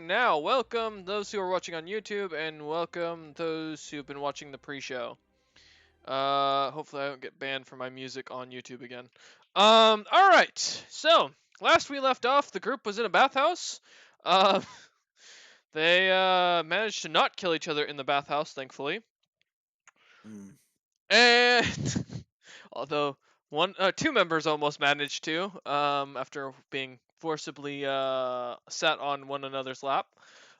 now. Welcome those who are watching on YouTube, and welcome those who've been watching the pre-show. Hopefully I don't get banned for my music on YouTube again. Alright. So, last we left off, the group was in a bathhouse. Uh, they, managed to not kill each other in the bathhouse, thankfully. And, although, two members almost managed to, after being forcibly, sat on one another's lap.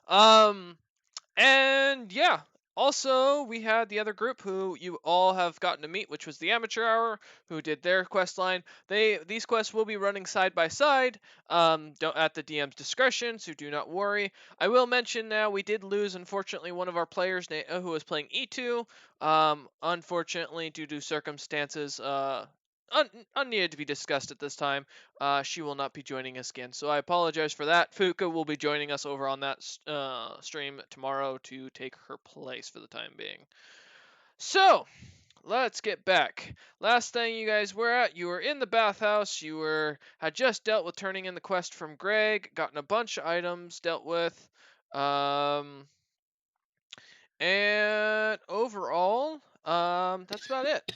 And yeah, also we had the other group who you all have gotten to meet, which was the Amateur Hour, who did their quest line. These quests will be running side by side, don't, at the DM's discretion, so do not worry. I will mention now we did lose, unfortunately, one of our players who was playing E2. Unfortunately, due to circumstances, unneeded to be discussed at this time. She will not be joining us again, so I apologize for that. Fuka will be joining us over on that stream tomorrow to take her place for the time being. So, let's get back. Last thing you guys were at, you were in the bathhouse. Had just dealt with turning in the quest from Greg, gotten a bunch of items dealt with, and overall, that's about it.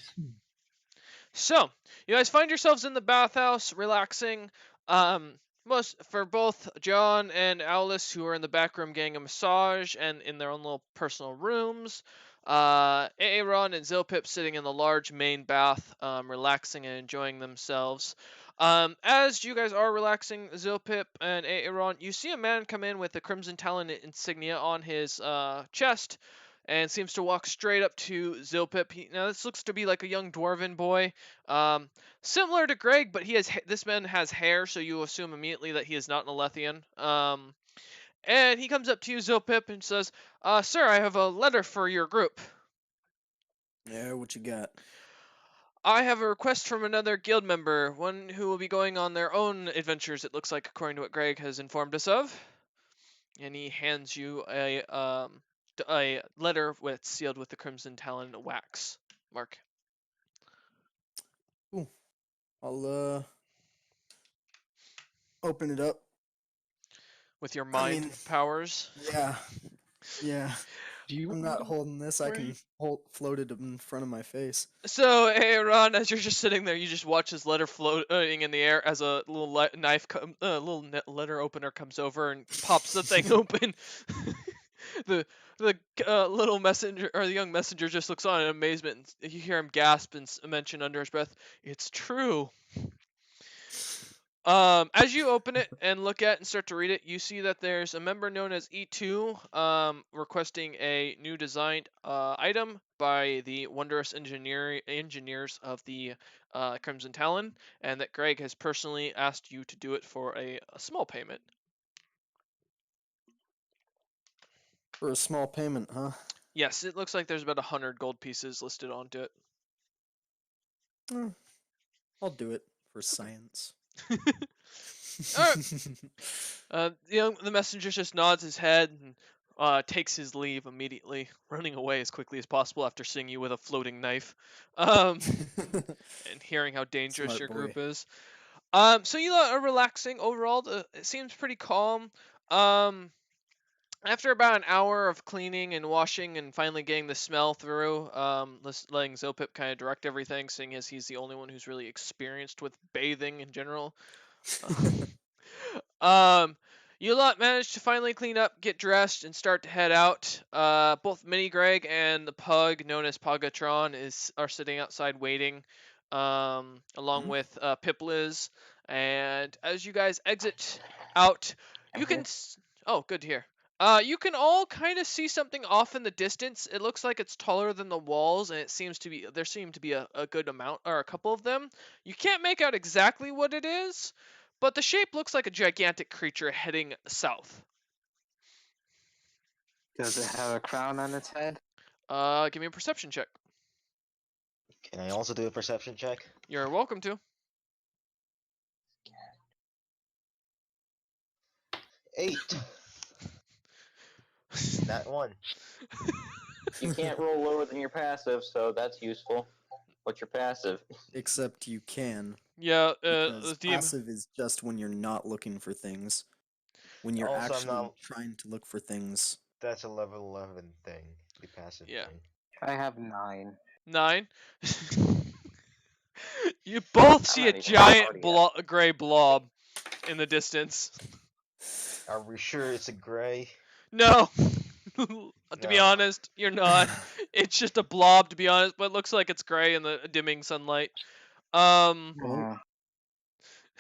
So, you guys find yourselves in the bathhouse, relaxing. Most for both John and Alice, who are in the back room getting a massage and in their own little personal rooms. Aaron and Zilpip sitting in the large main bath, relaxing and enjoying themselves. As you guys are relaxing, Zilpip and Aaron, you see a man come in with the Crimson Talon insignia on his chest and seems to walk straight up to Zilpip. Now this looks to be like a young dwarven boy, similar to Greg, but this man has hair, so you assume immediately that he is not an Alethian. And he comes up to you, Zilpip, and says, "Sir, I have a letter for your group." Yeah, what you got? "I have a request from another guild member, one who will be going on their own adventures. It looks like, according to what Greg has informed us of." And he hands you a letter sealed with the Crimson Talon wax mark. Cool. I'll open it up. With your mind powers. Yeah, yeah. Do you I'm not holding this. I can float it in front of my face. So, Aaron, as you're just sitting there, you just watch this letter floating in the air as a little letter opener comes over and pops the thing open. the little messenger, or the young messenger, just looks on in amazement. And you hear him gasp and mention under his breath, "It's true." As you open it and look at it and start to read it, you see that there's a member known as E2 requesting a new designed item by the wondrous engineers of the Crimson Talon, and that Greg has personally asked you to do it for a small payment. For a small payment, huh? Yes, it looks like there's about 100 gold pieces listed onto it. I'll do it for science. The messenger just nods his head and takes his leave immediately, running away as quickly as possible after seeing you with a floating knife, and hearing how dangerous Smart your boy. group is. So you are relaxing overall. It seems pretty calm. After about an hour of cleaning and washing and finally getting the smell through, letting Zilpip kind of direct everything, seeing as he's the only one who's really experienced with bathing in general. You lot managed to finally clean up, get dressed, and start to head out. Both Mini Greg and the pug, known as Pogatron, are sitting outside waiting, along with Pipliz. And as you guys exit out, you can. Oh, good to hear. You can all kind of see something off in the distance. It looks like it's taller than the walls, and there seem to be a good amount, or a couple of them. You can't make out exactly what it is, but the shape looks like a gigantic creature heading south. Does it have a crown on its head? Give me a perception check. Can I also do a perception check? You're welcome to. 8. That one. You can't roll lower than your passive, so that's useful. What's your passive? Except you can. Yeah, Because the DM. passive is just when you're not looking for things. when you're Also, I'm actually not- trying to look for things. That's a level 11 thing. The passive Yeah. thing. I have 9. 9. You both see a not even giant started yet. gray blob in the distance. Are we sure it's a gray? No. To be No. honest, you're not. It's just a blob, to be honest, but it looks like it's gray in the dimming sunlight. Well,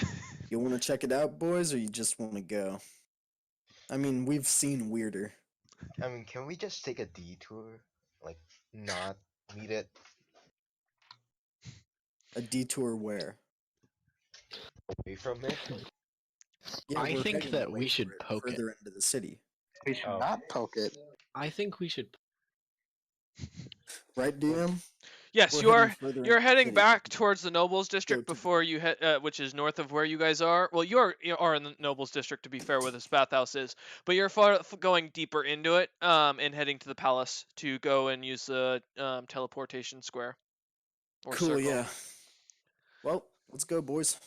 Uh, you want to check it out, boys, or you just want to go? I mean, we've seen weirder. I mean, can we just take a detour? Like, not meet it? A detour where? Away from it? Yeah, I we're think heading that away we should for it, poke it. further into the city, we should Oh. not poke it. I think we should. right, DM? Yes, We're you heading are. further into You're the heading city. back towards the Nobles district to the- before you head, which is north of where you guys are. Well, you are in the Nobles district, to be fair, where this bathhouse is, but you're going deeper into it, and heading to the palace to go and use the teleportation square. Or Cool, circle. yeah. Well, let's go, boys.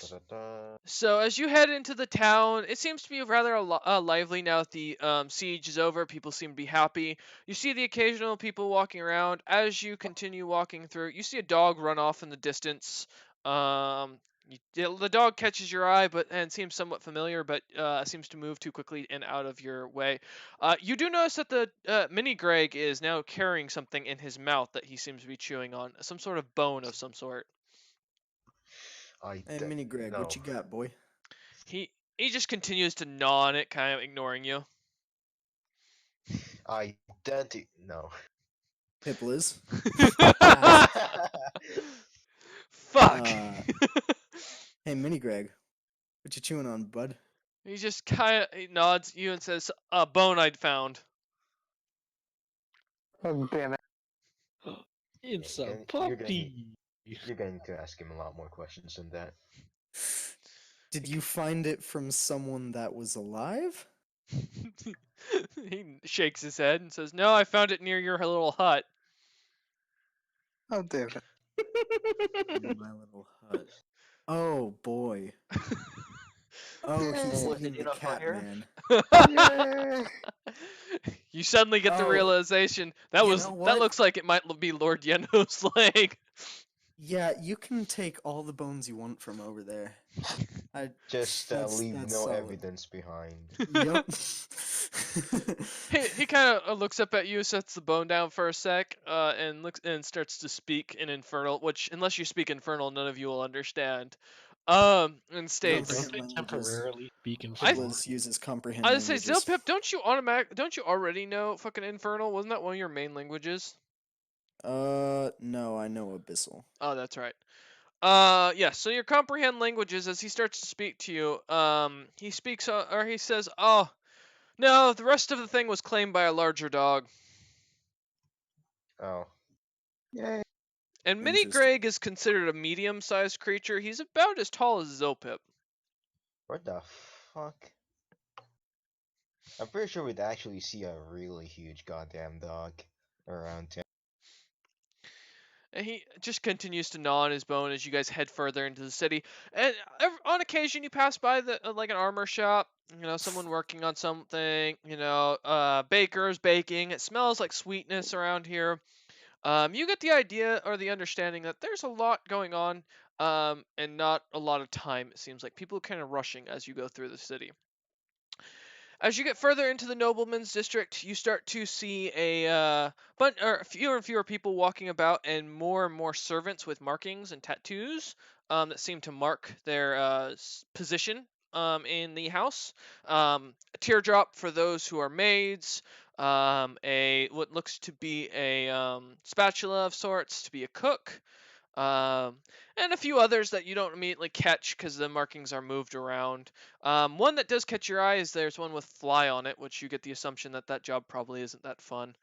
Da-da-da-da. So as you head into the town, it seems to be rather lively now that the siege is over. People seem to be happy. You see the occasional people walking around. As you continue walking through, you see a dog run off in the distance. The dog catches your eye, and seems somewhat familiar, but seems to move too quickly and out of your way. You do notice that the mini Greg is now carrying something in his mouth that he seems to be chewing on, some sort of bone of some sort. Hey, Mini Greg, what you got, boy? He just continues to gnaw on it, kind of ignoring you. No. Hip Liz? Fuck. Hey, Mini Greg, what you chewing on, bud? He just kind of nods at you and says, "A bone I'd found." Oh, damn it. It's Yeah, a you're gonna- puppy. You're going to ask him a lot more questions than that. Did you find it from someone that was alive? He shakes his head and says, "No, I found it near your little hut." Oh, damn it. My little hut. Oh boy. Oh, he's Was eating it the in a cat fire? man. Yay! You suddenly get the Oh, realization that you was know that what? looks like it might be Lord Yenno's leg. Yeah, you can take all the bones you want from over there. Just That's- leave that's no solid. evidence behind. Yup. He kind of looks up at you, sets the bone down for a sec, and looks and starts to speak in Infernal, which unless you speak Infernal, none of you will understand. And states, Comprehend Don't they languages. temporarily speak in I- Liz uses comprehend I would say languages. Zilpip, don't you already know fucking Infernal? Wasn't that one of your main languages? No, I know Abyssal. Oh, that's right. Yeah, so your comprehend languages, as he starts to speak to you, he speaks, or he says, "Oh, no, the rest of the thing was claimed by a larger dog." Oh. Yay! And Mini Interesting. Greg is considered a medium-sized creature. He's about as tall as Zilpip. What the fuck? I'm pretty sure we'd actually see a really huge goddamn dog around town. And he just continues to gnaw on his bone as you guys head further into the city. And on occasion, you pass by like an armor shop. You know, someone working on something. You know, bakers baking. It smells like sweetness around here. You get the idea or the understanding that there's a lot going on, and not a lot of time. It seems like people are kind of rushing as you go through the city. As you get further into the nobleman's district, you start to see fewer and fewer people walking about, and more servants with markings and tattoos that seem to mark their position in the house. A teardrop for those who are maids. What looks to be a spatula of sorts to be a cook. And a few others that you don't immediately catch because the markings are moved around. One that does catch your eye is there's one with fly on it, which you get the assumption that job probably isn't that fun.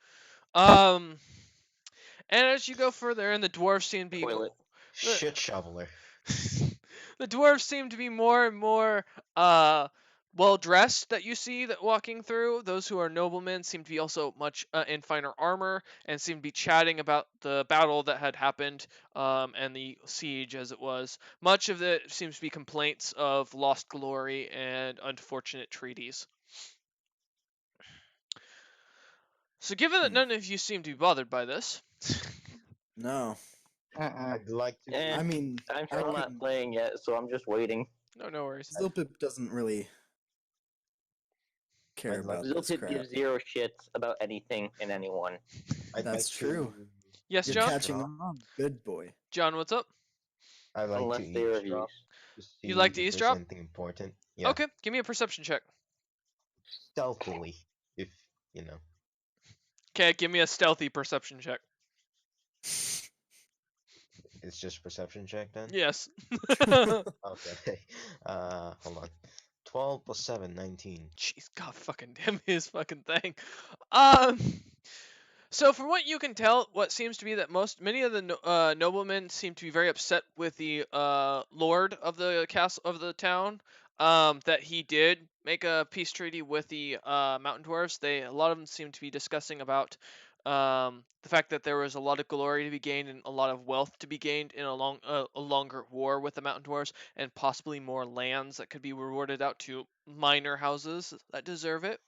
And as you go further, and the dwarves seem to be Toilet. Shit shoveler. the dwarves seem to be more and more well dressed that you see that walking through. Those who are noblemen seem to be also much in finer armor and seem to be chatting about the battle that had happened and the siege as it was. Much of it seems to be complaints of lost glory and unfortunate treaties. So, given that Hmm. none of you seem to be bothered by this, No, I'd like to. Eh. I mean, I'm I still not can. playing yet, so I'm just waiting. no worries. Zilpip doesn't really care I'd like about this Zilpip crap. gives zero shits about anything and anyone. I'd That's like true. To Yes, You're John? catching eavesdrop. on, good boy. John, what's up? I'd like Unless to they eavesdrop reviews. to You see like to if there's eavesdrop? anything important. Yeah, Okay, give me a perception check. stealthily, if you know. Okay, give me a stealthy perception check. It's just perception check then. Yes. Okay. Hold on. 12 plus 7, 19. Jeez, god fucking damn his fucking thing. Um, so from what you can tell, what seems to be that many of the noblemen seem to be very upset with the lord of the castle of the town. That he did make a peace treaty with the mountain dwarves. A lot of them seem to be discussing about the fact that there was a lot of glory to be gained and a lot of wealth to be gained in a longer war with the mountain dwarves, and possibly more lands that could be rewarded out to minor houses that deserve it.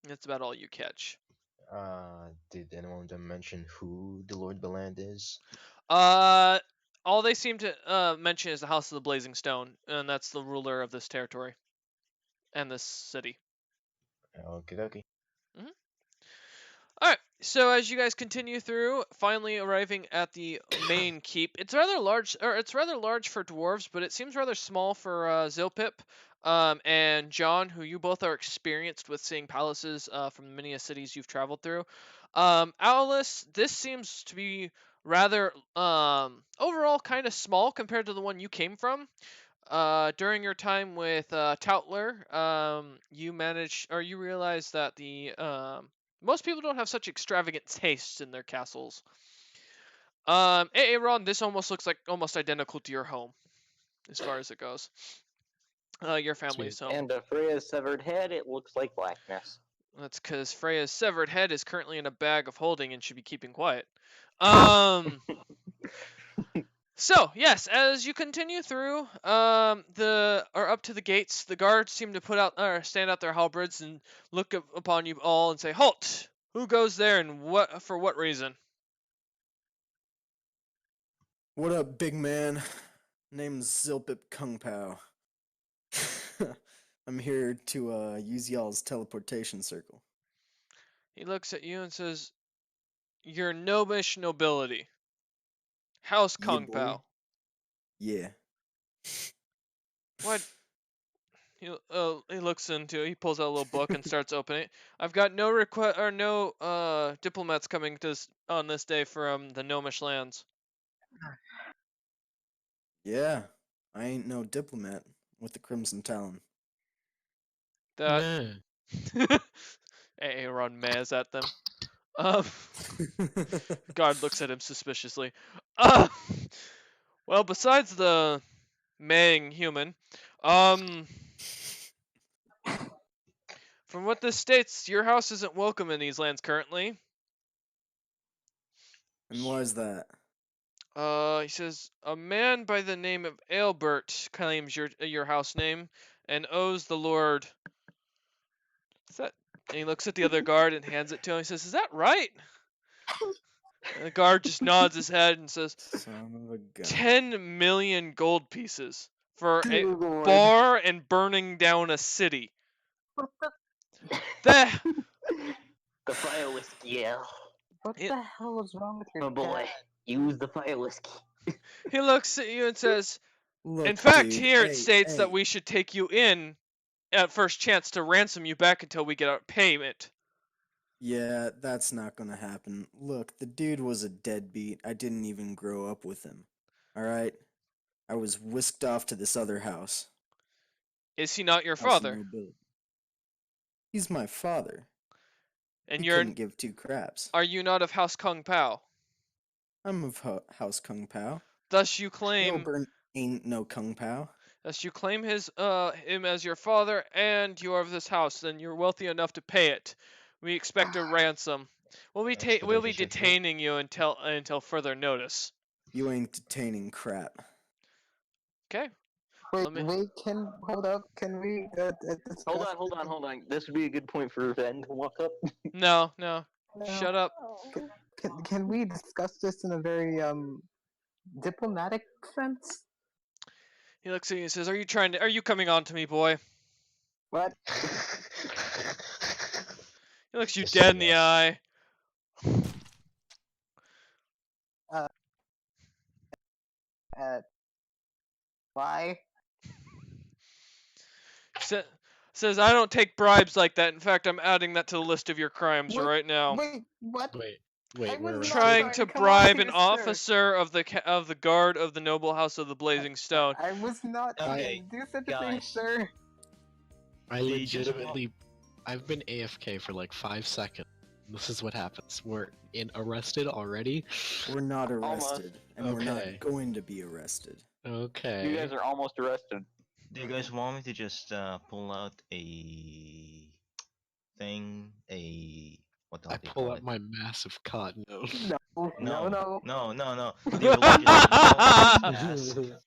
That's about all you catch. Did anyone of them mention who the Lord Beland is? All they seem to mention is the House of the Blazing Stone, and that's the ruler of this territory and this city. Okay, okay. All right. So as you guys continue through, finally arriving at the main keep, it's rather large, or it's rather large for dwarves, but it seems rather small for Zilpip and John, who you both are experienced with seeing palaces from many cities you've traveled through. Alice, this seems to be rather overall kind of small compared to the one you came from. During your time with Toutler, you managed, or you realized that the most people don't have such extravagant tastes in their castles. Aaron, this almost looks like almost identical to your home, as far as it goes. Your family's home. And Freya's severed head, it looks like blackness. That's because Freya's severed head is currently in a bag of holding and should be keeping quiet. So yes, as you continue through, up to the gates, the guards seem to stand out their halberds and look upon you all and say, "Halt! Who goes there and for what reason?" What up, big man? Name's Zilpip Kung Pao. I'm here to use y'all's teleportation circle. He looks at you and says, "Your gnomish nobility, House Yeah, Kung boy. Pao." Yeah. What? He looks into it. He pulls out a little book and starts opening it. I've got no diplomats coming on this day from the gnomish lands. Yeah. I ain't no diplomat with the Crimson Talon. That Yeah. Aaron mares at them. Um, guard looks at him suspiciously. Uh, well, besides the maying human, from what this states, your house isn't welcome in these lands currently. And why is that? He says a man by the name of Aelbert claims your house name and owes the Lord. Is that? And he looks at the other guard and hands it to him. He says, "Is that right?" And the guard just nods his head and says, Son of a gun. 10 million gold pieces for a Dear Lord. bar and burning down a city. What the, That The fire whiskey, yeah. what It- the hell is wrong with your Oh boy, dad? use the fire whiskey. he looks at you and says, Look, "In fact, dude, here it hey, states that hey. we should take you in at first chance to ransom you back until we get our payment." Yeah, that's not gonna happen. Look, the dude was a deadbeat. I didn't even grow up with him. Alright? I was whisked off to this other house. Is he not your House of father? nobility. He's my father. And He couldn't give two craps. are you not of House Kung Pao? I'm of House Kung Pao. Thus you claim Aelbert Ain't no Kung Pao. Thus you claim him as your father, and you are of this house, then you're wealthy enough to pay it. We expect a ransom. We'll be Expedition fee. detaining you until further notice. You ain't detaining crap. Okay. Wait, Let me- hold up. Can we discuss Hold on. This would be a good point for Ven to walk up. No. No. Shut up. Can we discuss this in a very diplomatic sense? He looks at you and says, Are you coming on to me, boy? What? He looks you Just dead say in the yes. eye. Why? Says, I don't take bribes like that. In fact, I'm adding that to the list of your crimes What? right now. Wait, what? Wait, I wait, we're was arrested. not Trying to come on bribe here, an sir. officer of the guard of the noble house of the Blazing Stone. I was not Okay, do such a thing, guys. sir. I They just legitimately, I've been AFK for like 5 seconds. This is what happens. We're arrested already. We're not Almost. arrested, and we're not Okay. going to be arrested. Okay. You guys are almost arrested. Do you guys want me to just pull out a thing? What the I hell do you pull call out it? my massive cotton nose. No. No. The religious symbol,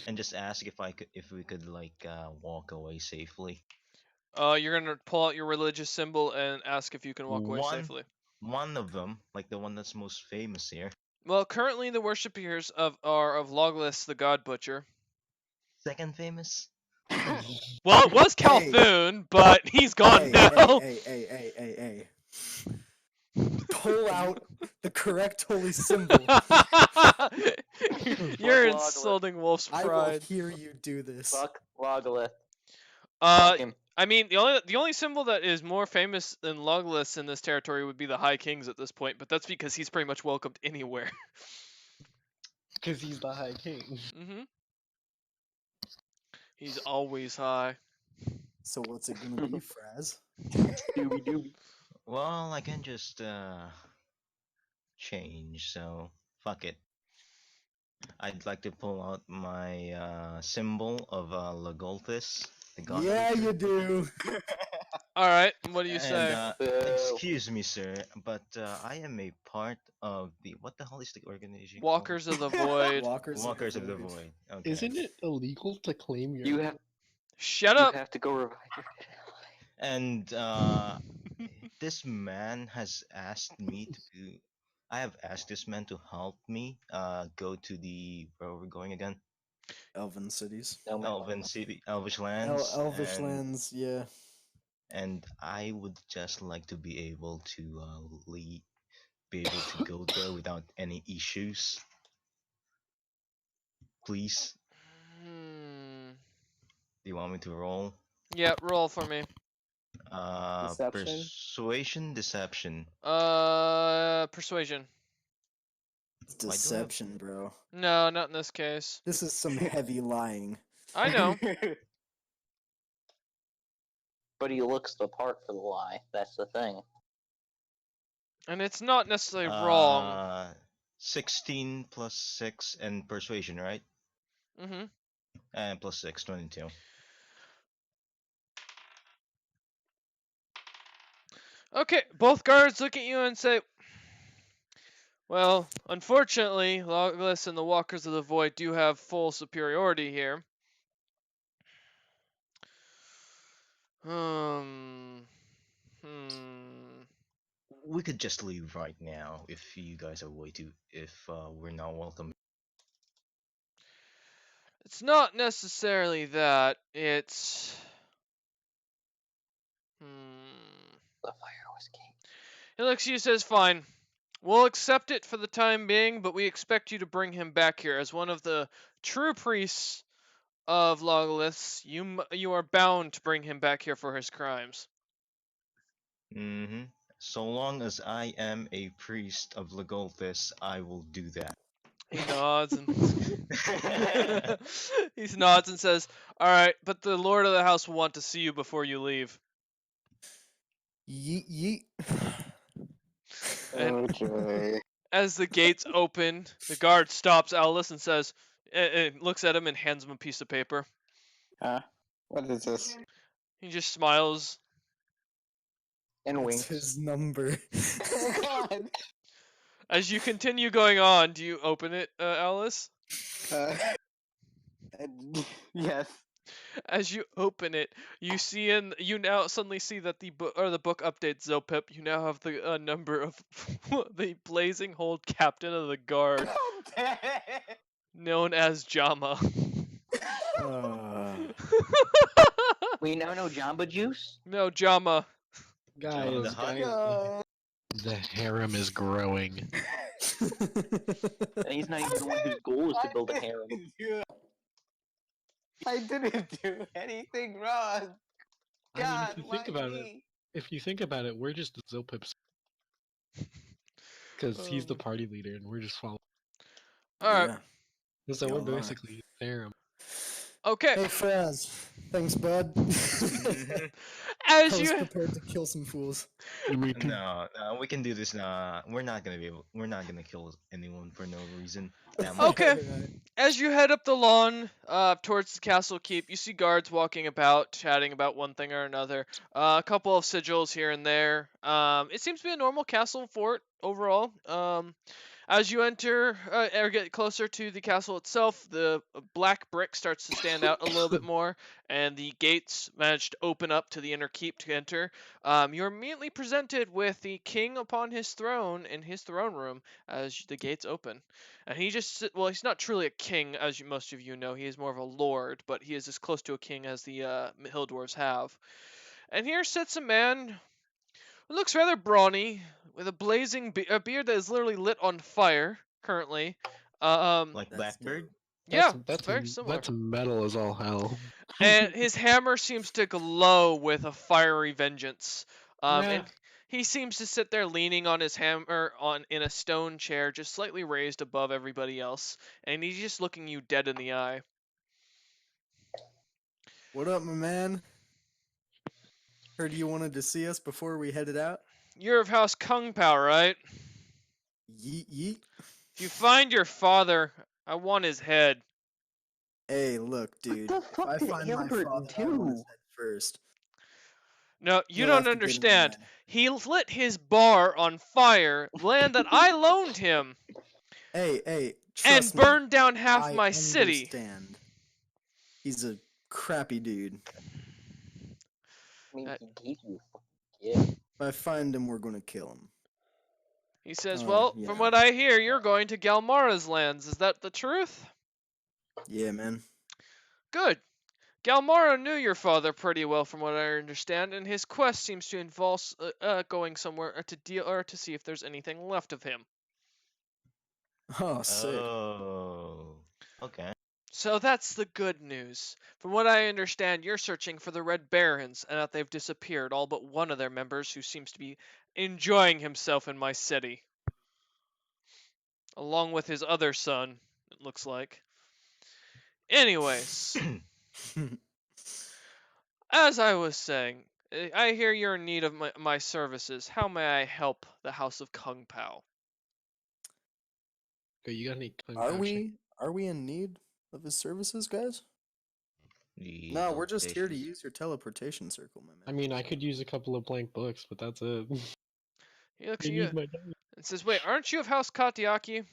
and just ask if we could like walk away safely. You're gonna pull out your religious symbol and ask if you can walk away safely. One of them, like the one that's most famous here. Well, currently the worshippers are of Logless the God Butcher. Second famous. Well, it was Hey. Calthoon, but he's gone Hey, now. hey. Pull out the correct holy symbol. You're Fuck Logless. insulting Wolf's I will pride. hear you do this. Fuck Logalith. Uh, Fuck him. I mean, the only symbol that is more famous than Logless in this territory would be the High Kings at this point, but that's because he's pretty much welcomed anywhere. Because he's the High King. Mm-hmm. He's always high. So what's it gonna be, Fraz? Doobie. Well, I can just change. So fuck it. I'd like to pull out my symbol of Lagolthus, the god. Yeah, butcher. you do. All right, what do you And, say? Boo. excuse me, sir, but I am a part of the what the hell is the organization? called? Walkers of the Void. Walkers of the Void. Okay. Isn't it illegal to claim your? You have Shut you up. have to go revive your dead ally. And this man has asked me to. I have asked this man to help me go to the where are we going again? Elven cities. No, man. Elven City, Elvish lands. Elvish and, lands, yeah. And I would just like to be able to be able to go there without any issues. Please, Hmm. do you want me to roll? Yeah, roll for me. Deception? Persuasion, deception. Persuasion. It's Why do I have- deception, bro. No, not in this case. This is some heavy lying. I know. But he looks the part for the lie. That's the thing. And it's not necessarily wrong. 16 plus 6 and persuasion, right? Mm-hmm. And plus 6, 22. Okay, both guards look at you and say, well, unfortunately, Logless and the Walkers of the Void do have full superiority here. We could just leave right now if you guys are if we're not welcome. It's not necessarily that. It's... The fire was king. He looks at you and says, fine. We'll accept it for the time being, but we expect you to bring him back here as one of the true priests of Loglith. You are bound to bring him back here for his crimes. Mm-hmm. So long as I am a priest of Lagolthus, I will do that. He nods and he nods and says, "All right, but the Lord of the house will want to see you before you leave." Yeet yeet. And Oh joy. as the gates open, the guard stops Alice and says, and looks at him and hands him a piece of paper. What is this? He just smiles. And What's winks. his number? Oh God. As you continue going on, do you open it, Alice? Uh, yes. As you open it, you see you now suddenly see that the book updates Zopip. You now have the number of the Blazing Hold captain of the guard, known as Jama. We now know Jamba Juice. No, Jama. Guys, the Hutt? guys, the harem is growing. And he's not even the one whose goal is to build a harem. I didn't do anything wrong. I mean, if you think about it, we're just Zopip's. Because he's the party leader and we're just following. Alright. Yeah. So Y'all we're are. basically harem. Okay. Hey, Fraz. Thanks, bud. I As was you prepared to kill some fools. No, we can do this. We're not gonna kill anyone for no reason. Okay. As you head up the lawn towards the castle keep, you see guards walking about, chatting about one thing or another. A couple of sigils here and there. It seems to be a normal castle fort overall. As you enter or get closer to the castle itself, the black brick starts to stand out a little bit more, and the gates manage to open up to the inner keep to enter. You're immediately presented with the king upon his throne in his throne room as the gates open. And he's not truly a king, as most of you know. He is more of a lord, but he is as close to a king as the hill dwarves have. And here sits a man who looks rather brawny, with a blazing beard that is literally lit on fire currently. Like That's Blackbird. Yeah, that's very similar. That's metal as all hell. And his hammer seems to glow with a fiery vengeance. And he seems to sit there leaning on his hammer in a stone chair, just slightly raised above everybody else, and he's just looking you dead in the eye. What up, my man? Heard you wanted to see us before we headed out? You're of House Kung Pao, right? Yeet yeet. If you find your father, I want his head. Hey, look, dude. the If fuck I did find my Albert father, I want his do? head first. No, you You'll don't have to get him understand. mad. He lit his bar on fire, land that I loaned him, Hey, and trust me, burned down half I my city. understand. He's a crappy dude. I mean, Uh, he gave you a fucking kid. If I find him, we're gonna kill him. He says, Oh, well, yeah. from what I hear, you're going to Galmara's lands. Is that the truth? Yeah, man. Good. Galmara knew your father pretty well, from what I understand, and his quest seems to involve going somewhere to deal or to see if there's anything left of him. Oh, sick. Oh. Okay. So that's the good news. From what I understand, you're searching for the Red Barons, and that they've disappeared, all but one of their members, who seems to be enjoying himself in my city. Along with his other son, it looks like. Anyways, as I was saying, I hear you're in need of my services. How may I help the House of Kung Pao? Okay, you got any Kung Are Pao shit? we in need of his services, guys? The No, we're just here to teleportation- use your teleportation circle, my man. I mean, I could use a couple of blank books, but that's it. He looks I at you use my dice. and says, wait, aren't you of House Katiaki?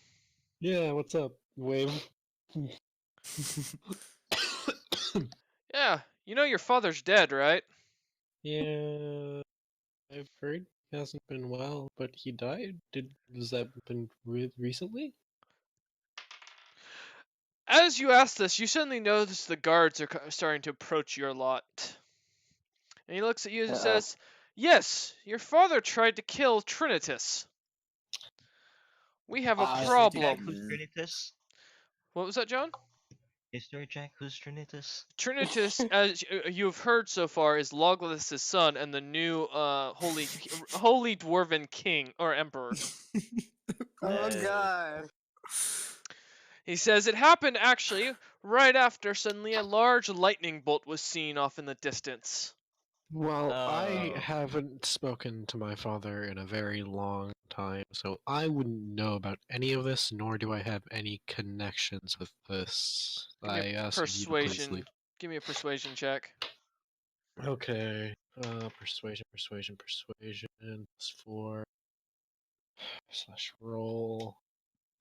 Yeah, what's up? Wave. Yeah, you know your father's dead, right? Yeah, I've heard he hasn't been well, but he died. Has that been recently? As you ask this, you suddenly notice the guards are starting to approach your lot. And he looks at you and says, yes, your father tried to kill Trinitas. We have a Ah, problem. Jack, who's Trinitas? What was that, John? History check. Who's Trinitas? Trinitas, as you've heard so far, is Loglith's son and the new holy dwarven king or emperor. Oh God. He says it happened actually right after suddenly a large lightning bolt was seen off in the distance. Well, I Oh. haven't spoken to my father in a very long time, so I wouldn't know about any of this, nor do I have any connections with this. Give me I a ask you to please persuasion. leave. Give me a persuasion check. Okay. Persuasion. +4 / roll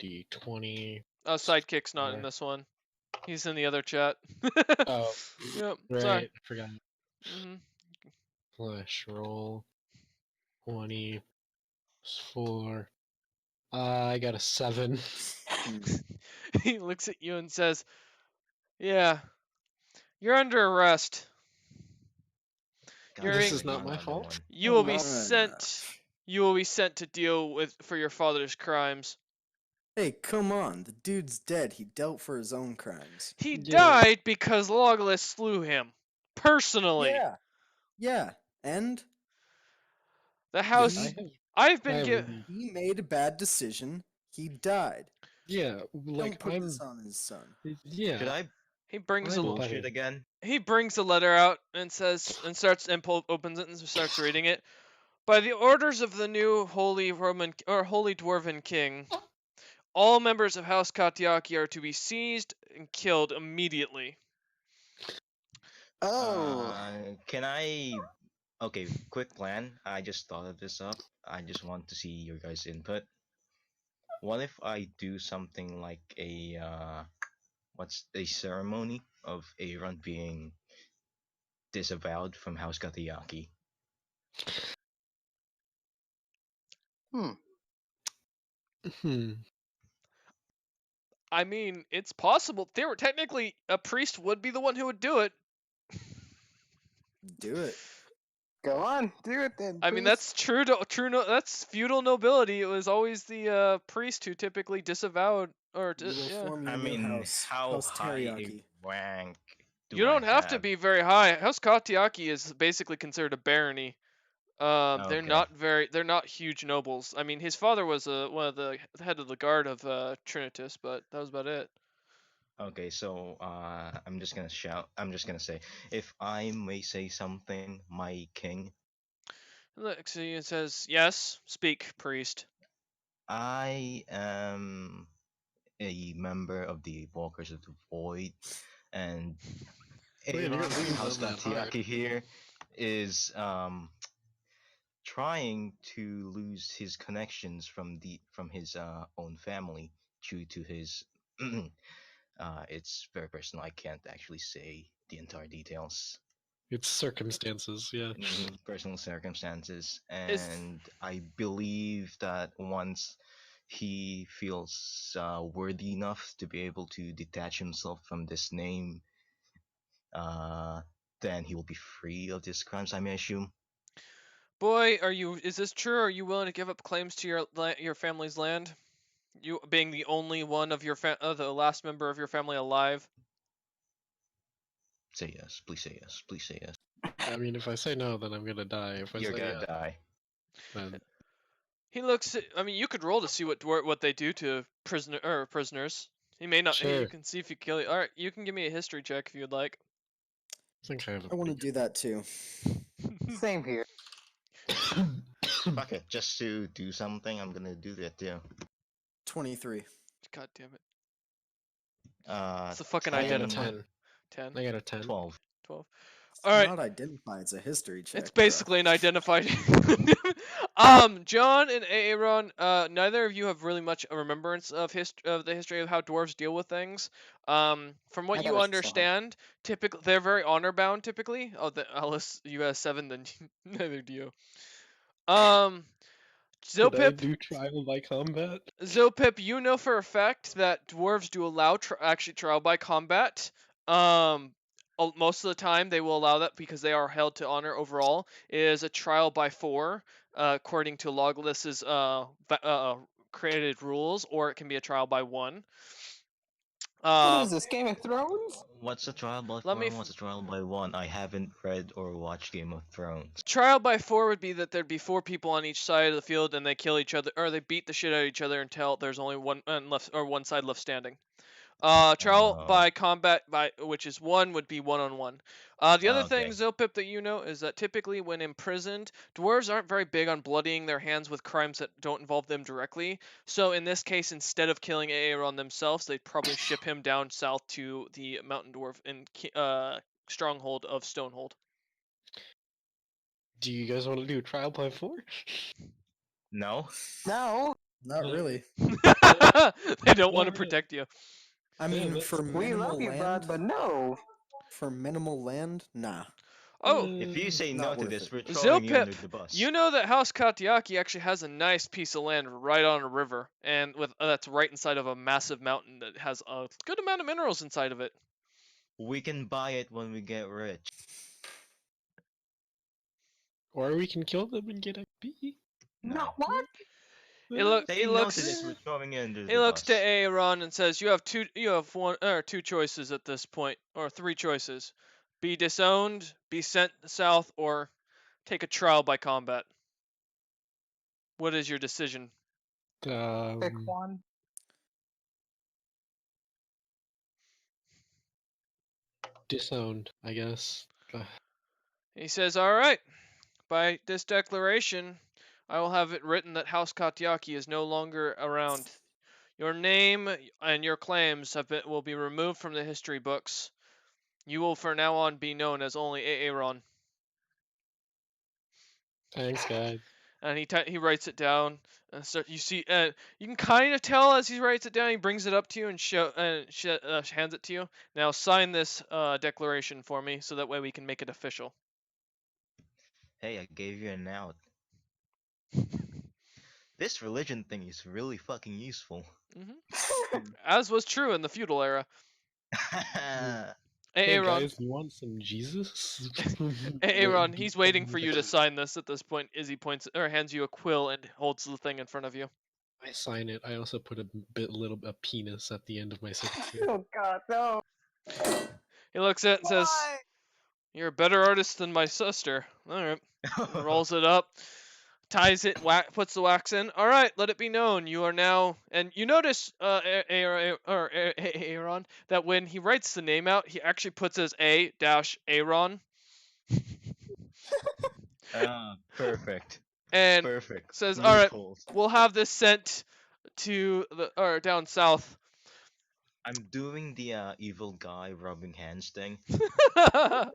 d20. Oh, Sidekick's not in Four. this one. He's in the other chat. Oh, Yep. right. Sorry. I forgot. hmm / roll 20 +4. I got a 7. He looks at you and says, "Yeah, you're under arrest. God, You're This being, is not my another fault. one. you will be Not sent. enough. You will be sent to deal with for your father's crimes. Hey, come on. The dude's dead. He dealt for his own crimes. He Yeah. died because Legolas slew him personally. Yeah. Yeah. And The Yeah, house. I have. I've I been have. given. he made a bad decision. He died. Yeah, Don't like put I'm. this on his son. Yeah. Should I He brings a I'm bullshit better. again? he brings a letter out and says and starts and opens it and starts reading it. By the orders of the new holy Roman or holy dwarven king, all members of House Katiaki are to be seized and killed immediately. Oh. Can I? Okay, quick plan. I just thought of this up. I just want to see your guys' input. What if I do something like a what's a ceremony of Aaron being disavowed from House Katayaki? Hmm. I mean, it's possible. Technically, a priest would be the one who would do it. Do it. Go on, do it then. I mean, please. that's that's feudal nobility. It was always the priest who typically disavowed or You will yeah. form your I new mean, house. how House high a Teriyaki. rank do You don't I have to have? be very high. House Katiaki is basically considered a barony. Okay. They're not huge nobles. I mean, his father was one of the head of the guard of Trinitas, but that was about it. Okay, so I'm just gonna shout. I'm just gonna say, if I may say something, my king, Look, so it says, "Yes, speak, priest." I am a member of the Walkers of the Void, and Man, you're Aaron from leaning House on that hard. Gatiaki here is trying to lose his connections from his own family due to his it's very personal. I can't actually say the entire details. It's circumstances, yeah. Personal circumstances, Is and I believe that once he feels worthy enough to be able to detach himself from this name, uh, then he will be free of these crimes, I may assume. boy, is this true? Are you willing to give up claims to your family's land? You being the only one of the last member of your family alive. Say yes, please say yes, please say yes. I mean, if I say no, then I'm gonna die. If I You're say gonna yeah, die. then He looks at, I mean, you could roll to see what they do to prisoners. He may not. You sure. can see if you kill it. All right, you can give me a history check if you'd like. I think I have a I want to do that too. Same here. Fuck it, just to do something, I'm gonna do that too. 23. God damn it. It's a fucking I got a 10, 10. 10. 10, I got a 10. 12. 12. It's All right. not identified. It's a history check. It's bro. basically an identified. John and Aaron, neither of you have really much a remembrance of the history of how dwarves deal with things. From I what got you a 7. understand, typically they're very honor bound. Typically, Alice, you have 7, then neither do you. Could I Zopip, do trial by combat? Zopip, you know for a fact that dwarves do allow actually trial by combat. Most of the time they will allow that because they are held to honor overall. It is a trial by 4, according to Logless's created rules, or it can be a trial by 1. What is this, Game of Thrones? What's a trial by Let 4 me and what's a trial by 1? I haven't read or watched Game of Thrones. Trial by 4 would be that there'd be 4 people on each side of the field and they kill each other, or they beat the shit out of each other until there's only one left, or one side left standing. Trial Oh. by combat, which is one, would be one-on-one. The other thing, Okay. Zilpip, that you know is that typically when imprisoned, dwarves aren't very big on bloodying their hands with crimes that don't involve them directly. So in this case, instead of killing Aaron themselves, they'd probably ship him down south to the mountain dwarf in stronghold of Stonehold. Do you guys want to do a trial by 4? No. No, Not really. They don't want to Not really. protect you. I Yeah, mean, that's- for we minimal love you, land, bud, but no. for minimal land, nah. Oh, If you say Not no to worth this, it. we're throwing you under Zilpip, the bus. you know that House Katiaki actually has a nice piece of land right on a river, and with that's right inside of a massive mountain that has a good amount of minerals inside of it. We can buy it when we get rich. Or we can kill them and get XP. No, what? Say no to this, we're throwing you under He the looks bus. to Aaron and says, you have two choices at this point, or 3 choices. Be disowned, be sent south, or take a trial by combat. What is your decision? Pick one. Disowned, I guess. He says, all right, by this declaration, I will have it written that House Katiaki is no longer around. Your name and your claims will be removed from the history books. You will from now on be known as only Aaron. Thanks, guys. And he writes it down. And so you see, you can kind of tell as he writes it down. He brings it up to you and hands it to you. Now sign this declaration for me, so that way we can make it official. Hey, I gave you an out. This religion thing is really fucking useful. As was true in the feudal era. Hey Aaron, guys, you want some Jesus? Aaron, he's waiting for you to sign this at this point. Izzy points or hands you a quill and holds the thing in front of you. I sign it. I also put a penis at the end of my signature. Oh God, no. He looks at it and says, "You're a better artist than my sister." All right. Rolls it up, ties it, puts the wax in. All right, let it be known you are now. And you notice, Aaron, that when he writes the name out, he actually puts as A-Aaron. Perfect. And Perfect. says, "All right, Loopholes. we'll have this sent to down south." I'm doing the evil guy rubbing hands thing. Oh,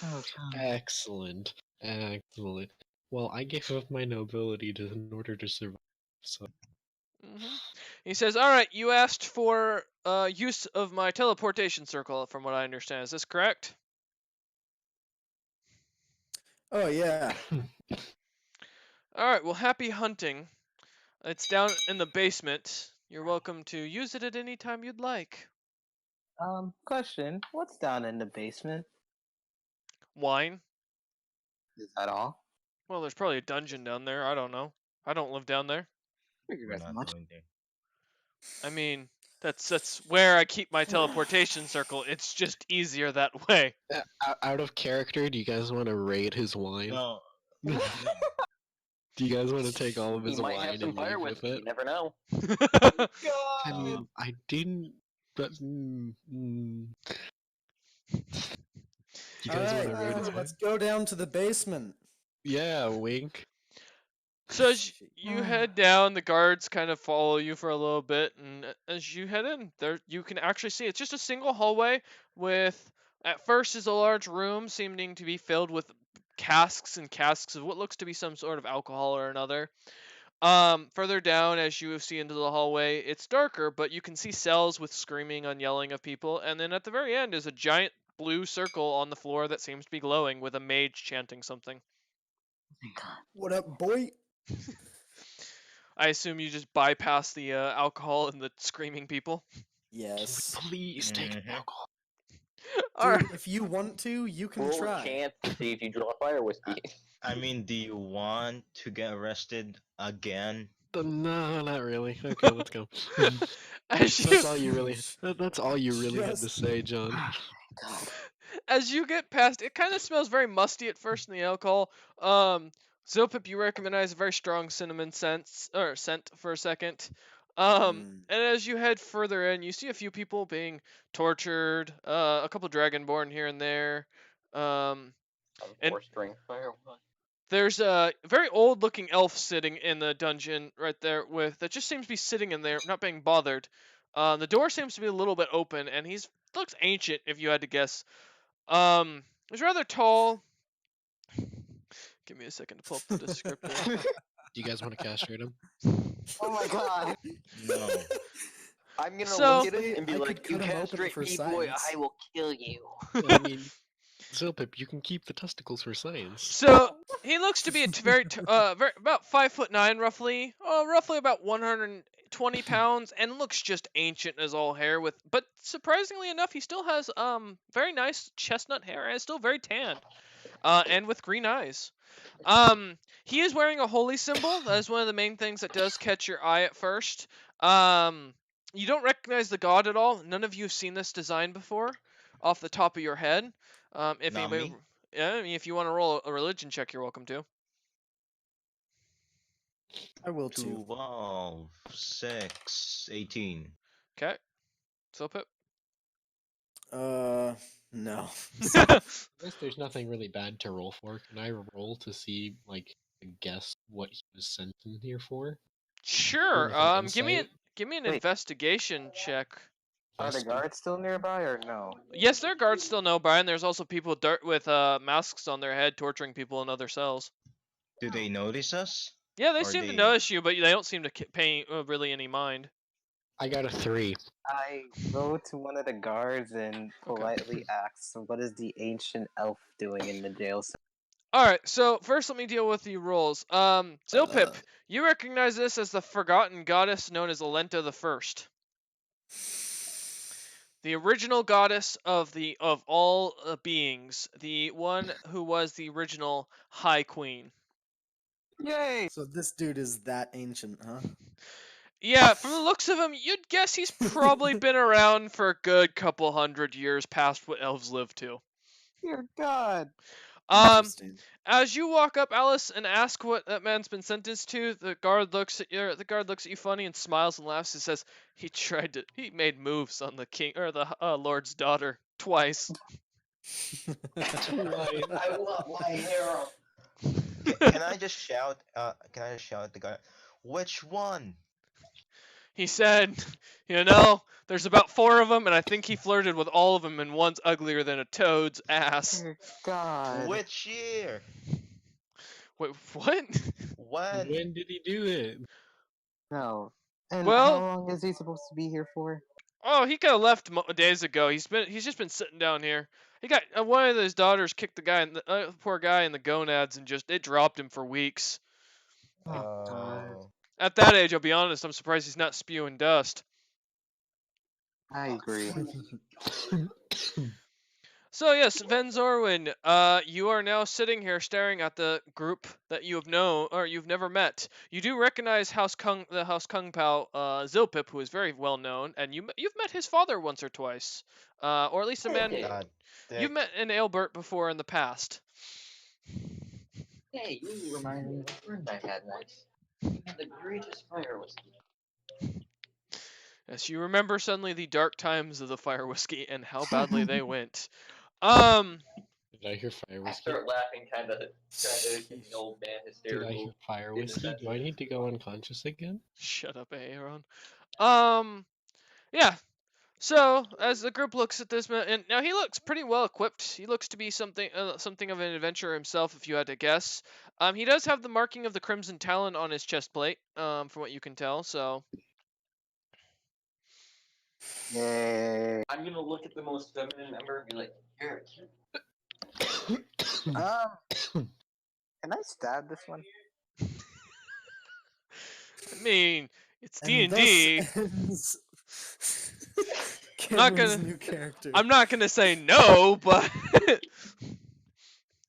God. Excellent. Excellent. Well, I gave up my nobility in order to survive, so... He says, "All right, you asked for use of my teleportation circle, from what I understand. Is this correct?" Oh yeah. All right, well, happy hunting. It's down in the basement. You're welcome to use it at any time you'd like. Question. What's down in the basement? Wine? Is that all? Well, there's probably a dungeon down there. I don't know. I don't live down there. Figured We're as not much. going there. I mean, that's where I keep my teleportation circle. It's just easier that way. Out of character, do you guys want to raid his wine? No. Do you guys want to take all of He his might wine have some and leave fire with whiskey. it? You never know. I mean, I didn't... But... Do you guys want to raid his wine? Let's go down to the basement. Yeah, wink. So as you head down, the guards kind of follow you for a little bit, and as you head in, there you can actually see it's just a single hallway with, at first, is a large room seeming to be filled with casks and casks of what looks to be some sort of alcohol or another. Further down, as you see into the hallway, it's darker, but you can see cells with screaming and yelling of people, and then at the very end is a giant blue circle on the floor that seems to be glowing with a mage chanting something. What up, boy? I assume you just bypass the alcohol and the screaming people. Yes. Please take the Mhm. alcohol. Alright. Dude, if you want to, you can Roll a try. chance to see if you draw fire whiskey. I mean, do you want to get arrested again? No, not really. Okay, let's go. As That's all you, you really. That's all you really had to Just- say, John. God. as you get past, it kind of smells very musty at first in the alcohol. Zilpip, you recognize a very strong cinnamon scent for a second. And as you head further in, you see a few people being tortured, a couple dragonborn here and there. And Four-string fire. there's a very old-looking elf sitting in the dungeon right there that just seems to be sitting in there, not being bothered. The door seems to be a little bit open, and looks ancient, if you had to guess. He's rather tall. Give me a second to pull up the descriptor. Do you guys want to castrate him? Oh my god. No. I'm gonna So- look at it and be I could like, "You cut him open castrate for me, boy, science. I will kill you." I mean, Zilpip, you can keep the testicles for science. So he looks to be very about 5'9", roughly, roughly about 120 pounds, and looks just ancient as all hair. But surprisingly enough, he still has very nice chestnut hair and is still very tanned, and with green eyes. He is wearing a holy symbol. That is one of the main things that does catch your eye at first. You don't recognize the god at all. None of you have seen this design before, off the top of your head. If Not anybody, me. yeah, I mean, if you want to roll a religion check, you're welcome to. I will too. 12, 6, 18. Okay. So Pip. No. I guess there's nothing really bad to roll for. Can I roll to see, like, guess what he was sent in here for? Sure. With an Give me an insight? Wait. investigation check. Are the Yes, guards still nearby or no? Yes, there are guards still know, Brian. There's also people with masks on their head torturing people in other cells. Do they notice us? Yeah, they Are seem to they- notice you, but they don't seem to pay really any mind. I got a 3. I go to one of the guards and politely ask, "What is the ancient elf doing in the jail cell?" All right, so first let me deal with the rolls. Zilpip, you recognize this as the forgotten goddess known as Alenta the First, the original goddess of all beings, the one who was the original High Queen. Yay! So this dude is that ancient, huh? Yeah, from the looks of him, you'd guess he's probably been around for a good couple hundred years past what elves live to. Dear God! Interesting. As you walk up, Alice, and ask what that man's been sentenced to, the guard looks at you funny and smiles and laughs and says, he made moves on the king or the lord's daughter twice. I want my harem. Can I just shout? Can I just shout at the guy? Which one? He said, there's about 4 of them, and I think he flirted with all of them, and one's uglier than a toad's ass. Dear God! Which year? Wait, what? When? When did he do it? No. And Well- how long is he supposed to be here for? Oh, he could have left days ago. He's just been sitting down here. He got one of his daughters kicked the guy, poor guy, in the gonads, and it dropped him for weeks. Oh. At that age, I'll be honest, I'm surprised he's not spewing dust. I agree. So yes, Van Zorwin, you are now sitting here staring at the group that you have known or you've never met. You do recognize the House Kung Pao Zilpip, who is very well known, and you've met his father once or twice, or at least a man. God. You've met an Aelbert before in the past. Hey, you remind me of a friend I had once. He had the greatest fire whiskey. Yes, you remember suddenly the dark times of the fire whiskey and how badly they went. Did I hear fire I whiskey? start laughing, kind of the old man Did I hear hysterical. fire in the whiskey? sense Do I of- need to go unconscious again? Shut up, Aaron. Yeah. So as the group looks at this man, and now he looks pretty well equipped. He looks to be something of an adventurer himself, if you had to guess. He does have the marking of the Crimson Talon on his chest plate, from what you can tell. So Yay! I'm gonna look at the most feminine member and be like, "You're cute." Can I stab this one? I mean, it's D And and D. thus ends Not Cameron's gonna- new character. I'm not gonna say no, but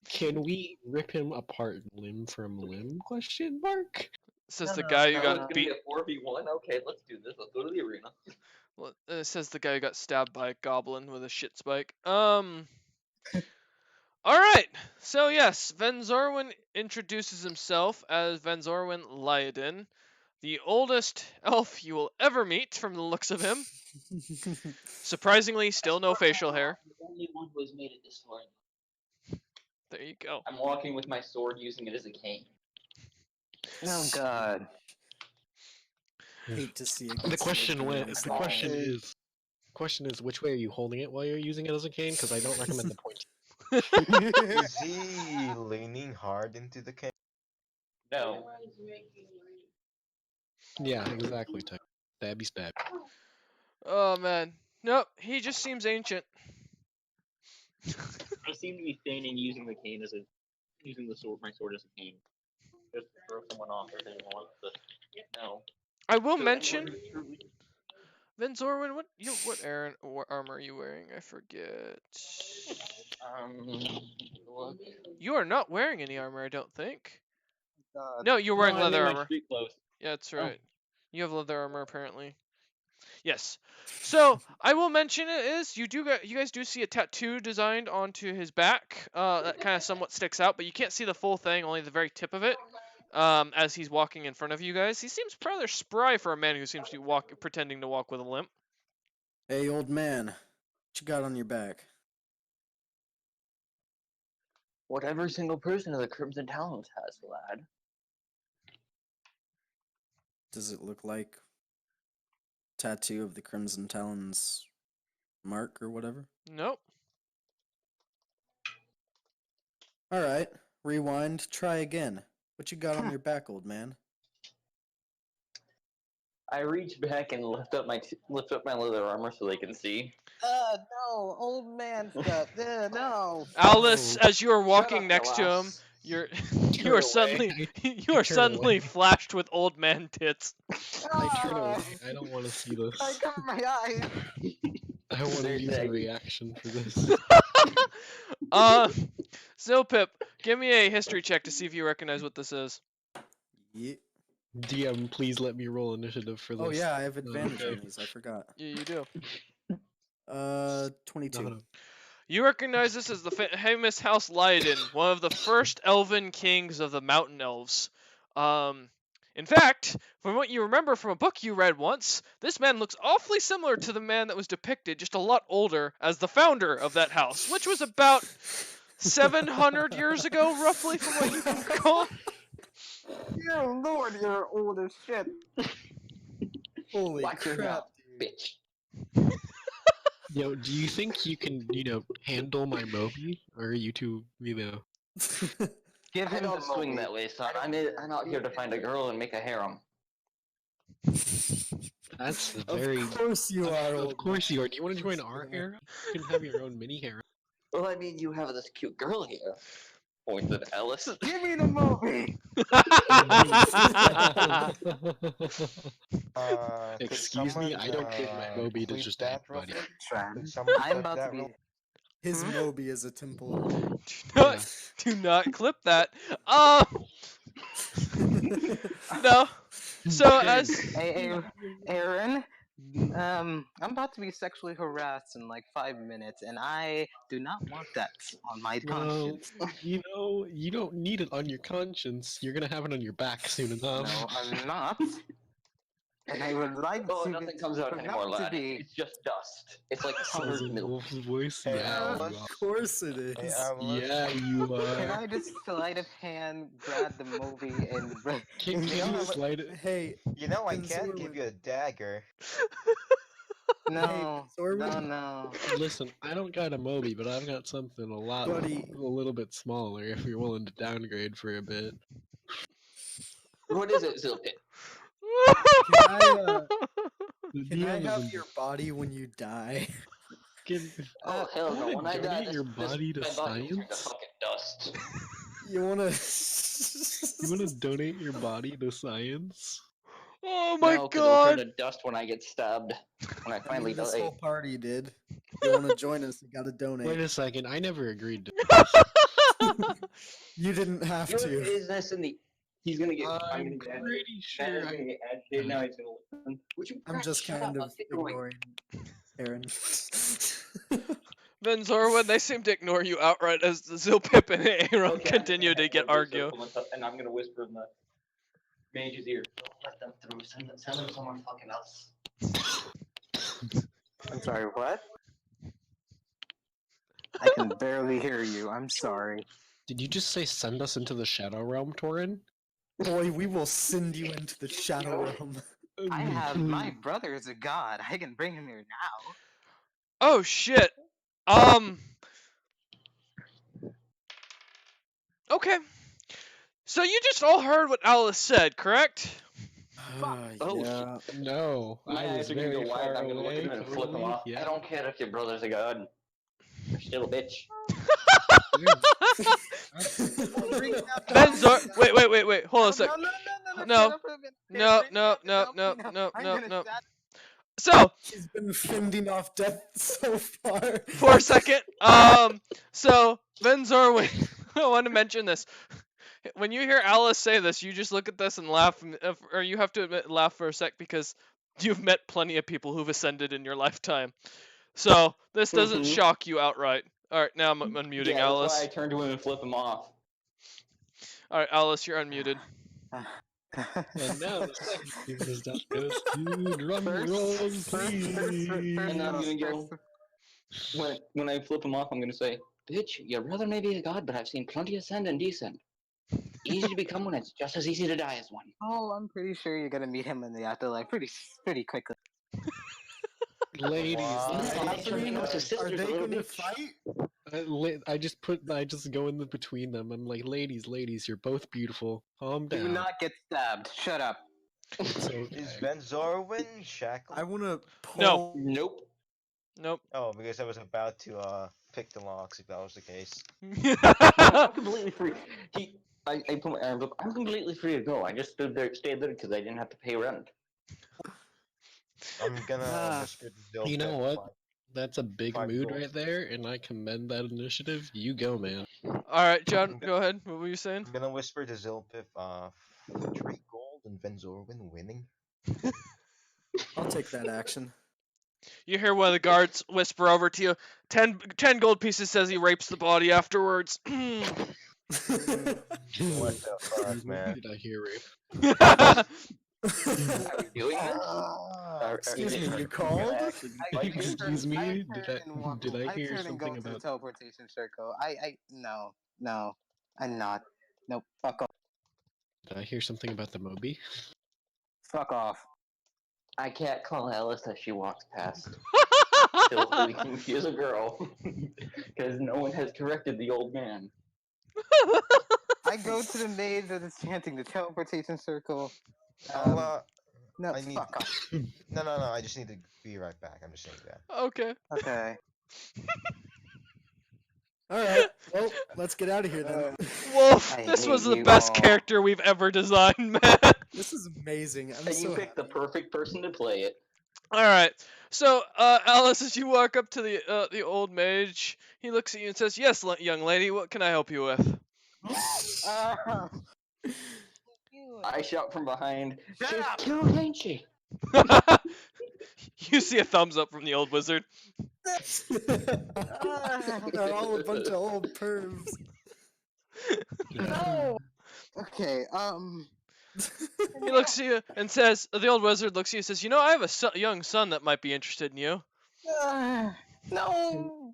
Can we rip him apart limb from limb? Question mark. says No, the no, guy who no, got it's gonna beat. be a 4v1. Okay, let's do this. Let's go to the arena. Well, says the guy who got stabbed by a goblin with a shit spike. Alright, so yes, Van Zorwin introduces himself as Van Zorwin Lyodin. the oldest elf you will ever meet from the looks of him. Surprisingly, still no facial hair. I'm the only one who has made it this far. There you go. I'm walking with my sword, using it as a cane. Oh God. Hate to see it. The get question slipped went. away. The question is, which way are you holding it while you're using it as a cane? Because I don't recommend the point. Is he leaning hard into the cane? No. Yeah, exactly. Stabby stab. Oh man. Nope, he just seems ancient. I seem to be feigning using the cane as using my sword as a cane. Just to throw someone off if anyone wants to know. I will mention, Venzorwin, what armor are you wearing? I forget. Look. You are not wearing any armor, I don't think. God. No, you're wearing No, I mean leather my armor. street clothes. Yeah, that's Oh. right. You have leather armor apparently. Yes. So I will mention it is you guys do see a tattoo designed onto his back. That kind of somewhat sticks out, but you can't see the full thing, only the very tip of it. As he's walking in front of you guys, he seems rather spry for a man who seems to be pretending to walk with a limp. Hey, old man, what you got on your back? What every single person of the Crimson Talons has, lad. Does it look like tattoo of the Crimson Talons mark or whatever? Nope. All right, rewind. Try again. What you got on your back, old man? I reach back and lift up my leather armor so they can see. No, old man stuff. No. Alice, Oh. as you are walking up, next to him, Alice. you Turn are away. suddenly you are Turn suddenly away. flashed with old man tits. I turn away. I don't want to see this. I cover my eyes. I want to There's use a that. reaction for this. Zilpip, give me a history check to see if you recognize what this is. Yeah. DM, please let me roll initiative for this. Oh yeah, I have advantage Okay. on these. I forgot. Yeah, you do. 22. No. You recognize this as the famous House Lydon, one of the first elven kings of the Mountain Elves. In fact, from what you remember from a book you read once, this man looks awfully similar to the man that was depicted, just a lot older, as the founder of that house, which was about 700 years ago, roughly, from what you can recall. Dear Lord, you're old as shit. Holy Watch your crap, mouth, dude. bitch. Yo, do you think you can, handle my Moby? Or are you too, Give I him don't the swing Moby. that way, son. I'm out here to find a girl and make a harem. That's Of very... course you are, Of old course man. you are. Do you want to join Of course our you are. harem? You can have your own mini harem. Well, I mean, you have this cute girl here. Points at Alice. Give me the Moby. Could Excuse me, someone, I don't give my Moby to clip just that real anybody. quick? Tran. Could someone I'm clip about that to be. real- His Hmm? Moby is a temple. Do not clip that. No. So as Hey, Aaron. I'm about to be sexually harassed in like 5 minutes, and I do not want that on my Well, conscience. you don't need it on your conscience. You're gonna have it on your back soon enough. No, I'm not. And I would like Oh, to nothing comes out for anymore, not to lad. be. It's just dust. It's like Says powdered a milk. wolf's voice. Hey, Yeah, Of you are. course it is. Hey, Alice. Yeah, you Can are. I just sleight of hand grab the Moby and Can You you know, slide it? Hey, You know I Then can't Zorwin- give you a dagger. no, Zorwin? no. Listen, I don't got a Moby, but I've got something Buddy. a little bit smaller if you're willing to downgrade for a bit. What is it, Zilpit? The Can I DM have isn't- your body when you die? Can, Oh, hell no. wanna When I die, donate this, your this body to my body will turn to science? fucking dust. You wanna? You wanna donate your body to science? Oh my No, 'cause it'll turn god. to dust when I get stabbed. When I I mean, finally this die. whole party did. You wanna join us? You gotta Wait donate. a second, I never agreed to. You didn't have Your to. business in the. He's gonna get. I'm I'm gonna get. pretty Matt sure is I. gonna get agitated now. He's gonna listen. Would you? I'm just shut kind up, of I'll get going. ignoring Aaron. Venzorwin, they seem to ignore you outright as the Zilpip and Aaron Okay, I'm continue gonna to head get towards the argue. circle And I'm gonna whisper in the mage's ear. Don't let them them through. Send them somewhere fucking else. I'm sorry, what? I can barely hear you. I'm sorry. Did you just say send us into the Shadow Realm, Torin? Boy, we will send you into the Shadow Realm. I have my brother is a god. I can bring him here now. Oh shit. Okay. So you just all heard what Alice said, correct? Oh, Yeah. No, My I eyes was are gonna very go wide. far I'm gonna look at him away. and flip him Totally, off. yeah. I don't care if your brother's a god. You're still a bitch. Benzor, wait. Hold on a sec. No, No. shut up for a minute. No, Bring no, up no, help no, me now. no, I'm no, gonna no. stab- So, He's been fending off death so far. for a second, so Benzor, I want to mention this. When you hear Alice say this, you just look at this and laugh, or you have to admit, laugh for a sec because you've met plenty of people who've ascended in your lifetime. So this doesn't Mhm. shock you outright. All right, now I'm unmuting Yeah, Alice. that's why I turn to him and flip him off. All right, Alice, you're unmuted. And now the second Jesus stuff goes to drum First- rolls, first- please. And I'm gonna go. When I flip him off, I'm gonna say, "Bitch, your brother may be a god, but I've seen plenty ascend and descend. Easy to become one, it's just as easy to die as one." Oh, I'm pretty sure you're gonna meet him in the afterlife pretty quickly. Ladies, Why? ladies, It's his Are sister's they a little gonna bitch. fight? I just go in the between them. I'm like, ladies, you're both beautiful. Calm Do down. not get stabbed. Shut up. It's okay. Is Benzorwin shackled? I wanna No. pull. Nope. Nope. Oh, because I was about to pick the locks if that was the case. No, I'm completely free. I put my arms up. I'm completely free to go. I just stayed there because I didn't have to pay rent. I'm gonna whisper to Zilpip. You know what? That's a big Five mood goals. right there, and I commend that initiative. You go, man. All right, John, go ahead. What were you saying? I'm gonna whisper to Zilpip, 3 gold and Benzorwin winning. I'll take that action. You hear one of the guards whisper over to you. 10 gold pieces says he rapes the body afterwards. What the fuck, man? Did I hear rape? Are we doing this? Excuse me, are you called? Excuse me, I did I hear turn and go something to the about- teleportation circle? No, I'm not. Nope. Fuck off. Did I hear something about the Moby? Fuck off. I can't call Alice as she walks past. Still thinking she is a girl. Because no one has corrected the old man. I go to the maid that is chanting the teleportation circle. I'll, No, I need- fuck off. No, I just need to be right back. I'm just saying that. Okay. Okay. Alright, well, let's get out of here then. Wolf, I this was hate the you best all. character we've ever designed, man. This is amazing. I'm And so you picked the happy. perfect person to play it. All right. So, Alice, as you walk up to the old mage, he looks at you and says, "Yes, young lady, what can I help you with?" I shout from behind, Shut "She's up!" cute, ain't she?" You see a thumbs up from the old wizard. They're all a bunch of old pervs. No. Okay. He looks at you and says, the old wizard looks at you and says, "You know, I have a young son that might be interested in you." No.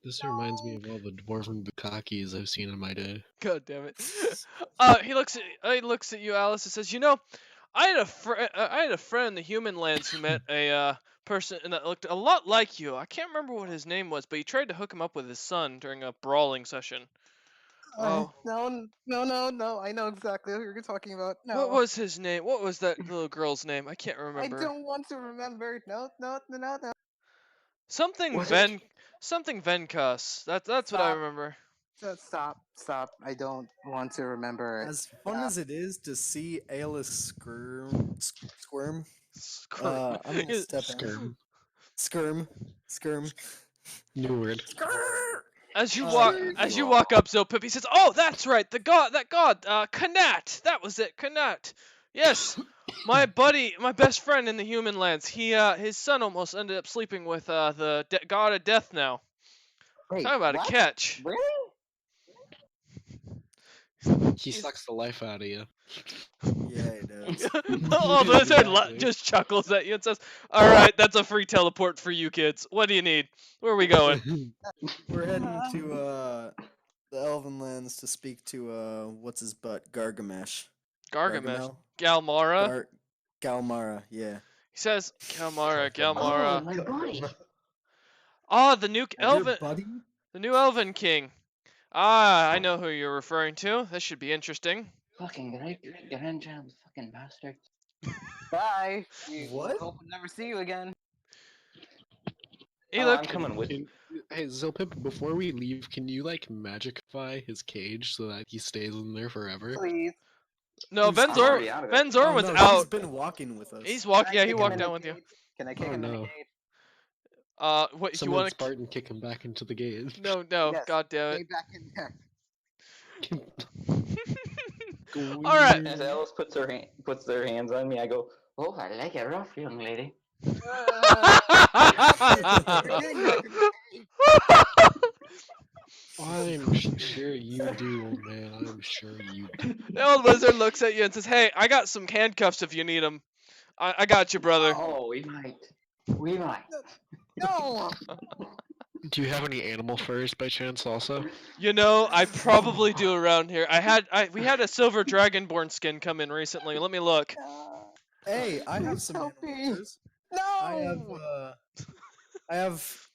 This reminds me of all the dwarven bukakis I've seen in my day. God damn it. He looks at you, Alice, and says, "You know, I had a friend in the human lands who met a person that looked a lot like you. I can't remember what his name was, but he tried to hook him up with his son during a brawling session." Oh. No. I know exactly what you're talking about. No. What was his name? What was that little girl's name? I can't I remember. don't want to remember. No. Something Was Ven something Venkus. That's what I Stop. remember. Stop. I don't want to remember. As fun as it is to see Ayla squirm, Screw- I'm gonna step out. Skirm. New word. As you Uh, walk up, Zilpip, he says, "Oh, that's right, that god, Kanat. That was it, Kanat. Yes, my buddy, my best friend in the human lands. His son almost ended up sleeping with the god of death. Now, Wait, talk about what? a catch." Really? He sucks the life out of you. Yeah, he does. Oh, the wizard Exactly. just chuckles at you and says, "All right, that's a free teleport for you kids. What do you need? Where are we going?" We're heading to the Elven lands to speak to what's his butt, Gargamesh. Gargamesh, Gargamel? Galmara. Galmara, yeah. He says, "Galmara, Oh, Galmara." my buddy. Ah, the new elven, buddy? the new elven king. Ah, I know who you're referring to. This should be interesting. Fucking great grandchild, fucking bastard. Bye. What? Hope we'll never see you again. He Oh, look. I'm coming with. Hey, Zilpip, before we leave, can you like magicify his cage so that he stays in there forever? Please. No, He's already out of it. Ben Zor Oh, was no, out. He's been walking with us. He's Can walking. I Yeah, he kick him walked in down the with you. cage? Can I kick Oh, him in the no. cage? What you Summon want to? Spartan, kick him back into the game. No, no. Yes, God damn Stay it. back in there. All right. As Alice puts their hands on me, I go, "Oh, I like it rough, young lady." I'm sure you do, old man. I'm sure you do. The old wizard looks at you and says, "Hey, I got some handcuffs if you need them. I got you, brother." Oh, we might. We might. No! Do you have any animal furs by chance, also? You know, I probably do around here. We had a silver dragonborn skin come in recently. Let me look. Hey, I have some Help animal me. furs. No! I have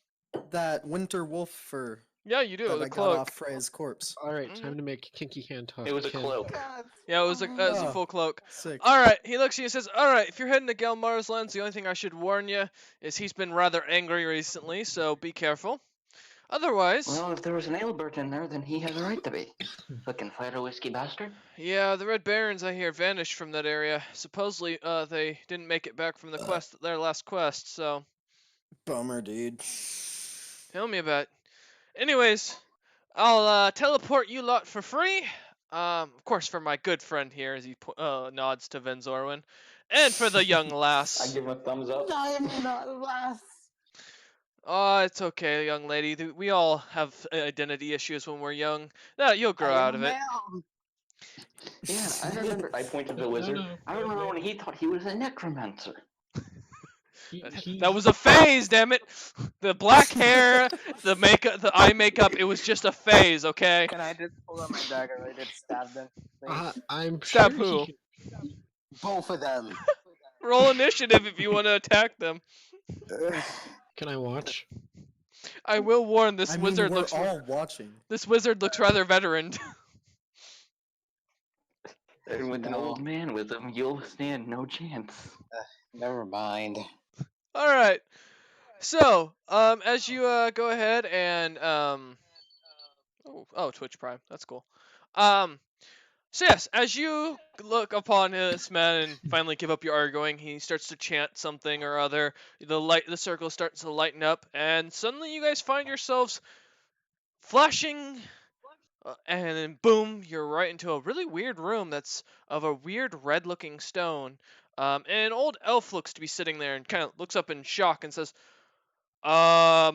that winter wolf fur Yeah, you do. that The I got cloak. off Freya's corpse. Alright, Mhm. time to make kinky hand talk. It was a cloak. God. Yeah, it was a Oh. full cloak. Sick. All right, he looks at you and says, "All right, if you're heading to Galmara's lands, the only thing I should warn you is he's been rather angry recently, so be careful. Otherwise, Well, if there was an Aelbert in there, then he has a right to be. Fucking fire whiskey bastard. yeah, the Red Barons I hear vanished from that area. Supposedly, they didn't make it back from their last quest. So Bummer, dude. tell me about it. Anyways, I'll teleport you lot for free. Of course, for my good friend here, as he nods to Venzorwin, and for the young I lass. give him a thumbs up. I'm not last. Oh, it's okay, young lady. We all have identity issues when we're young. No, you'll grow out of it. Yeah, I remember. I pointed to the wizard. I remember when he thought he was a necromancer. That was a phase, damn it. The black hair, the makeup, the eye makeup, it was just a phase, okay? Can I just pull out my dagger and just stab them? please? I'm Stab sure who? he Both of them. Roll initiative if you want to attack them. Can I watch? I will warn this I mean, wizard we're looks all watching. this wizard looks rather veteran. And with an No. old man with him, you'll stand no chance. Never mind. All right. So, as you go ahead and Twitch Prime, that's cool. So yes, as you look upon this man and finally give up your arguing, he starts to chant something or other. The circle starts to lighten up, and suddenly you guys find yourselves flashing, and then boom, you're right into a really weird room that's of a weird red-looking stone. And an old elf looks to be sitting there and kind of looks up in shock and says, hello?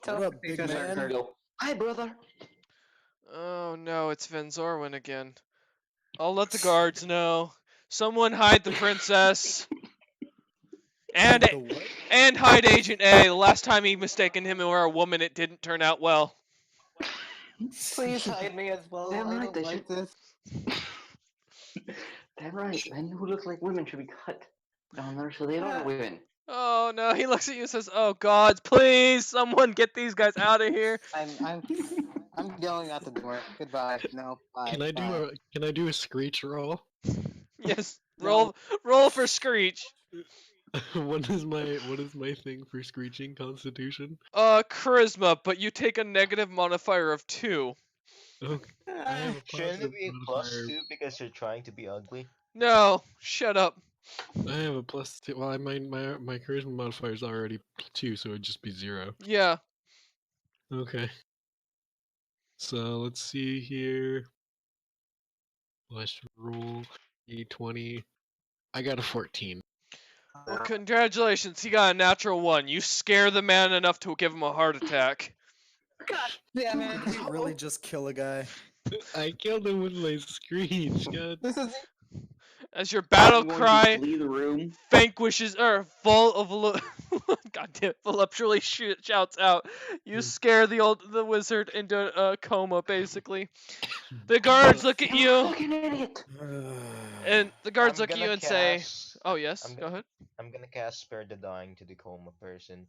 What up, big man? Go, "Hi, brother." Oh no, it's Venzorwin again. I'll let the guards know. Someone hide the princess. And The what? and hide Agent A. The last time he mistaken him for a woman, it didn't turn out well. Please hide me as well. Damn I right, don't they like should- this. Damn right. Men who look like women should be cut down there so they are women. Oh no, he looks at you and says, "Oh gods, please, someone get these guys out of here." I'm going out the door. Goodbye. No. Bye. Can I do a screech roll? Yes, No. roll for Screech. What is my thing for screeching? Constitution? Charisma, but you take a negative modifier of 2. Okay. I have a Shouldn't positive it be a modifier. +2 because you're trying to be ugly? No, shut up. I have a +2. Well, my charisma modifier is already 2, so it'd just be 0. Yeah. Okay. So let's see here. Let's roll a20. I got a 14. Well, congratulations, he got a natural 1. You scare the man enough to give him a heart attack. God damn it. Did you really just kill a guy? I killed him with my screech. God. This is As your battle I'm going cry to flee the room. vanquishes or God damn it, voluptuously shouts out. You scare the wizard into a coma, basically. The guards look at You you, fucking idiot! and the guards I'm look at gonna you and say, cast. "Oh yes, I'm go gonna. ahead. I'm gonna cast Spare the Dying to the coma person.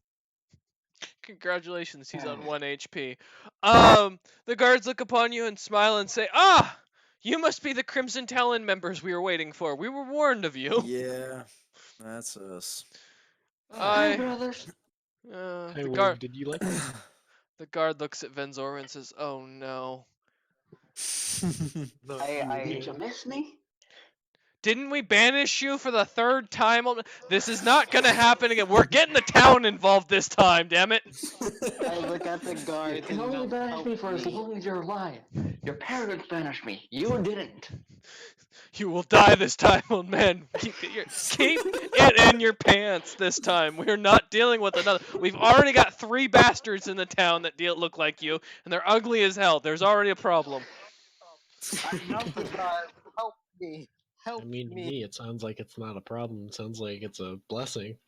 Congratulations, he's on 1 HP." The guards look upon you and smile and say, "Ah, you must be the Crimson Talon members we were waiting for. We were warned of you." Yeah, that's us. Hi, I, brothers. Hey, the Wig, guard, did you like this? the guard looks at Venzor and says, "Oh no." No, Did you miss me? Didn't we banish you for the third time? This is not gonna happen again. We're getting the town involved this time, damn it. I look at the You guards can and only yell, banish "Help me for as me." long as you're alive. Your parents banished me. You didn't. You will die this time, old man. Keep it in your pants this time. We're not dealing with another. We've already got 3 bastards in the town that look like you, and they're ugly as hell. There's already a problem. I yell to guards, "Help me! I Help mean, to me!" me, it sounds like it's not a problem. It sounds like it's a blessing.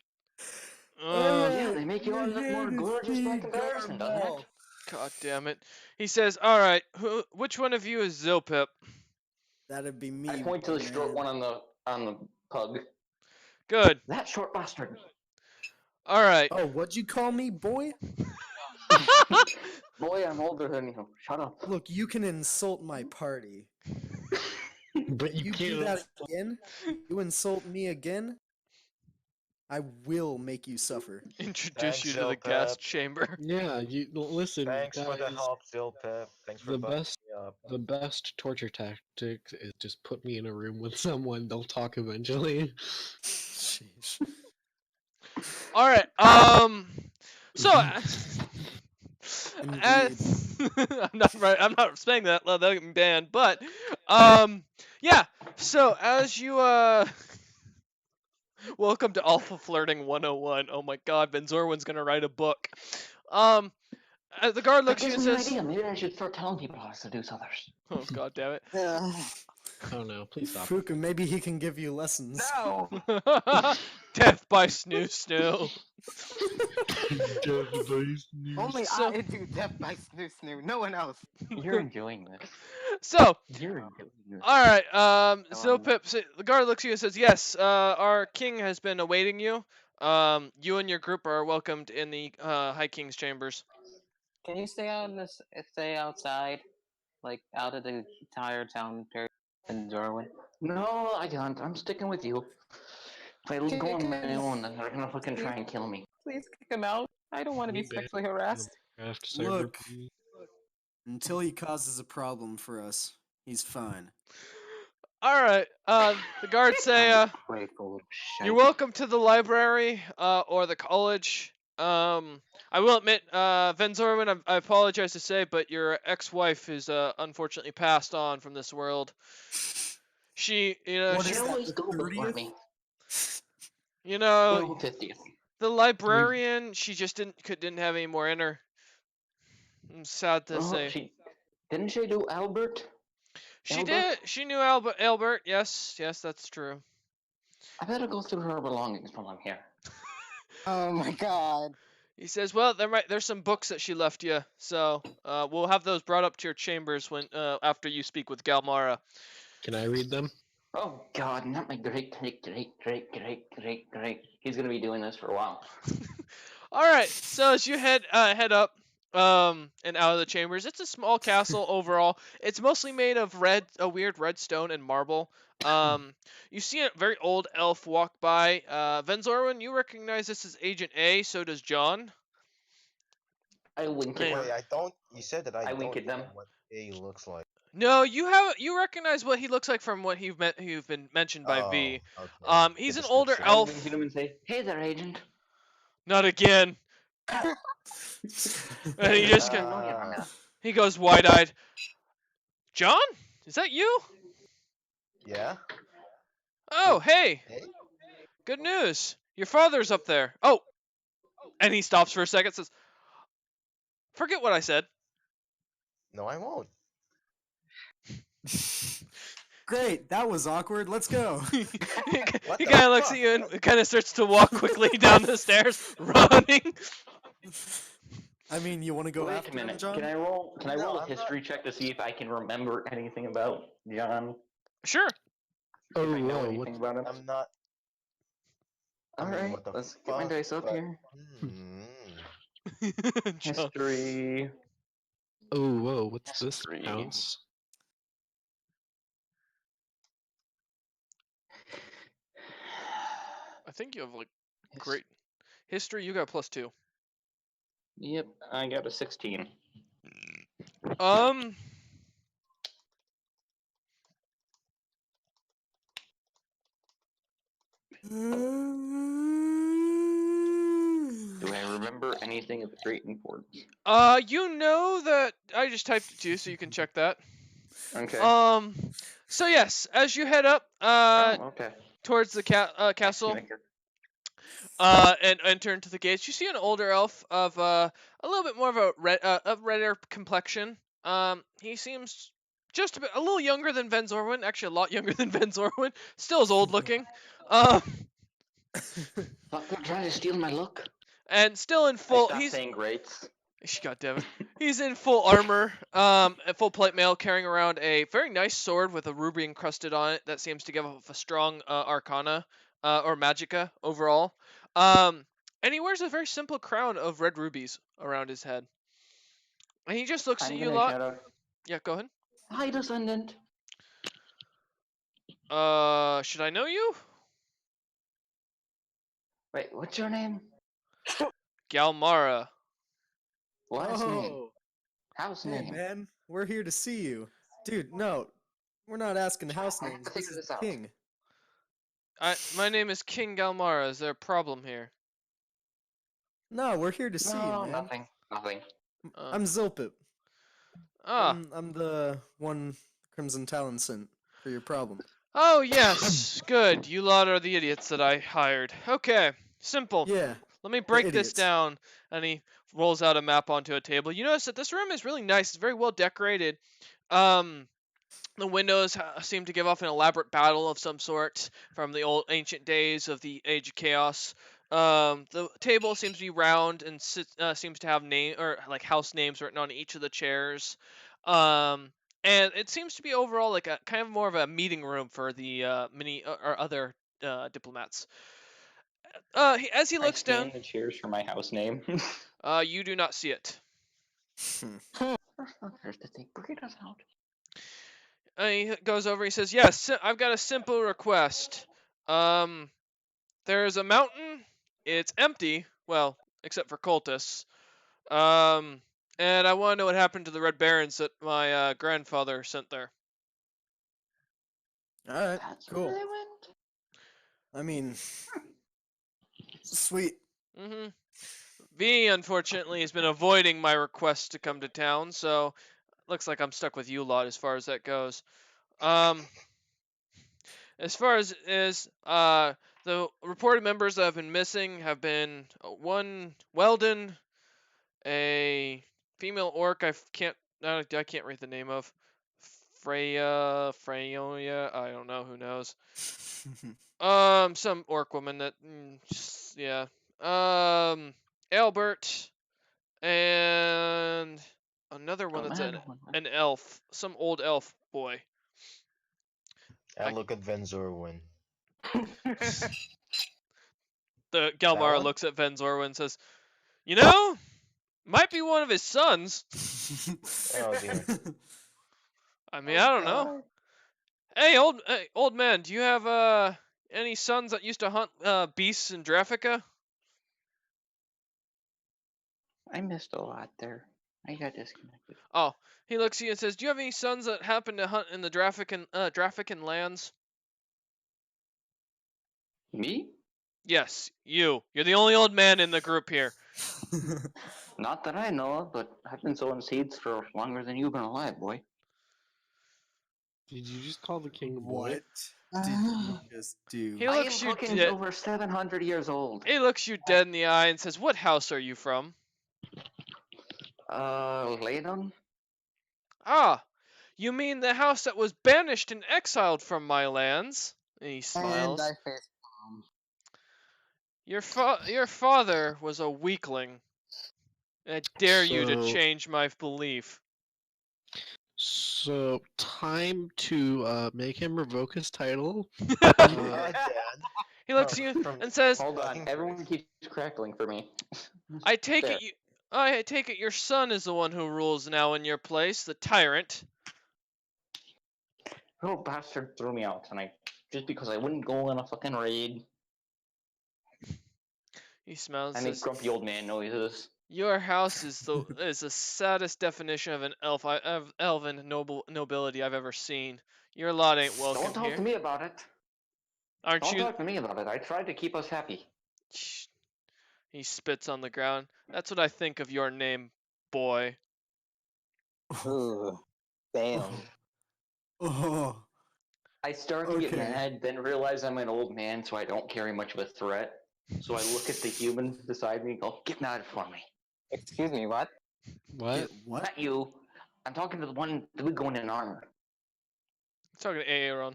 Yeah, they make you all look more gorgeous by comparison, doesn't it? God damn it. He says, "Alright, which one of you is Zilpip?" That'd be me. I point to the short man. one on the pug. Good. That short bastard. Alright. Oh, what'd you call me, boy? Boy, I'm older than you. Shut up. Look, you can insult my party. But you You do can't. that again? You insult me again? I will make you suffer. Introduce Thanks, you to the Zilpip. gas chamber. Yeah, listen, Thanks for the guys. help, Zilpip. Thanks for The bucking best, me up. the best torture tactic is just put me in a room with someone. They'll talk eventually. Sheesh. Alright, so Indeed. I'm not saying that, that'll get me banned, but yeah, so as you welcome to Alpha Flirting 101. Oh my god, Ben Zorwin's gonna write a book. The guard That looks at you gives and me an says, idea. Maybe I should start telling people how to seduce others. "Oh god damn it." Oh no, please stop. Fuka, maybe he can give you lessons. No! Death by Snoo Snoo. Only So- I do Death by Snoo Snoo, no one else. You're enjoying this. So, You're enjoying this. alright, So, Zilpip, the guard looks at you and says, "Yes, our king has been awaiting you. You and your group are welcomed in the High King's chambers." Can you stay out in this? Stay outside, like out of the entire town period in Darwin. No, I can't. I'm sticking with you. If I Okay, go on my okay. own, they're gonna fucking try and kill me. Please kick him out. I don't want to be You bet. sexually harassed. Look. Until he causes a problem for us, he's fine. Alright, the guards say, Grateful little shit. "You're welcome to the library, or the college. I will admit, Van Zorwin, I apologize to say, but your ex-wife is, unfortunately passed on from this world. She, What She is that, always the go before 30th? me. well, 50th. the librarian, she just didn't have any more in her. I'm sad to Oh, say. didn't she do Albert? She Albert? did. She knew Albert. Yes, that's true. I better go through her belongings while I'm here. Oh my god. He says, "Well, there's some books that she left you, so we'll have those brought up to your chambers when after you speak with Galmara." Can I read them? Oh God, not my great. He's gonna be doing this for a while. All right. So as you head up and out of the chambers, it's a small castle overall. It's mostly made of weird red stone and marble. You see a very old elf walk by. Venzorwin, you recognize this as Agent A. So does John. I wink Hey. at Wait, her. you said that I I don't wink at know them. what A looks like. No, you recognize what he looks like from what you've been mentioned by V. Oh, okay. He's The an older description. I elf. wink at him and say, "Hey there, Agent." Not again. And he just I know you're not. he goes wide-eyed. "John, is that you? Yeah. Oh, hey. Hey. Good news. Your father's up there." Oh. And he stops for a second, says, "Forget what I said." No, I won't. Great, that was awkward. Let's go. he What he the kind of looks fuck? at you and kind of starts to walk quickly down the stairs, running. I mean, you want to go Wait after a him, minute. John? Can I roll? Can I No, roll a I'm not- history check to see if I can remember anything about John? Sure. If I know whoa, anything about him. I'm not. I All mean, right, what the let's get my fuck, dice up but- here. John. History. Oh, whoa, what's this History. house? I think you have like great history. You got +2. Yep, I got a 16. Um. Do I remember anything of great importance? You know that I just typed it to you, so you can check that. Okay. So yes, as you head up, Oh, okay. towards the castle, Maker. and enter into the gates, you see an older elf of a little bit more of a redder complexion. He seems just a little younger than Van Zorwin, actually a lot younger than Van Zorwin. Still as old looking. Fuck, they're trying to steal my look. And still in full. I stopped He's saying greats. God damn it. He's in full armor, and full plate mail, carrying around a very nice sword with a ruby encrusted on it that seems to give off a strong arcana or magica overall. And he wears a very simple crown of red rubies around his head. And he just looks I'm at you a gonna lot. shout out, Yeah, go ahead. hi, descendant. Should I know you? Wait, what's your name? Galmara. Last name. Oh, House hey name. man, we're here to see you, dude. No, we're not asking house I names. have to This figure is this out. King. My name is King Galmara. Is there a problem here? No, we're here to see you, No, man. nothing. Nothing. I'm Zilpip. Ah. I'm the one Crimson Talon sent for your problem. Oh, yes. Good. You lot are the idiots that I hired. Okay. Simple. Yeah. Let me break this idiots. down. And he rolls out a map onto a table. You notice that this room is really nice. It's very well decorated. The windows seem to give off an elaborate battle of some sort from the old ancient days of the Age of Chaos. The table seems to be round and seems to have name or like house names written on each of the chairs. And it seems to be overall like a kind of more of a meeting room for the many or other diplomats. As he I looks scan down, the chairs for my house name. you do not see it. There's the thing. Bring us out. He goes over. He says, "Yes, I've got a simple request. There's a mountain. It's empty. Well, except for cultists. And I want to know what happened to the Red Barons that my grandfather sent there." All right. That's Cool. where they went. I mean, sweet. Mm-hmm. V, unfortunately, has been avoiding my request to come to town, so looks like I'm stuck with you lot as far as that goes. As far as the reported members that have been missing have been one Weldon, a female orc I can't read the name of, Freya, I don't know, who knows. Some orc woman that, yeah. Albert, and another one that's an elf, some old elf boy. I look at Van Zorwin. The Galmara one? looks at Van Zorwin and says, "You know, might be one of his sons. Oh dear. I mean, I don't know. Hey, old man, do you have any sons that used to hunt beasts in Draffica?" I missed a lot there. I got disconnected. Oh, he looks at you and says, "Do you have any sons that happen to hunt in the Draffican lands?" Me? Yes, you. You're the only old man in the group here. Not that I know of, but I've been sowing seeds for longer than you've been alive, boy. Did you just call the king a boy? What did you just do? He I am looks you fucking dead. over 700 years old. He looks you dead in the eye and says, "What house are you from?" Ladon? Ah, You mean the house that was banished and exiled from my lands? And he And smiles. I face palm. Your father was a weakling. I dare you to So- change my belief. So, time to make him revoke his title. Dad. He looks at you From- and says, Hold on, Fucking everyone keeps crackling for me. I take There. it you I take it your son is the one who rules now in your place, the tyrant. Little bastard threw me out tonight just because I wouldn't go on a fucking raid. He smiles I and make says, grumpy old man noises. your house is the saddest definition of an elven nobility I've ever seen. Your lot ain't welcome Don't talk here. to me about it. Aren't Don't you? talk to me about it. I tried to keep us happy. Shh. He spits on the ground. That's what I think of your name, boy. Ugh. Damn. Oh, I start to get Okay. mad, then realize I'm an old man, so I don't carry much of a threat. So I look at the human beside me and go, get mad for me. Excuse me, what? What? yeah, what? Not you. I'm talking to the one that we going in armor. He's talking to Aaron.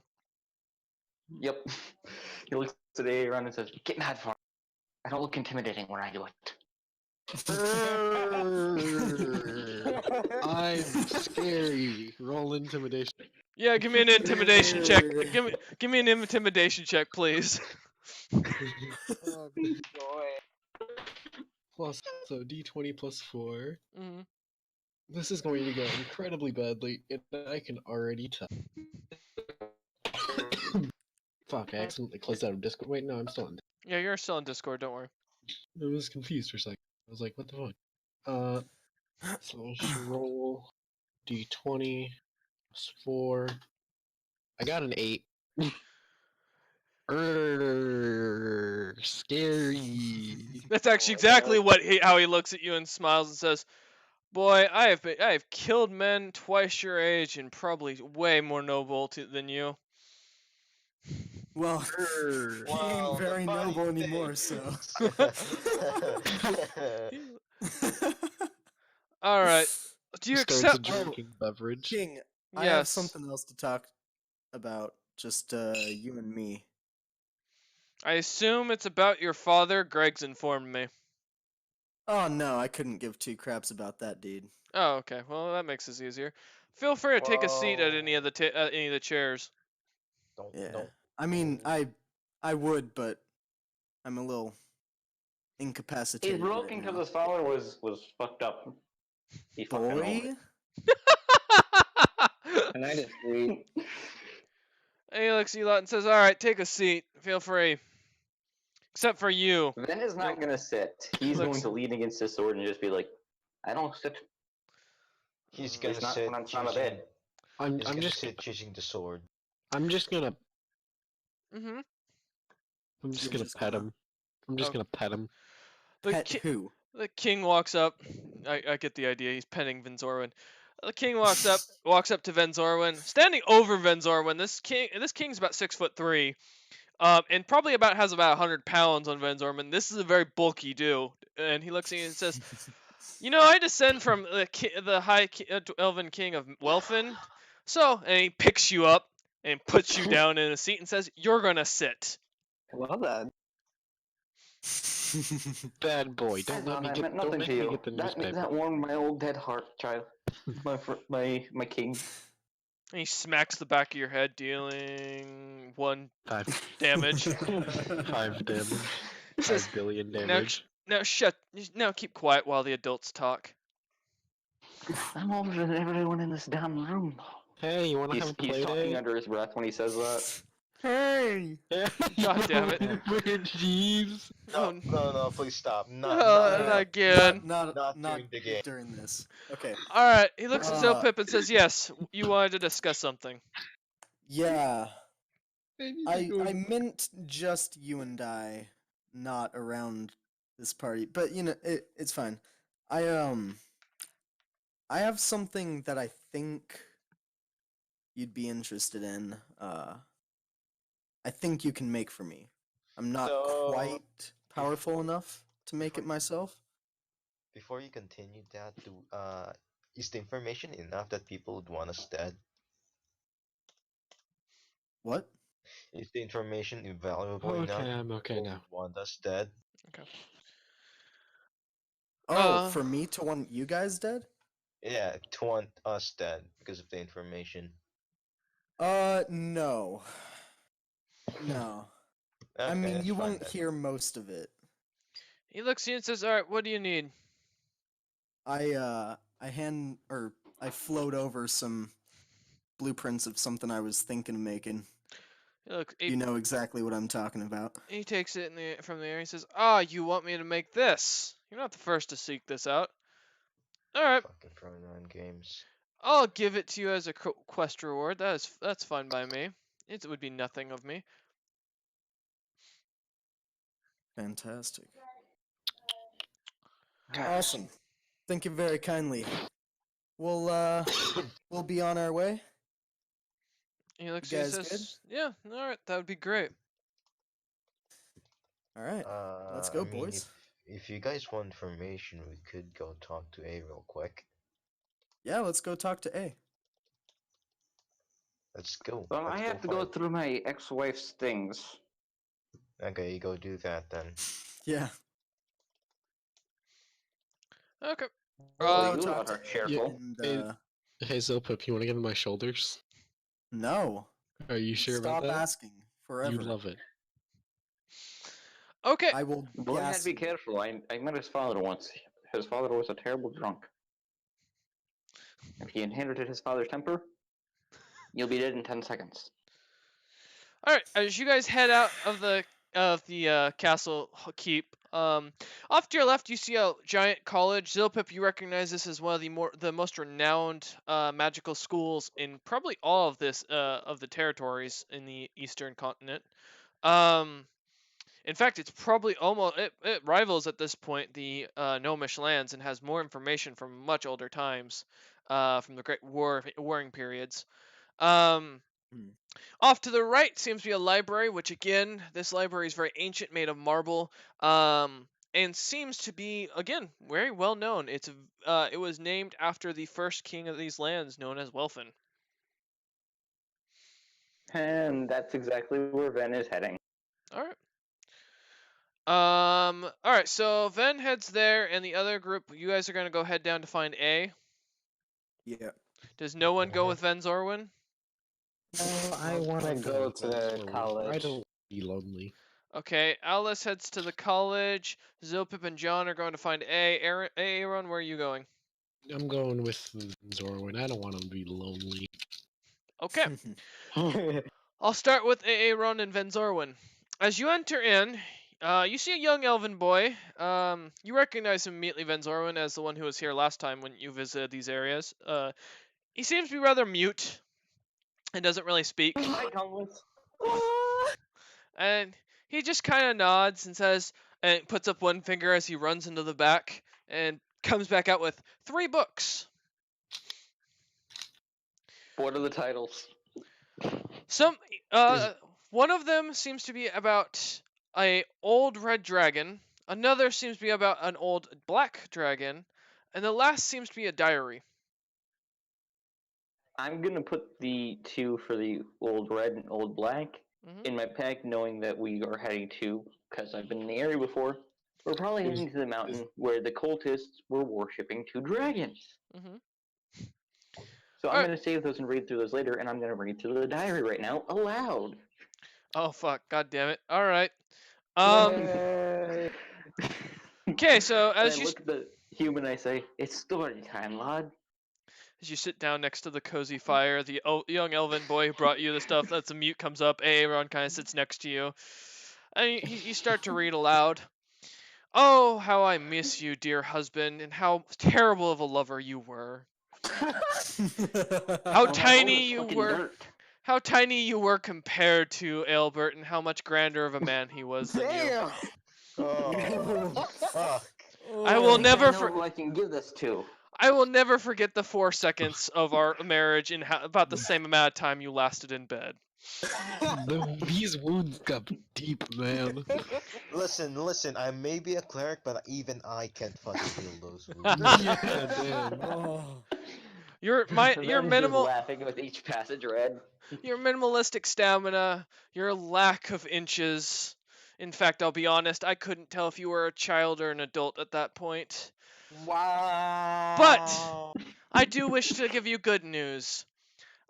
Yep. He looks at Aaron and says, get mad for me. I don't look intimidating when I do it. I'm scary. Roll intimidation. Yeah, give me an intimidation check. Give me an intimidation check, please. Oh, boy. Plus, so d20 plus 4. Mhm. This is going to go incredibly badly, and I can already tell. Fuck, I accidentally closed out of Discord. Wait, no, I'm still on. Yeah, you're still on Discord. Don't worry. I was confused for a second. I was like, what the fuck? So let's roll d20 plus 4. I got an 8. Scary. That's actually exactly how he looks at you and smiles and says, "Boy, I have killed men twice your age and probably way more noble than you." Well, he ain't very noble anymore, so. All right. Do you Starts accept? drinking beverage. King, I have Yes. something else to talk about. Just you and me. I assume it's about your father. Greg's informed me. Oh no, I couldn't give two craps about that, dude. Oh, okay. Well, that makes this easier. Feel free to take a seat at any of the chairs. Don't, Yeah. don't. I mean, I would, but I'm a little incapacitated. He's broken right because now. his father was fucked up. He fucking owned Boy, it. And I just read. And he looks at you lot and says, "All right, take a seat. Feel free. Except for you." Ven is not gonna sit. He's Looks- going to lean against his sword and just be like, I don't sit. He's At gonna least not sit when I'm on the choosing. bed. I'm He's gonna just sit choosing the sword. I'm just gonna Mm-hmm. I'm just You're gonna just pet gonna- him. I'm just Oh. gonna pet him. The pet ki- who? the king walks up. I get the idea. He's petting Venzorwin. The king walks up to Venzorwin, standing over Venzorwin. This king's about 6'3", and probably has about 100 pounds on Venzorwin. This is a very bulky dude, and he looks at you and says, "You know, I descend from the high elven king of Welfin. So," and he picks you up and puts you down in a seat and says, "You're gonna sit." Well then. Bad boy, don't let me I get meant don't nothing make to me you. get the That newspaper. warmed my old dead heart, child. My king. And he smacks the back of your head, dealing 1 5 damage. 5 damage. He says, 5 billion "Now, damage. now keep quiet while the adults talk." I'm older than everyone in this damn room. Hey, you wanna He's have a play talking date? under his breath when he says that. Hey! God damn it. Weird Jeeves. Oh, No, please stop. Not, not not, again. Not Not during the game. during this. Okay. Alright, he looks at Uh, Zopip and says, "Yes, you wanted to discuss something." Yeah. I I meant just you and I, not around this party. But you know, it's fine. I have something that I think you'd be interested in. I think you can make for me. I'm not So, quite powerful enough to make it myself. Before you continue that, is the information enough that people would want us dead? What? Is the information invaluable Okay, enough I'm okay to now. want us dead? Oh, Uh, for me to want you guys dead? Yeah, to want us dead because of the information. No. No. I Okay, mean, that's you fine won't then. hear most of it. he looks at you and says, "All right, what do you need?" I float over some blueprints of something I was thinking of making. Look, You know exactly what I'm talking about. he takes it from the air. He says, "Ah, you want me to make this? You're not the first to seek this out. All right, Fucking throwing around games. I'll give it to you as a quest reward. That's fine by me. It would be nothing of me." Fantastic. Awesome. Thank you very kindly. We'll be on our way. He looks You at you and guys good? says, "Yeah, all right, that would be great." All right. Let's go, I mean, boys. if you guys want information, we could go talk to A real quick. Yeah, let's go talk to A. Let's go. Well, I Let's have to go go find. through my ex-wife's things. Okay, you go do that then. Yeah. Okay. Well, We'll Um, you talk lot to are A cheerful. and, Hey Zilpip, you want to get on my shoulders? no. Are you sure Stop about that? asking forever. You love it. okay. I will Boy had gas to be you. careful. I met his father once. His father was a terrible drunk. If he inherited his father's temper, you'll be dead in 10 seconds. All right. As you guys head out of the castle keep, off to your left you see a giant college. Zilpip, you recognize this as one of the most renowned magical schools in probably all of of the territories in the Eastern continent. In fact, it's probably it rivals at this point the Gnomish lands and has more information from much older times, from the Great Warring periods. Um, Hmm. Off to the right seems to be a library, which again, this library is very ancient, made of marble, and seems to be again very well known. It was named after the first king of these lands, known as Welfin. And that's exactly where Ven is heading. All right. All right. So Ven heads there, and the other group, you guys are gonna go head down to find A. Yeah. Does no one go Mhm. with Ven Zorwin? No, I want to I'll go with to that the story. I college. don't be lonely. Okay. Alice heads to the college. Zilpip and John are going to find A. Aaron, where are you going? I'm going with Zorwin. I don't want to be lonely. Okay. I'll start with Aaron and Venzorwin. As you enter in, you see a young elven boy. You recognize him immediately, Venzorwin, as the one who was here last time when you visited these areas. He seems to be rather mute and doesn't really speak. Hi, Tongueless. And he just kind of nods and says, and puts up one finger as he runs into the back and comes back out with 3 books. What are the titles? Some, one of them seems to be about a old red dragon. Another seems to be about an old black dragon, and the last seems to be a diary. I'm gonna put the 2 for the old red and old black Hmm. in my pack, knowing that we are heading to, because I've been in the area before, we're probably Is- heading to the mountain where the cultists were worshipping 2 dragons. Hmm. So I'm Alright. gonna save those and read through those later, and I'm gonna read through the diary right now aloud. Oh fuck! God damn it! All right. Okay. So And I as you look at the human, I say, "It's story time, lad." as you sit down next to the cozy fire, the young elven boy who brought you the stuff that's a mute comes up. Aaron kind of sits next to you, and you start to read aloud. Oh, how I miss you, dear husband, and how terrible of a lover you were. How Well, my tiny boat is you fucking were. dirt. How tiny you were compared to Aelbert, and how much grander of a man he was than you. Oh, fuck. I will I think I never know who I can give this to. I will never forget the 4 seconds of our marriage and about the same amount of time you lasted in bed. These wounds got deep, man. Listen, I may be a cleric, but even I can't fucking heal those wounds. Yeah, damn. Oh. Your Then just minimal laughing with each passage read. your minimalistic stamina, your lack of inches. In fact, I'll be honest, I couldn't tell if you were a child or an adult at that point. Wow. I do wish to give you good news.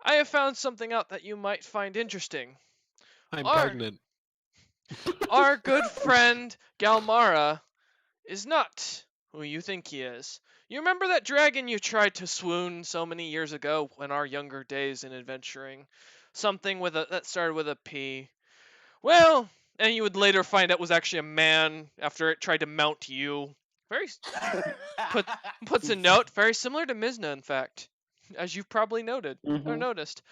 I have found something out that you might find interesting. I'm Our- pregnant. Our good friend Galmara is not who you think he is. You remember that dragon you tried to swoon so many years ago in our younger days in adventuring? Something that started with a P. Well, and you would later find out was actually a man after it tried to mount you. Puts a note very similar to Mizna, in fact, as you've probably noted or Mhm. noticed.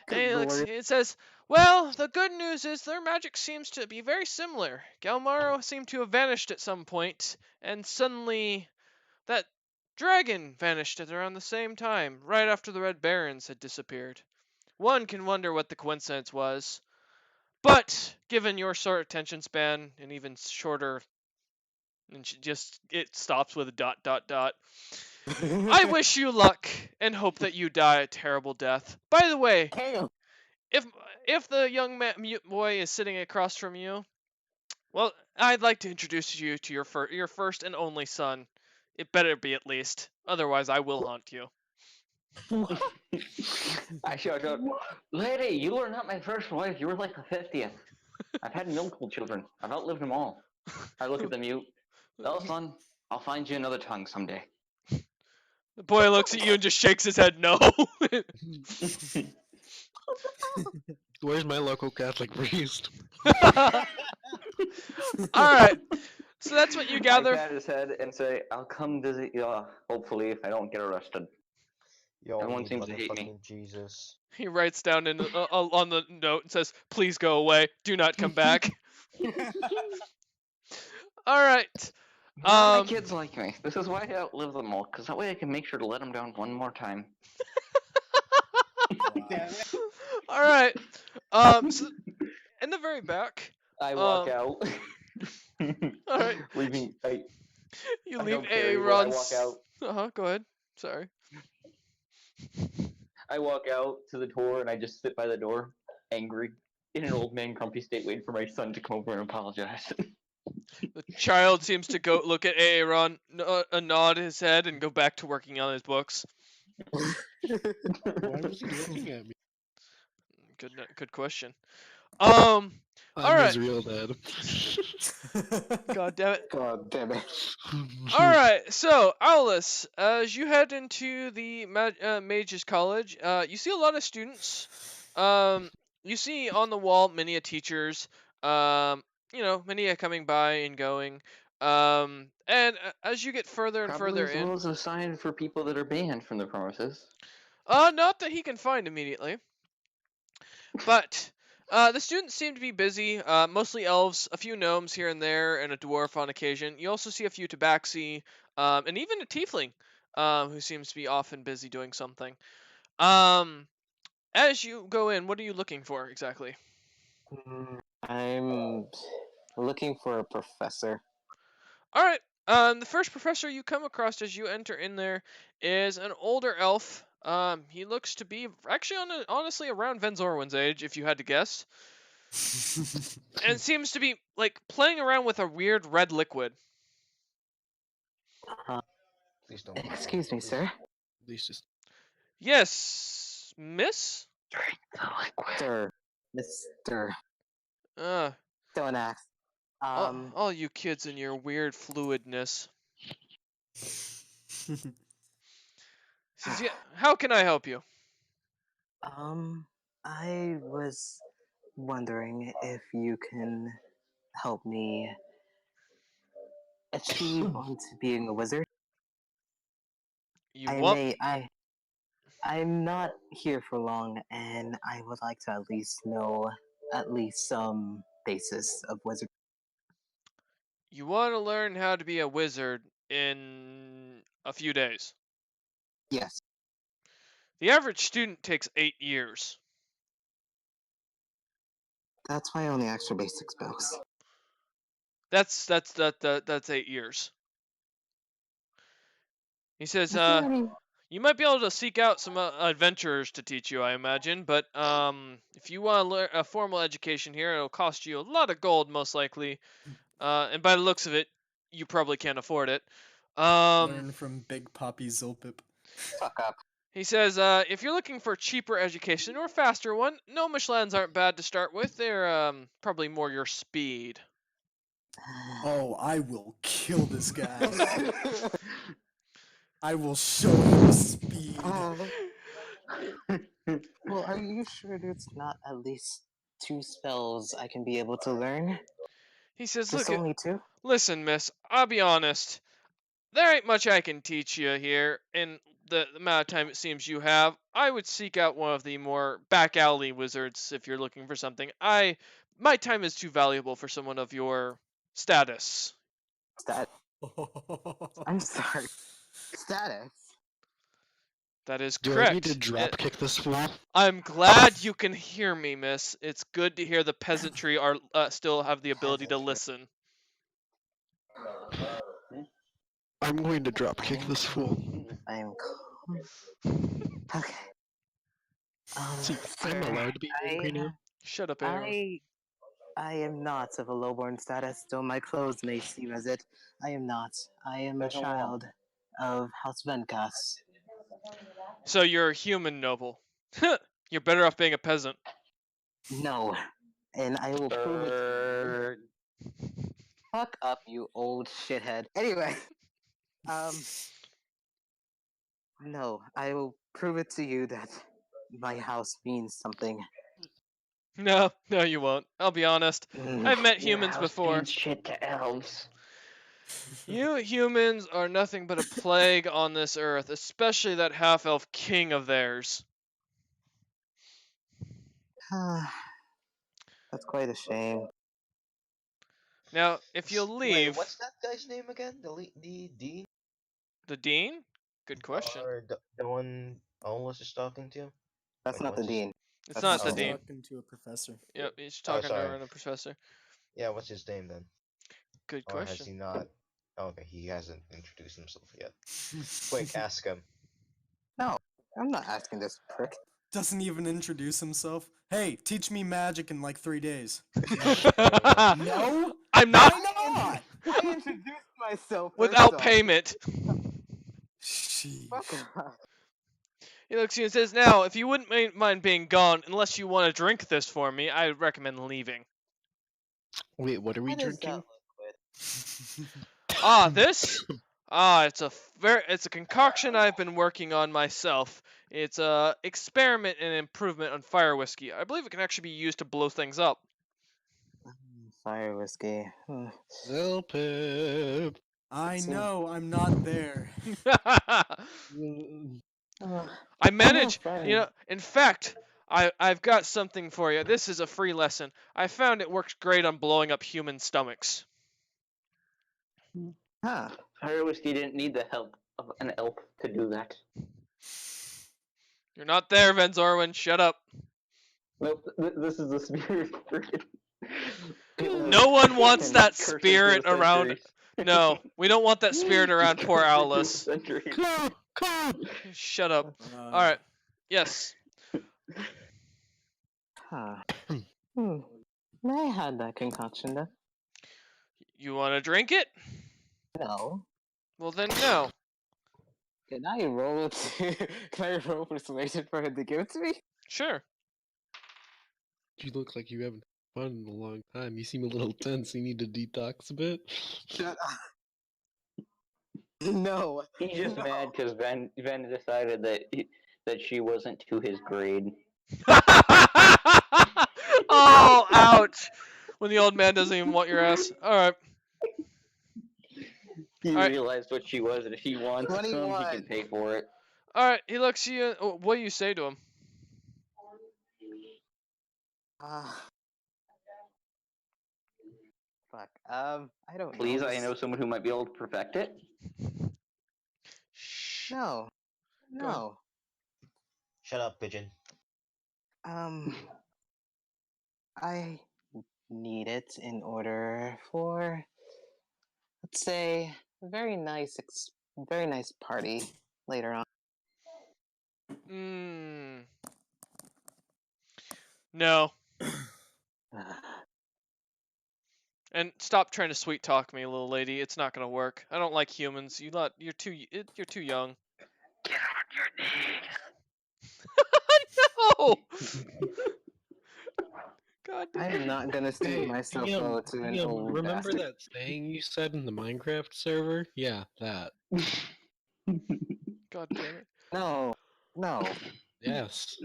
Good And lord. it says, well, the good news is their magic seems to be very similar. Galmaro seemed to have vanished at some point, and suddenly that dragon vanished at around the same time, right after the Red Barons had disappeared. One can wonder what the coincidence was. But, given your short attention span, and even shorter, and it stops with a dot dot dot. I wish you luck, and hope that you die a terrible death. By the way, Damn. if the young boy is sitting across from you, well, I'd like to introduce you to your first and only son. It better be at least, otherwise I will haunt you. I shout out, lady, you were not my first wife. You were like the 50th. I've had multiple children. I've outlived them all. I look at the mute. Well, son, I'll find you another tongue someday. The boy looks at you and just shakes his head no. Where's my local Catholic priest? Alright, so that's what you I gather. pat his head and say, I'll come visit you, hopefully, if I don't get arrested. Yo, Everyone you seems to hate me. motherfucking Jesus. He writes down on the note and says, please go away. Do not come back. Alright. My kids like me. This is why I outlive them all, because that way I can make sure to let them down one more time. Alright. So in the very back, I walk out. Alright. Leaving. You I leave don't carry, but I Aaron's. walk out. Go ahead. Sorry. I walk out to the door and I just sit by the door, angry, in an old man grumpy state, waiting for my son to come over and apologize. The child seems to go look at Aaron, nod his head, and go back to working on his books. Why was he looking at me? Good question. I'm Alright. his real dad. God damn it. God damn it. Alright, so, Aulus, as you head into the Mages College, you see a lot of students. You see on the wall many teachers, many coming by and going. And as you get further and Probably further as in, well as a sign for people that are banned from the premises. not that he can find immediately. But the students seem to be busy, mostly elves, a few gnomes here and there, and a dwarf on occasion. You also see a few tabaxi, and even a tiefling, who seems to be often busy doing something. As you go in, what are you looking for exactly? I'm looking for a professor. Alright, the first professor you come across as you enter in there is an older elf. He looks to be actually honestly around Venzorwin's age, if you had to guess. And seems to be, like, playing around with a weird red liquid. Please don't. Excuse me, sir. At least just Yes, miss? Drink the liquid. Sir. Mr. Uh, Don't ask. all you kids and your weird fluidness. Says, yeah, how can I help you? I was wondering if you can help me achieve onto being a wizard. You want? I'm not here for long, and I would like to at least know at least some basis of wizard. You want to learn how to be a wizard in a few days. Yes. The average student takes 8 years. That's my only extra basic spells. That's 8 years. He says, You might be able to seek out some adventurers to teach you, I imagine. But if you want to learn a formal education here, it'll cost you a lot of gold, most likely. And by the looks of it, you probably can't afford it. Learn from Big Poppy Zolpip. Fuck up. He says, if you're looking for a cheaper education or a faster one, Gnomish lands aren't bad to start with. They're probably more your speed. Oh, I will kill this guy. I will show him speed. Well, are you sure there's not at least 2 spells I can be able to learn? He says, Just look, only 2? listen, miss, I'll be honest. There ain't much I can teach you here in the amount of time it seems you have. I would seek out one of the more back alley wizards if you're looking for something. My time is too valuable for someone of your status. I'm sorry. Status? That is Do correct. I need to drop kick this fool? I'm glad you can hear me, miss. It's good to hear the peasantry are still have the ability to listen. I'm going to drop kick this fool. I am. Okay. See, I'm Sir, allowed to be angry now. Shut up, Aaron. I am not of a lowborn status, though my clothes may seem as it. I am not. I am a There's no law. child of House Venkas. So you're a human noble. You're better off being a peasant. No. And I will prove it. Bird. Fuck up, you old shithead. Anyway. No, I will prove it to you that my house means something. No, you won't. I'll be honest. I've met Your humans house before. means shit to elves. You humans are nothing but a plague on this earth, especially that half-elf king of theirs. That's quite a shame. Now, if you'll leave... Wait, what's that guy's name again? The dean? The dean? Good question. Or the one Olmus is talking to? That's Like, not the what's his- dean. It's That's not the not dean. Talking to a professor. Yep, he's Oh, talking to sorry. a professor. Yeah, what's his name then? Good Or has he question. not? Oh, okay, he hasn't introduced himself yet. Quick, ask him. No, I'm not asking this prick. Doesn't even introduce himself. Hey, teach me magic in like 3 days. No? I'm not Why not? I introduced myself without first off. payment. Sheesh. Fuck off. He looks at you and says, now, if you wouldn't mind being gone, unless you want to drink this for me, I would recommend leaving. Wait, what are we What is that drinking? liquid? This? It's a concoction I've been working on myself. It's a experiment and improvement on fire whiskey. I believe it can actually be used to blow things up. Fire whiskey. Zilpip. I So- know, I'm not there. I manage, fine. you know, in fact, I've got something for you. This is a free lesson. I found it works great on blowing up human stomachs. Huh. Fire whiskey didn't need the help of an elf to do that. You're not there, Venzorwin. Shut up. Nope, this is the spirit. No one wants that Curses through spirit the around. centuries. No, we don't want that spirit around poor Owlus. Centuries. Shut up. Uh, Alright. Yes. Huh. May I have that concoction then? You want to drink it? No. Well, then no. Can I roll can I roll persuasion for him to give it to me? Sure. You look like you haven't had fun in a long time. You seem a little tense. You need to detox a bit. Shut up. No. He's just mad because Van decided that she wasn't to his grade. Oh, ouch. When the old man doesn't even want your ass. Alright. He Alright. realized what she was, and if he wants some, he 21. can pay for it. Alright, he looks at you. What do you say to him? Fuck. I don't Please, know. I know someone who might be able to perfect it. Shh. No. No. Shut up, pigeon. I need it in order for, let's say, a very nice party later on. Mm. No. And stop trying to sweet talk me, little lady. It's not gonna work. I don't like humans. You're too young. Get on your knees. No. God damn. I'm not gonna Hey, stoop myself Liam, low to an Liam, old remember bastard. that saying you said in the Minecraft server? Yeah, that. God damn it. No, no, Yes.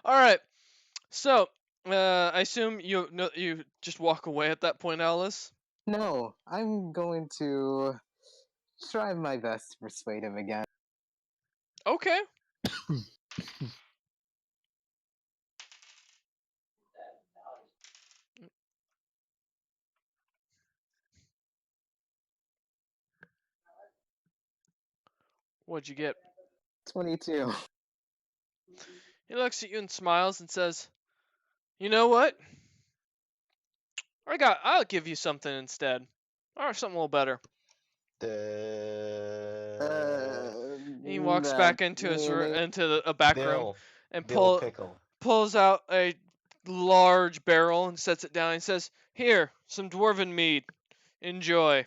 All right. So, I assume you just walk away at that point, Alice. no. I'm going to try my best to persuade him again. Okay. What'd you get? 22. He looks at you and smiles and says, "You know what? I'll give you something instead. Or something a little better." He walks That back into meaning. a back room Dill. and Dill pickle. pulls out a large barrel and sets it down and says, "Here, some dwarven mead. Enjoy."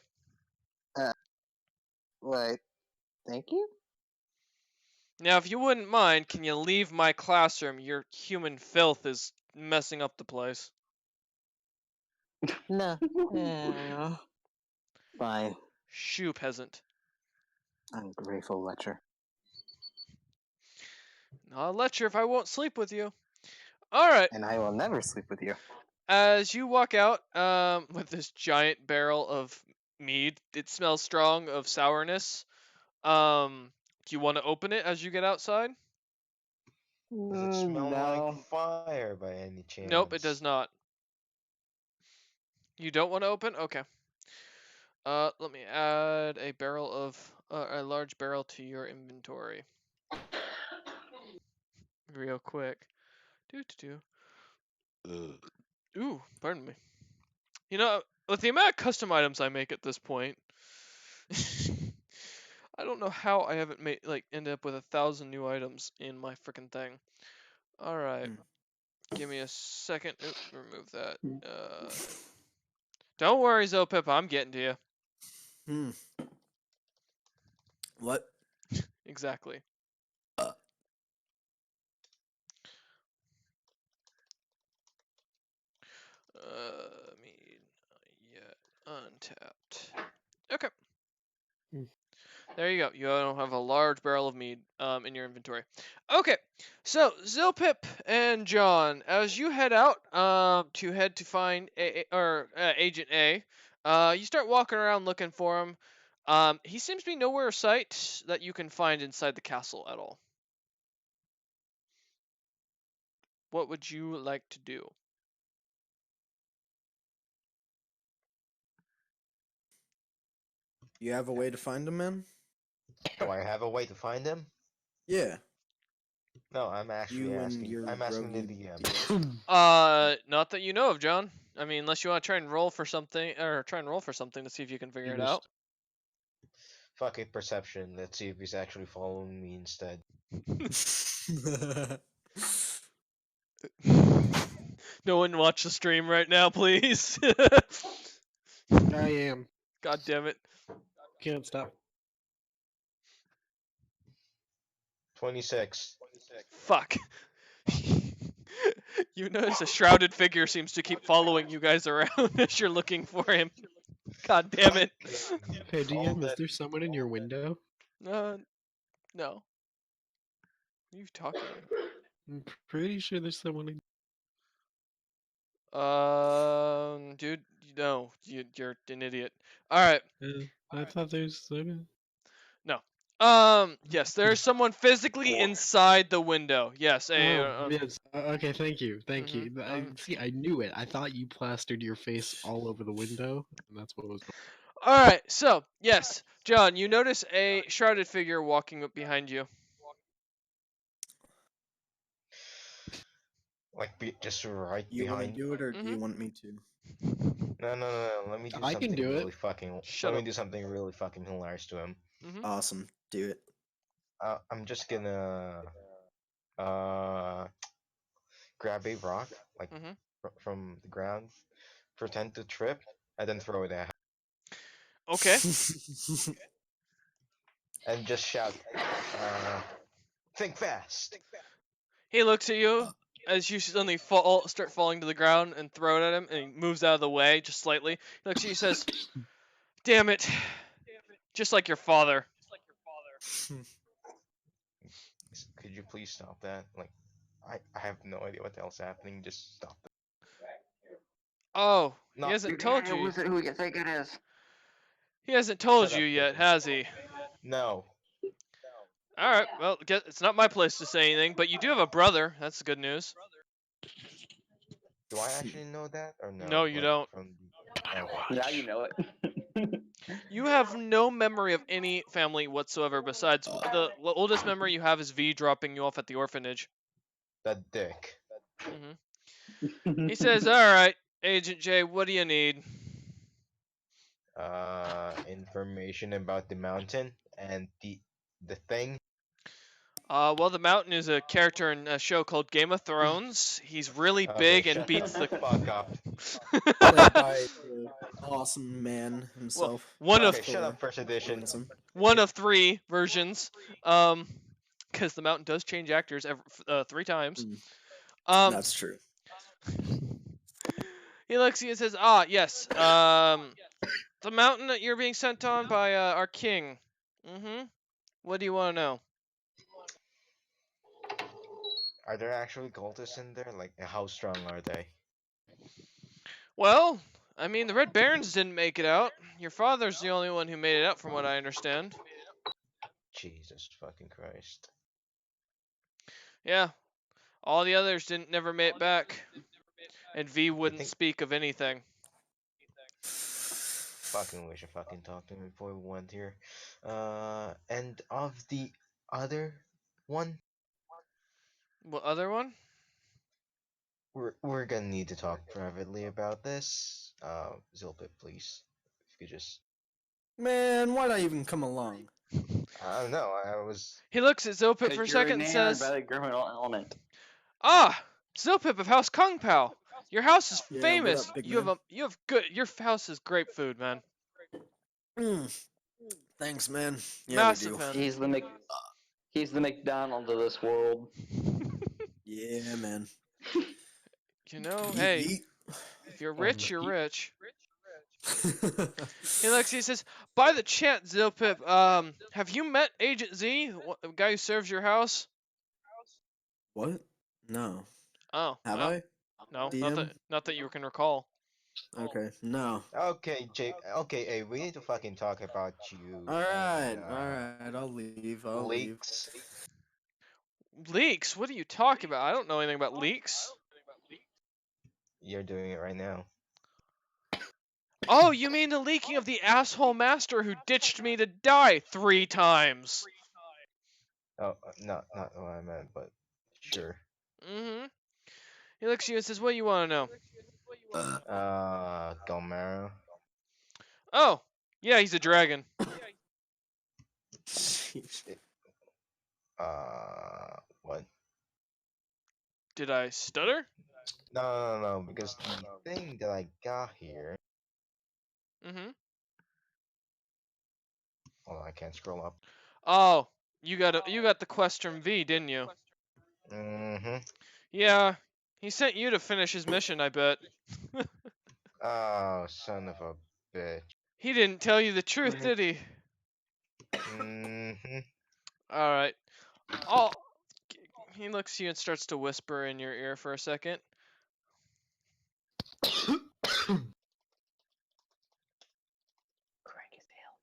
Wait, thank you? Now, if you wouldn't mind, can you leave my classroom? Your human filth is messing up the place. No. Yeah. Fine. Shoo, peasant. Ungrateful lecher. I'll let you if I won't sleep with you. All right. And I will never sleep with you. As you walk out with this giant barrel of mead, it smells strong of sourness. Do you want to open it as you get outside? Does it smell No. like fire by any chance? Nope, it does not. You don't want to open? Okay. Let me add a large barrel to your inventory. Real quick. Ooh, pardon me. You know, with the amount of custom items I make at this point, I don't know how I haven't ended up with 1,000 new items in my freaking thing. All right, give me a second. Oop, remove that. Don't worry, Zopip, I'm getting to you. Hmm. What? Exactly. Mead, yet untapped. Okay. Mm. There you go. You don't have a large barrel of mead in your inventory. Okay, so Zilpip and John, as you head out to head to find Agent A, you start walking around looking for him. He seems to be nowhere in sight that you can find inside the castle at all. What would you like to do? You have a way to find him, man? Do I have a way to find him? Yeah. No, I'm actually You and asking. your I'm asking the rogue DM. Not that you know of, John. I mean, unless you want to try and roll for something, to see if you can figure it out. Fuck it, perception. Let's see if he's actually following me instead. No one watch the stream right now, please. I am. God damn it. Can't stop. 26. Fuck. You notice a shrouded figure seems to keep following you guys around as you're looking for him. God damn it. Hey, All DM, is that- there someone in your window? No. You talking? I'm pretty sure there's someone in. Dude, no, you're an idiot. All right. I thought there's someone. Yes, there's someone physically inside the window. Yes, Yes. Okay, thank you. Thank you. See, I knew it. I thought you plastered your face all over the window, and that's what was going All right. So, yes, John, you notice a shrouded figure walking up behind you. Like, just right You want to behind. do it, or do you Mhm. want me to? No. Let me do I can something do it. really fucking. Shut Let up. me do something really fucking hilarious to him. Mhm. Awesome. Do it. I'm just gonna uh grab a rock like Mm-hmm. from the ground, pretend to trip, and then throw it at, Okay. and just shout, "Think fast!" He looks at you as you suddenly start falling to the ground and throw it at him, and he moves out of the way just slightly. He looks at you and says, "Damn it. Just like your father." Could you please stop that? Like, I have no idea what the hell's happening. Just stop that. Oh, he No, hasn't told you. Who's it? Who you think it is? He hasn't told shut you up, yet, Kevin. has he? No. All right. Well, it's not my place to say anything, but you do have a brother. That's good news. Do I actually know that or no? No, you Like don't. from. Okay. Now you know it. You have no memory of any family whatsoever besides the oldest memory you have is V dropping you off at the orphanage. That dick. He says, "All right, Agent J, what do you need?" Information about the mountain and the thing. Well, the Mountain is a character in a show called Game of Thrones. He's really Okay, big and shut beats the the. fuck up. Played by the awesome man Well, himself. one of Okay, shut up, first edition. Awesome. one of 3 versions. Because the Mountain does change actors 3 times. That's true. He looks at you and says, yes. The mountain that you're being sent on by our king. What do you want to know? Are there actually cultists in there? Like, how strong are they? Well, I mean, the Red Barons didn't make it out. Your father's the only one who made it out, from what I understand. Jesus fucking Christ. Yeah, all the others never made it back. And V wouldn't think- speak of anything. Fucking wish I fucking talked to him before we went here. And of the other one, What other one? we're gonna need to talk privately about this. Zilpip, please. If you could just. Man, why'd I even come along? I don't know. I was. He looks at Zilpip for a second and says, by the criminal element. Zilpip of House Kung Pao. Your house is Yeah, what famous. up, big You man? have good. Your house is great food, man. Thanks, man. Yeah, Massive we do. fan. He's the McDonald's of this world. Yeah, man. You know, Yeet, hey, yeet. if you're rich, you're yeet. rich. He says, by the chance, Zilpip, have you met Agent Z, the guy who serves your house? What? No. Oh, Have well, I? no, DM? not that you can recall. Okay. No. Okay, Jake. Okay, hey, we need to fucking talk about you. Alright, and, alright. I'll leave. I'll leave. Leaks. Leaks? What are you talking about? I don't know anything about leaks. You're doing it right now. Oh, you mean the leaking of the asshole master who ditched me to die 3 times? Oh, not what I meant, but sure. He looks at you and says, what do you want to know? Galmero. Oh, yeah, he's a dragon. What? Did I stutter? No, because the thing that I got here. Oh, I can't scroll up. Oh, you got the quest from V, didn't you? Yeah, he sent you to finish his mission, I bet. Oh, son of a bitch. He didn't tell you the truth, did he? Alright. He looks at you and starts to whisper in your ear for a second. Crank his tail.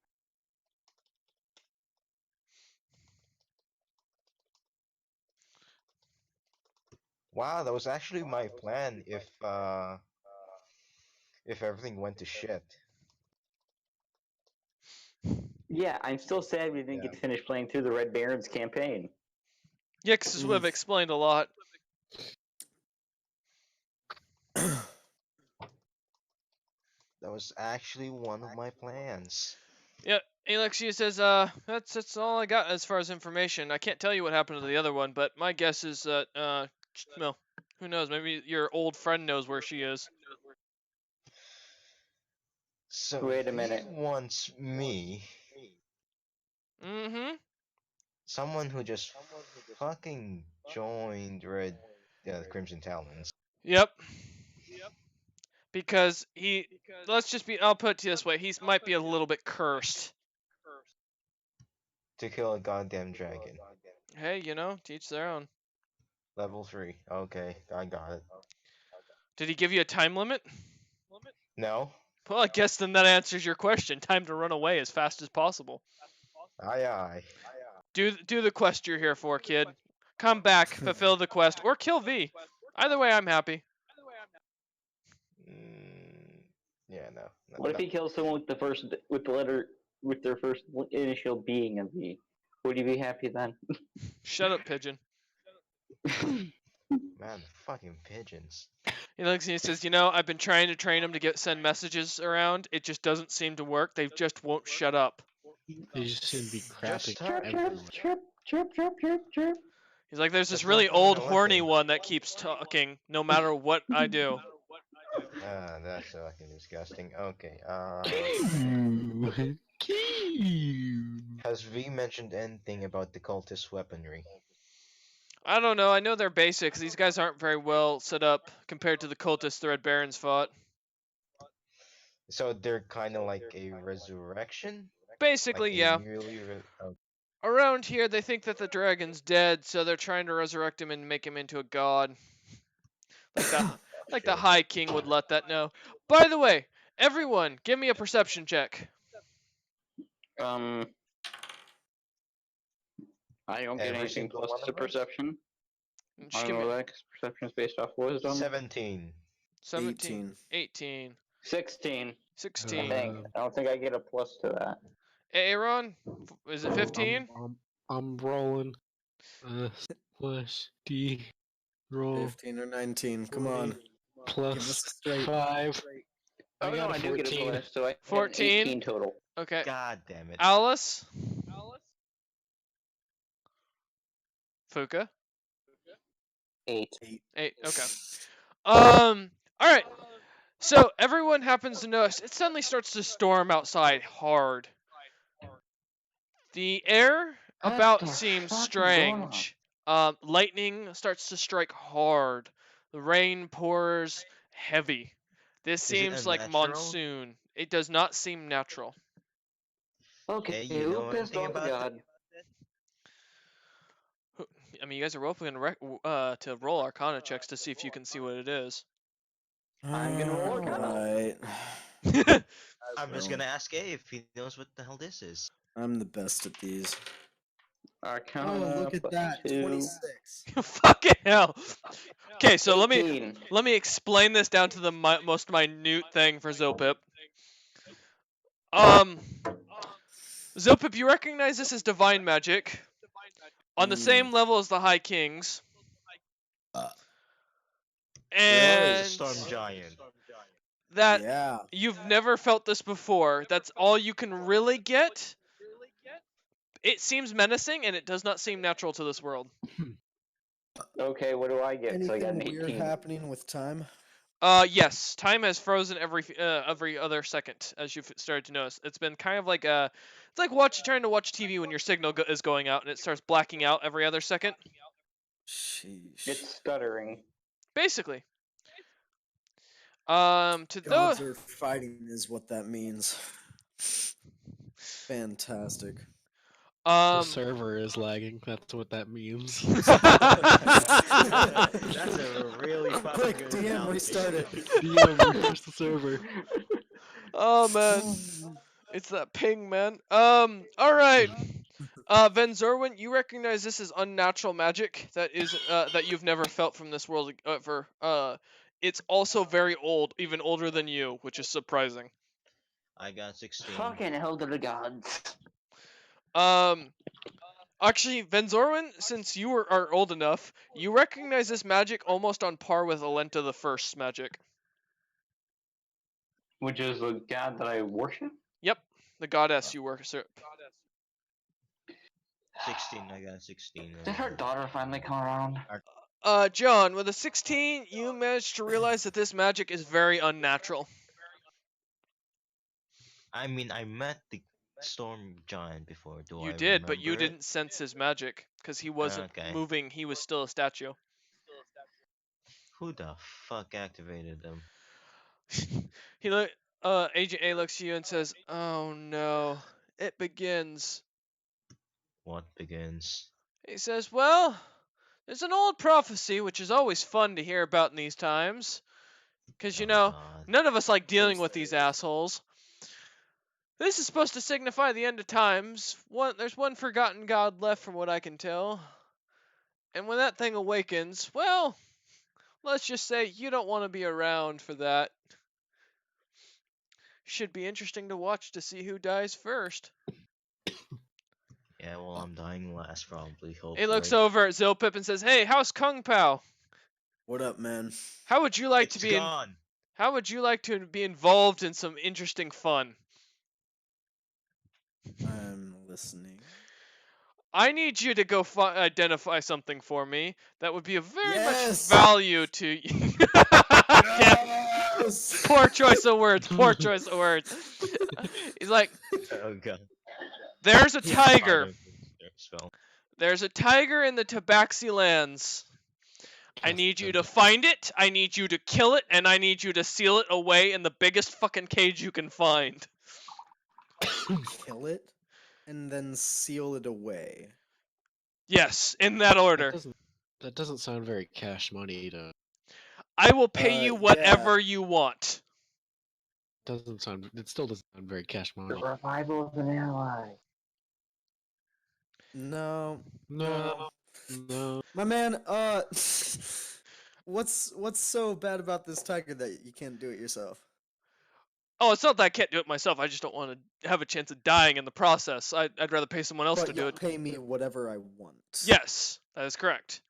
Wow, that was actually my plan if everything went to shit. Yeah, I'm still sad we didn't get to finish playing through the Red Barons campaign. Yeah, 'cause this would have explained a lot. That was actually one of my plans. Yeah, Alexia says, that's all I got as far as information. I can't tell you what happened to the other one, but my guess is that, well, who knows? Maybe your old friend knows where she is. So Wait a he minute. wants me, Mm-hmm. someone who just fucking joined Crimson Talons, Yep. Because let's just be, I'll put it to you this way, he might be a little bit cursed. to kill a goddamn dragon. Hey, you know, teach their own. Level 3. Okay, I got it. Did he give you a time limit? No? Well, I guess then that answers your question. Time to run away as fast as possible. Aye aye. Do the quest you're here for, kid. Come back, fulfill the quest, or kill V. Either way, I'm happy. Yeah, no. What if he kills someone with their first initial being of V? Would you be happy then? Shut up, pigeon. Man, fucking pigeons. He looks and he says, you know, I've been trying to train them to send messages around. It just doesn't seem to work. They just won't shut up. They just seem to be crapping start- everywhere. Chirp. He's like, there's this That's really not fucking old, a horny weapon. one that keeps talking no matter what I do. That's fucking disgusting. Okay, has V mentioned anything about the cultist weaponry? I don't know. I know they're basics. These guys aren't very well set up compared to the cultists the Red Barons fought. So they're kind of like a resurrection? Basically, Like a yeah. oh, Around here, they think that the dragon's dead, so they're trying to resurrect him and make him into a god. Like the sure. High King would let that know. By the way, everyone, give me a perception check. I don't get Every anything single plus one to of us? perception. Just I give don't me know that 'cause perception is based off wisdom. 17. 17, 18, 16. 16. I think. I don't think I get a plus to that. Aaron, is it 15? I'm rolling. Slash D. Roll 15 or 19. Come on. Give us plus a straight. 5. Oh, I no, got a I do get a 14. plus, so I have 14? 18 total. Okay. God damn it. Alice? Fuka? 8. 8. Okay. Alright. So, everyone happens to notice it suddenly starts to storm outside hard. The air What about the seems fuck is going on? strange. Lightning starts to strike hard. The rain pours heavy. This it seems like unnatural? monsoon. It does not seem natural. Okay, Hey, you know who pissed anything off the about god? I mean, you guys are welcome to roll Arcana checks to see if you can see what it is. I'm gonna roll Arcana. Alright. I'm just Well, gonna ask A if he knows what the hell this is. I'm the best at these. Arcana. Oh, look at plus that. 2. 26. Fucking hell. Okay, so let 18. me explain this down to the most minute thing for Zopip. Zopip, you recognize this as divine magic, on the same level as the High Kings. And Storm Giant. that Yeah. you've never felt this before. That's all you can really get. It seems menacing, and it does not seem natural to this world. Okay, what do I get? So I got an Anything weird 18. happening with time? Yes, time has frozen every other second, as you've started to notice. It's been kind of like it's like trying to watch TV when your signal is going out and it starts blacking out every other second. Sheesh. It's stuttering. Basically. To Gods those. are fighting is what that means. Fantastic. The server is lagging. That's what that means. That's a really fucking Quick, good DM, analogy. restart it. DM, reverse the server. Oh man, it's that ping, man. All right. Van Zorwin, you recognize this as unnatural magic that is that you've never felt from this world ever. It's also very old, even older than you, which is surprising. I got 16. Fucking hell to the gods. Actually, Van Zorwin, since you are old enough, you recognize this magic almost on par with Alenta the First's magic. Which is the god that I worship? Yep, The goddess you worship. 16. I got 16. Did her daughter finally come around? John, with a 16, you managed to realize that this magic is very unnatural. I mean, I met the storm giant before. Do I You did, but you remember it? didn't sense his magic because he wasn't Okay. moving. He was still a statue. Who the fuck activated them? He look. Agent A looks at you and says, "Oh no, it begins." What begins? He says, "Well, there's an old prophecy which is always fun to hear about in these times, because you Oh, know God. none of us like dealing course with there these is. assholes. This is supposed to signify the end of times. There's one forgotten god left, from what I can tell. And when that thing awakens, well, let's just say you don't want to be around for that. Should be interesting to watch to see who dies first." Yeah, well, I'm dying last, probably. Hopefully. He looks over at Zilpip and says, "Hey, how's Kung Pao? What up, man? How would you like It's to be gone. How would you like to be involved in some interesting fun?" I'm listening. I need you to go identify something for me that would be of very much Yes! value to you. Yes! Poor choice of words. Poor choice of words. He's like, Oh, God. "There's a Yeah, tiger. I don't think it's their spell. There's a tiger in the Tabaxi lands. I need you to find it, I need you to kill it, and I need you to seal it away in the biggest fucking cage you can find." Kill it and then seal it away. Yes, in that order. That doesn't sound very cash money to. I will pay you Yeah. whatever you want. Doesn't sound. It still doesn't sound very cash The money. revival of an ally. No, No, no. my man. What's so bad about this tiger that you can't do it yourself? Oh, it's not that I can't do it myself. I just don't want to have a chance of dying in the process. I'd rather pay someone else But to do you'll it. pay me whatever I want. Yes, that is correct.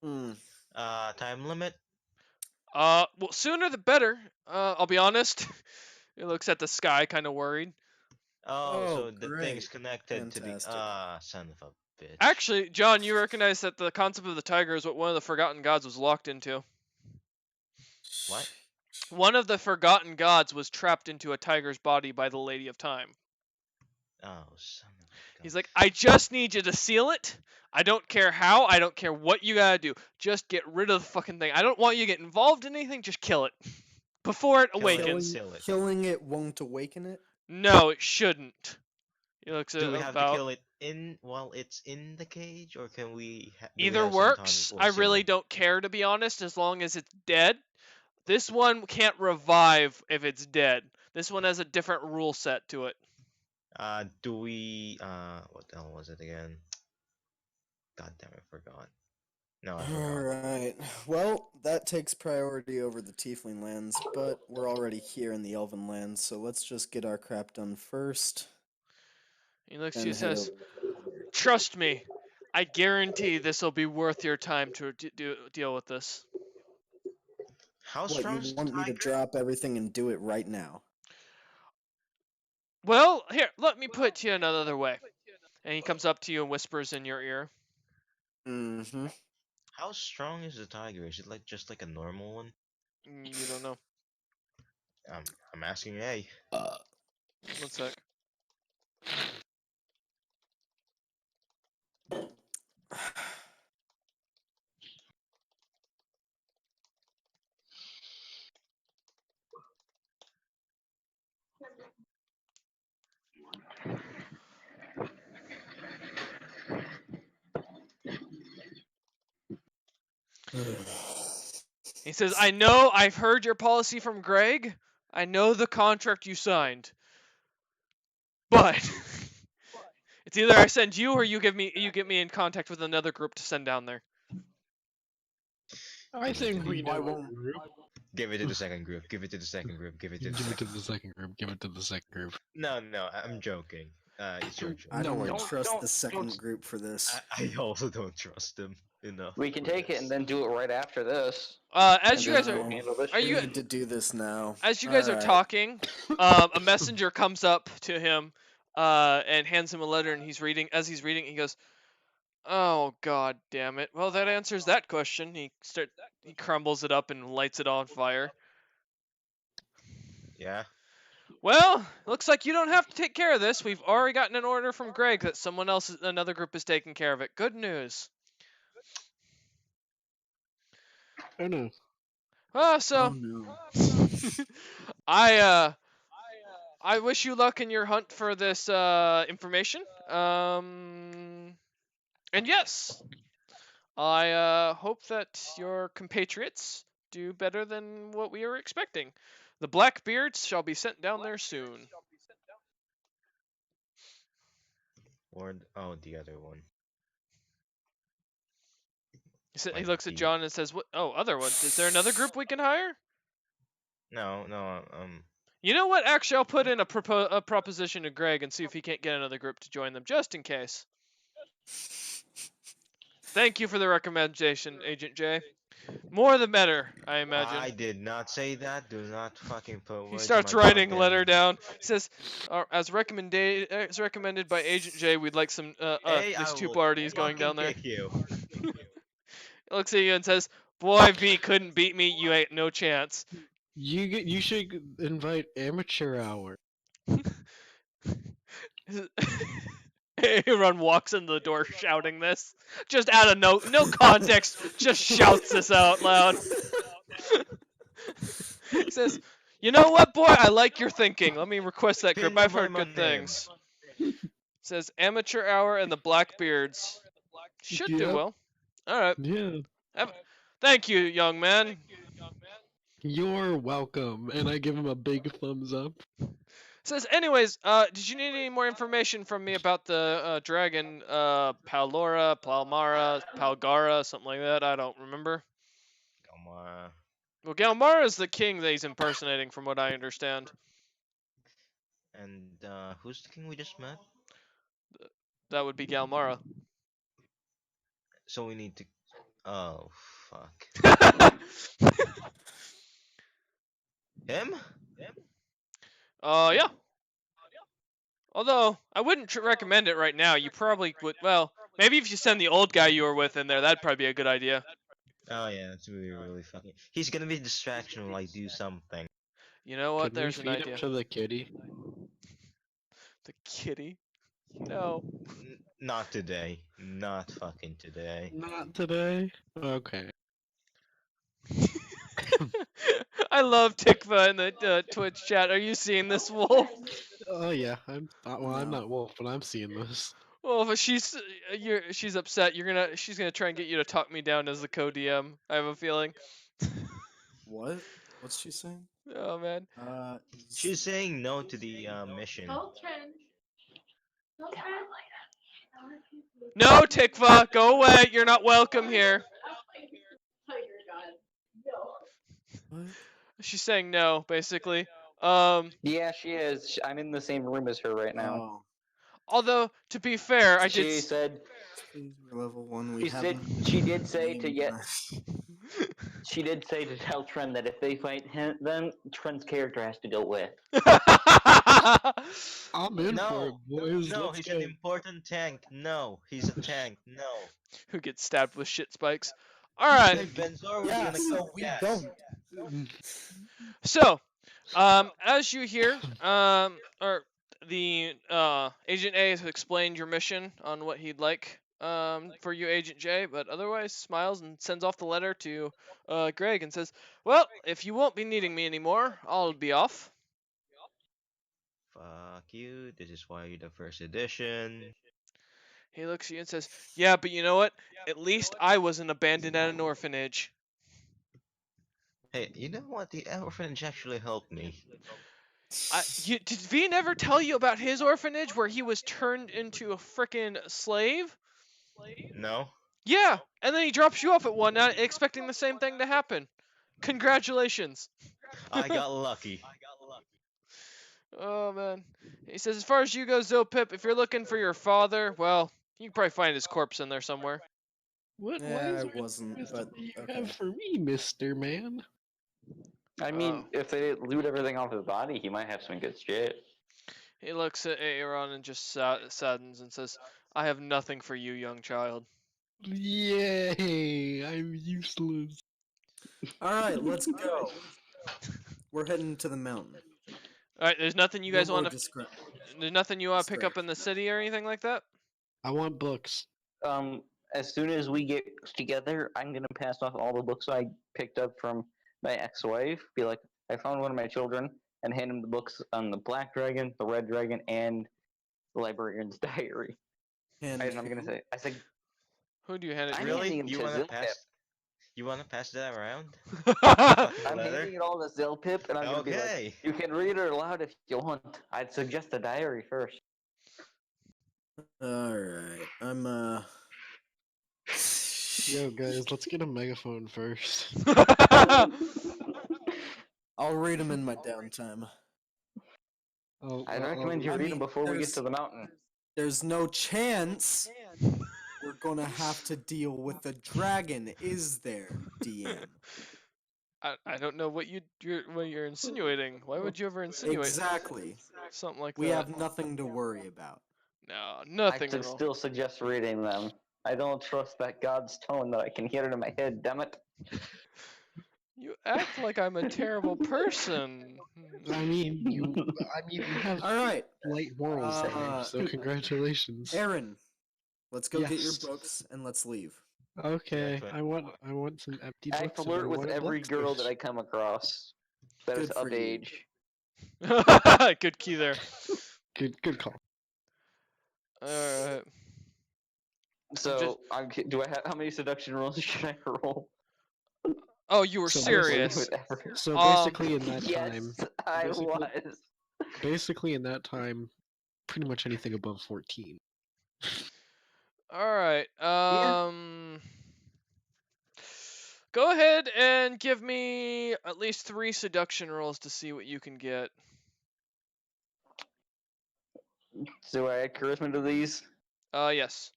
Mm. Time limit? Well, sooner the better. I'll be honest. He looks at the sky, kind of worried. Oh, Oh, so the thing's great. connected to the. Fantastic. Son of a bitch. Actually, John, you recognize that the concept of the tiger is what one of the forgotten gods was locked into. What? One of the forgotten gods was trapped into a tiger's body by the Lady of Time. Oh, son of a He's gun. like, "I just need you to seal it. I don't care how. I don't care what you gotta do. Just get rid of the fucking thing. I don't want you to get involved in anything. Just kill it before it Kill it. awakens." Seal it. Killing it won't awaken it. No, it shouldn't. He looks at Do we have about. to kill it while it's in the cage, or can we? Do we Either have some time works. before I really sealing? don't care, to be honest, as long as it's dead. This one can't revive if it's dead. This one has a different rule set to it. Do we? What the hell was it again? God damn, I forgot. No, I forgot. Alright. Well, that takes priority over the Tiefling lands, but we're already here in the Elven lands, so let's just get our crap done first. He looks at and you and head says, over. "Trust me. I guarantee this will be worth your time to deal with this." How What, strong you is the want me to tiger? drop everything and do it right now? Well, here, let me put it to you another way. And he comes up to you and whispers in your ear. Mm-hmm. How strong is the tiger? Is it like just like a normal one? You don't know. I'm asking. Hey. 1 sec. He says, "I know I've heard your policy from Greg. I know the contract you signed. But it's either I send you or you get me in contact with another group to send down there." I think we Why know. won't- Group. Give it to the second group. Give it to the second group. Give it to the Give it to second. the second group. Give it to the second group. No, I'm joking. It's your joke. I don't Don't- trust don't- the second don't- group for this. I also don't trust them. enough. We can for take it this. and then do it right after this. As you And guys then are, we'll handle this are We you- shit. need to do this now. as you guys are Alright. talking, a messenger comes up to him, and hands him a letter, and he's reading. As he's reading, he goes, "Oh God damn it! Well, that answers that question." He crumbles it up and lights it on fire. Yeah. Well, looks like you don't have to take care of this. We've already gotten an order from Greg that another group is taking care of it. Good news. Oh no. So Oh no. I wish you luck in your hunt for this information. And yes, I hope that your compatriots do better than what we are expecting. The Blackbeards shall be sent down there soon. Or the other one. He Might looks at be- John and says, "What? Oh, other ones. Is there another group we can hire?" No. You know what? Actually, I'll put in a proposition to Greg and see if he can't get another group to join them, just in case. Thank you for the recommendation, Agent J. More the better, I imagine. I did not say that. Do not fucking put words He in starts my writing a goddamn letter mouth. down. He says, as recommended by Agent J, we'd like some Hey, these I two will parties going down fucking there. kick you. He looks at you and says, "Boy, V couldn't beat me. You ain't no chance." You should invite amateur hour. Aaron walks into the door shouting this, just out of no context, just shouts this out loud. He says, "You know what, boy? I like your thinking. Let me request that group. Pin I've by heard my good name. things." Says Amateur Hour and the Blackbeards should do Yep. well. All right. Yeah. Thank you, young man. You're welcome. And I give him a big thumbs up. Says, anyways, did you need any more information from me about the dragon, Palora, Palmara, Palgara, something like that? I don't remember. Come on. Well, Galmara is the king that he's impersonating, from what I understand. And who's the king we just met? That would be Galmara. So we need to. Oh fuck. Him? Yeah. Although, I wouldn't recommend it right now. You probably would. Well, maybe if you send the old guy you were with in there, that'd probably be a good idea. Oh yeah, that's really fucking. He's gonna be a distraction when I do something. You know what? Can we There's an feed idea. him to the kitty? The kitty? No. Not today. Not fucking today. Not today. Okay. I love Tikva in the Twitch chat. Are you seeing this, Wolf? Oh yeah. I'm No. not Wolf, but I'm seeing this. Well, if she's upset, she's gonna try and get you to talk me down as the co-DM. I have a feeling. What? What's she saying? Oh man. She's saying no to the mission. No, Tikva, go away. You're not welcome here. What? She's saying no, basically. Yeah, she is. I'm in the same room as her right now. Oh, Although to be fair, I She did. said please, we're level 1. We She have said- a she did say to name. get- she did say to tell Trent that if they fight him, then Trent's character has to go with. I'm in for No, it, boys. no, Let's he's go. an important tank. No, he's a tank. No. Who gets stabbed with shit spikes? All right. Hey, Benzor, we're Yeah, gonna so go we gas. don't. So, as you hear, or the Agent A has explained your mission on what he'd like for you, Agent J, but otherwise smiles and sends off the letter to Greg and says, "Well, if you won't be needing me anymore, I'll be off." Fuck you. This is why you're the first edition. He looks at you and says, "Yeah, but you know what? At least I wasn't abandoned at an orphanage." Hey, you know what? The orphanage actually helped me. Did V never tell you about his orphanage where he was turned into a frickin' slave? No? Yeah, and then he drops you off at one night expecting the same thing to happen. Congratulations. I got lucky. Oh man. He says, as far as you go, Zopip, if you're looking for your father, well, you can probably find his corpse in there somewhere. What? Yeah, Why is I there wasn't, anything but you okay. have for me, Mister Man? I mean, Oh. if they loot everything off his body, he might have some good shit. He looks at Aaron and just saddens and says, "I have nothing for you, young child." Yay! I'm useless. All right, let's go. We're heading to the mountain. All right, there's nothing you No guys more want to. discra- There's nothing you want to pick up in the distraction. city or anything like that. I want books. As soon as we get together, I'm gonna pass off all the books I picked up from my ex-wife. Be like, I found one of my children, and hand him the books on the Black Dragon, the Red Dragon, and the Librarian's Diary. And And I'm gonna say, I said, Who do you hand it I'm to? handing Really? him You to wanna Zilpip. pass? You wanna pass that around? I'm The letter? handing it all to Zilpip, and I'm gonna be like, Okay. you can read it aloud if you want. I'd suggest the diary first. all right, I'm Yo, guys, let's get a megaphone first. I'll read them in my downtime. I'd recommend you I read mean, them before we get there's- to the mountain. There's no chance we're gonna have to deal with the dragon, is there, DM? I don't know what you're insinuating. Why would you ever insinuate Exactly. something like We that? have nothing to worry about. No, I nothing at all. still suggest reading them. I don't trust that God's tone that I can hear it in my head, damn it. You act like I'm a terrible person. I mean, you have All right, light morals there, so congratulations. Aaron, let's go get your Yes. books and let's leave. Okay, but- I want some empty I books. and flirt with want a every girl that I Blacksmith. come across that is Good for of you. age. Good key there. Good call. Alright. So, do I have how many seduction rolls should I roll? Oh, you were So serious. Whatever. So Um, basically, in that Yes, time, I basically- was. pretty much anything above 14. Alright. Go ahead and give me at least 3 seduction rolls to see what you can get. Do I add charisma to these? Yes.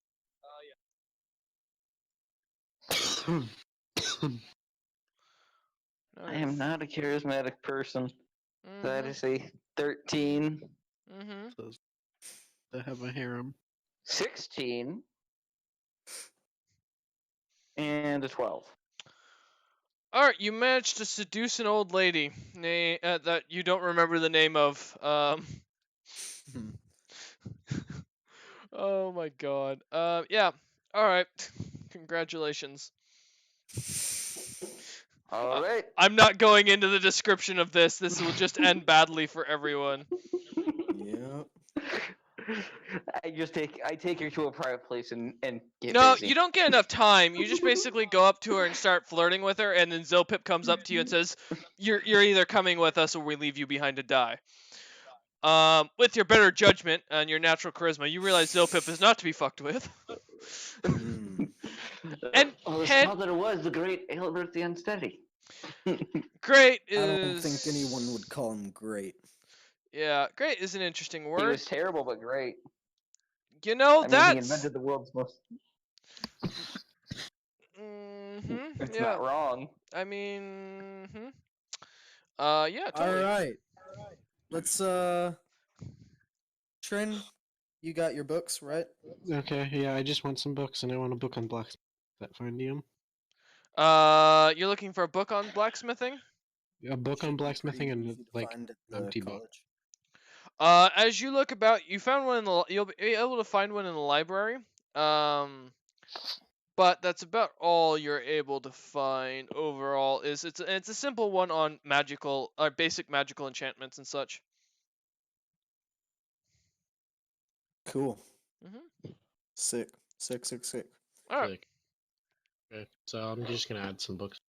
I am not a charismatic person. That Mhm. is a 13, Mhm. So, to have a harem. 16, and a 12. Alright, you managed to seduce an old lady that you don't remember the name of. Oh my god. Yeah. Alright. Congratulations. Alright. I'm not going into the description of this. This will just end badly for everyone. Yep. I take her to a private place and get No, busy. you don't get enough time. You just basically go up to her and start flirting with her, and then Zilpip comes up to you and says, "You're either coming with us or we leave you behind to die." With your better judgment and your natural charisma, you realize Zilpip is not to be fucked with. Mm. And Oh, his head- father was the great Albert the Unsteady. Great I don't is. think anyone would call him great. Yeah, great is an interesting He word. was terrible but great. You know, I mean, he that's. invented the world's most. It's Yeah. not wrong. I mean. Yeah, All totally. right. Let's Trin, you got your books, right? Okay, yeah, I just want some books, and I want a book on blacksmith. That fine, DM? You're looking for a book on blacksmithing? A book Should on be pretty blacksmithing and easy to like find at the empty book. college. As you look about, you found one in the. You'll be able to find one in the library. But that's about all you're able to find overall. It's a simple one on magical or basic magical enchantments and such. Cool. Mhm. Sick. Sick. All right. Sick. Okay, so I'm just gonna add some books.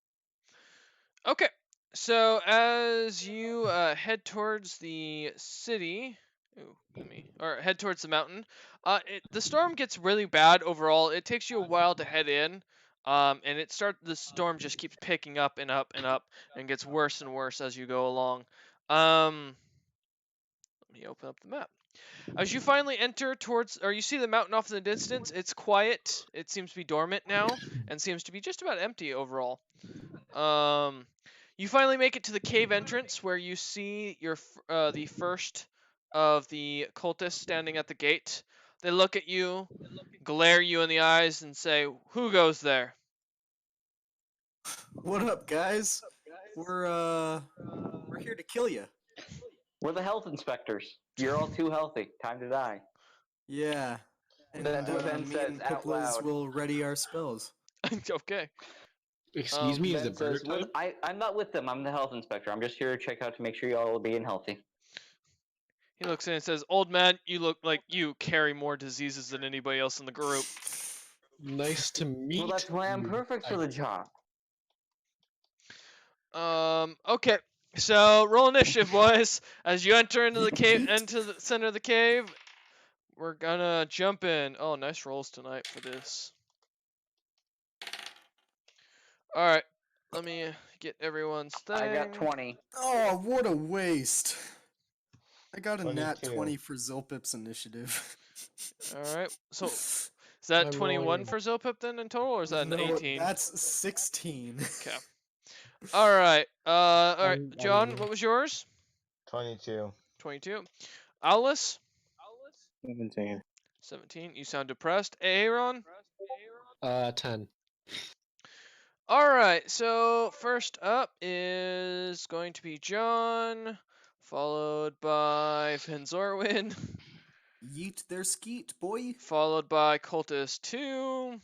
Okay. So as you head towards the city, or head towards the mountain, the storm gets really bad overall. It takes you a while to head in, and the storm just keeps picking up and up and up, and gets worse and worse as you go along. Let me open up the map. As you finally enter towards, or you see the mountain off in the distance, it's quiet. It seems to be dormant now, and seems to be just about empty overall. You finally make it to the cave entrance where you see the first of the cultists standing at the gate. They look at you, glare you in the eyes, and say, "Who goes there?" What up, guys? We're here to kill you. We're the health inspectors. You're all too healthy. Time to die. Yeah. And That's what Ben me says and out Piplas loud. will ready our spells. Okay. Excuse me, is Ben the bird says, "Well, type? I'm not with them. I'm the health inspector. I'm just here to check out to make sure you all are being healthy." He looks in and says, "Old man, you look like you carry more diseases than anybody else in the group." Nice to meet Well, that's why I'm you. perfect for the job. Okay. So roll initiative, boys. As you enter into the cave, Yeet. into the center of the cave, we're gonna jump in. Oh, nice rolls tonight for this. All right. Let me get everyone's thing. I got 20. Oh, what a waste. I got a nat 22. 20 for Zilpip's initiative. All right. So is that I'm 21 rolling. for Zopip then in total, or is that an No, 18? that's 16. Okay. All right. All right. I'm- John, I'm- what was yours? 22. 22. Alice? 17. 17. You sound depressed. Aaron? 10. All right. So first up is going to be John, followed by Fenzorwin, Yeet their skeet, boy. followed by Cultist 2.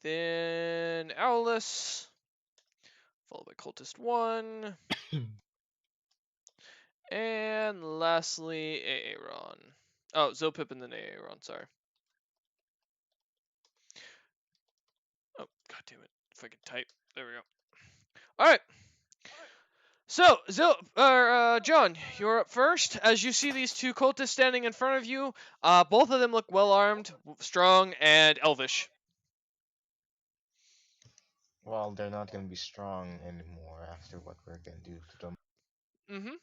Then Owlus, followed by Cultist 1. And lastly, Aaron. Oh, Zopip and then Aaron, sorry. Oh, god damn it. If I could type. There we go. Alright. So, John, you're up first. As you see these two cultists standing in front of you, both of them look well armed, strong, and elvish. Well, they're not gonna be strong anymore after what we're gonna do to them.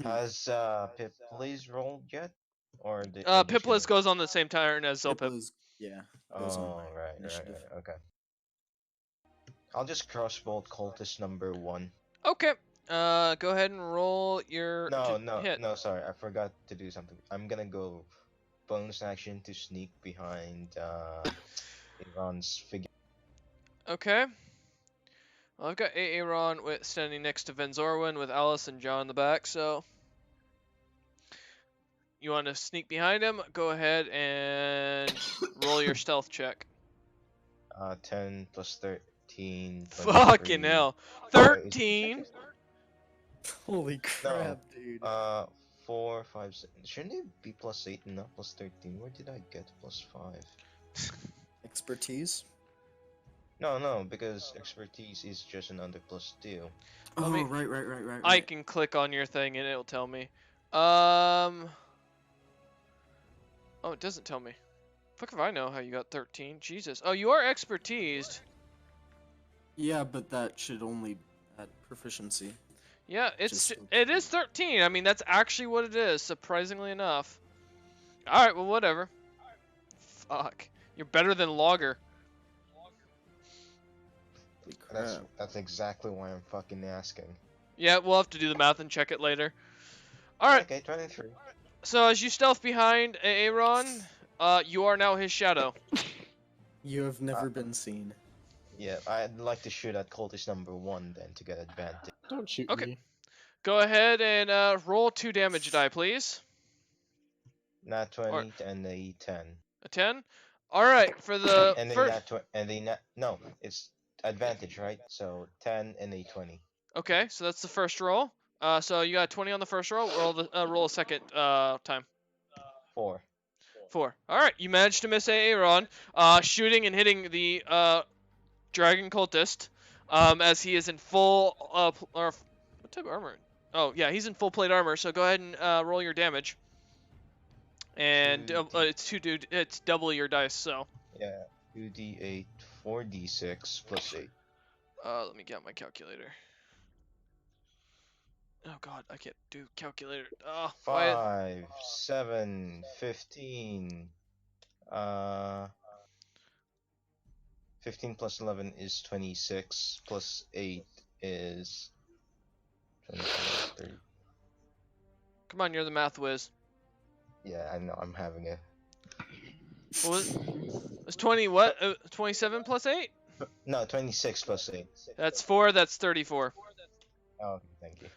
Has Piplis rolled yet? Or the Piplis initiative? goes on the same turn as Zopip. Piplas, yeah. goes on Oh, right, initiative. okay. I'll just crossbolt cultist number 1. Okay. Go ahead and roll your hit. No, sorry, I forgot to do something. I'm gonna go bonus action to sneak behind Aaron's figure. Okay. Well, I've got Aaron standing next to Venzorwin with Alice and John in the back, so you want to sneak behind him? Go ahead and roll your stealth check. 10 plus 13. Fucking 23. hell. Sorry, is- 13. Holy crap, dude. 4, 5, 6. Shouldn't it be plus 8 and not plus 13? Where did I get plus 5? Expertise? No, because expertise is just another plus 2. Oh, me- right. I can click on your thing and it'll tell me. Oh, it doesn't tell me. Fuck if I know how you got 13. Jesus. Oh, you are expertised. Yeah, but that should only add proficiency. Yeah, Just it is 13. I mean, that's actually what it is, surprisingly enough. All right, well, whatever. Fuck. You're better than Logger. Holy crap. That's exactly why I'm fucking asking. Yeah, we'll have to do the math and check it later. All right. Okay, 23. So as you stealth behind Aaron, you are now his shadow. You have never been seen. Yeah, I'd like to shoot at cultist number 1 then to get advantage. Don't shoot Okay. me. Go ahead and roll 2 damage die, please. Nat 20 and a 10. A 10. All right, for the And then first. no, it's advantage, right? So 10 and a 20. Okay, so that's the first roll. So you got 20 on the first roll. Roll a second time. 4. 4. All right, you managed to miss Aaron, shooting and hitting the dragon cultist, as he is in full or what type of armor? Oh yeah, he's in full plate armor. So go ahead and roll your damage. And it's double your dice. So Yeah, 2d8, 4d6 plus 8. let me get my calculator. Oh god, I can't do calculator. Oh, why? 5, 7, 15. 15 plus 11 is 26. Plus 8 is 25, 30. Come on, you're the math whiz. Yeah, I know. I'm having a. What was? Was 20 what? 27 plus 8? No, 26 plus 8. That's 4. That's 34. Oh, okay, thank you.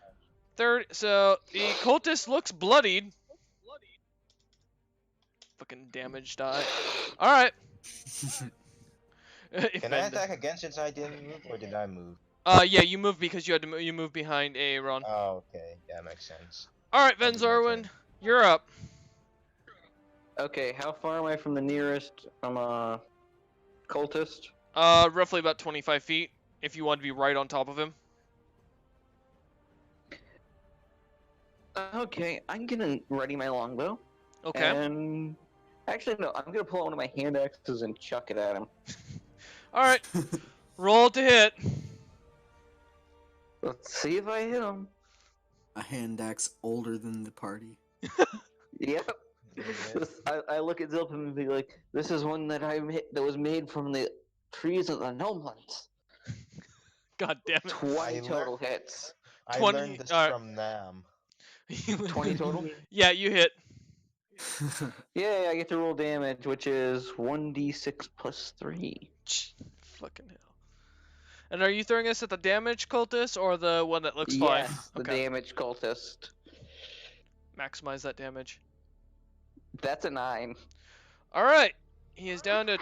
So the cultist looks bloodied. Fucking damage die. All right. Can I attack again since I didn't move, or did I move? Yeah, you moved because you had to you moved behind Aaron. Oh, okay. Yeah, makes sense. All right, I'll do my Venzorwin, turn. you're up. Okay, how far am I from the nearest cultist? Roughly about 25 feet. If you want to be right on top of him. Okay, I'm gonna ready my longbow. Okay. And actually, no, I'm gonna pull out one of my hand axes and chuck it at him. All right. Roll to hit. Let's see if I hit him. A hand axe older than the party. Yep. I look at Zilpum and be like, "This is one that that was made from the trees of the Gnomelands. God damn it. 20 total hits. I 20 learned this alright. from Nam. 20 total? Yeah, you hit. Yeah, I get to roll damage, which is 1d6 plus 3. Fucking hell. And are you throwing this at the damage cultist or the one that looks fine? Yes, the Okay. damage cultist. Maximize that damage. That's a 9. All right. He is down to.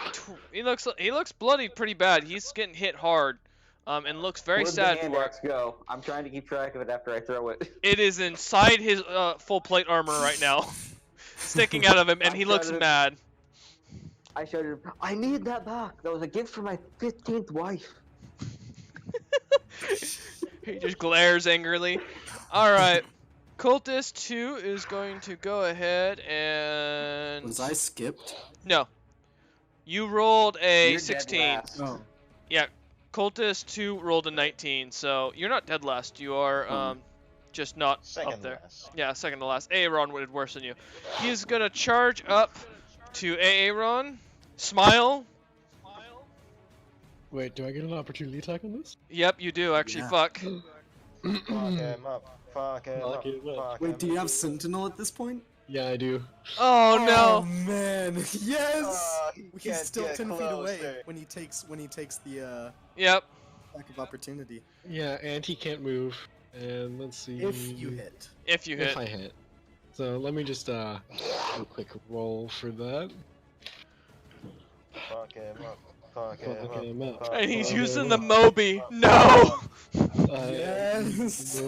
He looks bloodied pretty bad. He's getting hit hard, and looks very Where'd sad the hand for it. axe go? I'm trying to keep track of it after I throw it. It is inside his full plate armor right now, sticking out of him, and I he looks shouted- mad. I shouted, "I need that back! That was a gift from my 15th wife!" He just glares angrily. All right. Cultist 2 is going to go ahead and. Was I skipped? No. You rolled a You're dead 16. last. Oh. Cultist 2 rolled a 19, so you're not dead last. You are just not Second up there. last. Yeah, second to last. Aaron did worse than you. He's gonna charge up to Aaron. Smile. Wait, do I get an opportunity attack on this? Yep, you do actually. Yeah. Fuck. Fuck him up. Fuck him Fuck up. him up. Fuck Wait, him do you up. have Sentinel at this point? Yeah, I do. Oh no. man, yes! He He's can't still get 10 feet away closer. when he takes the Yep. attack of opportunity. Yeah, and he can't move. And let's see. If you hit. If you hit. If I hit. So let me just do a quick roll for that. Fuck him up. Fuck him Fuck up. him up. Fuck And he's him using up. the Moby. No. Yes!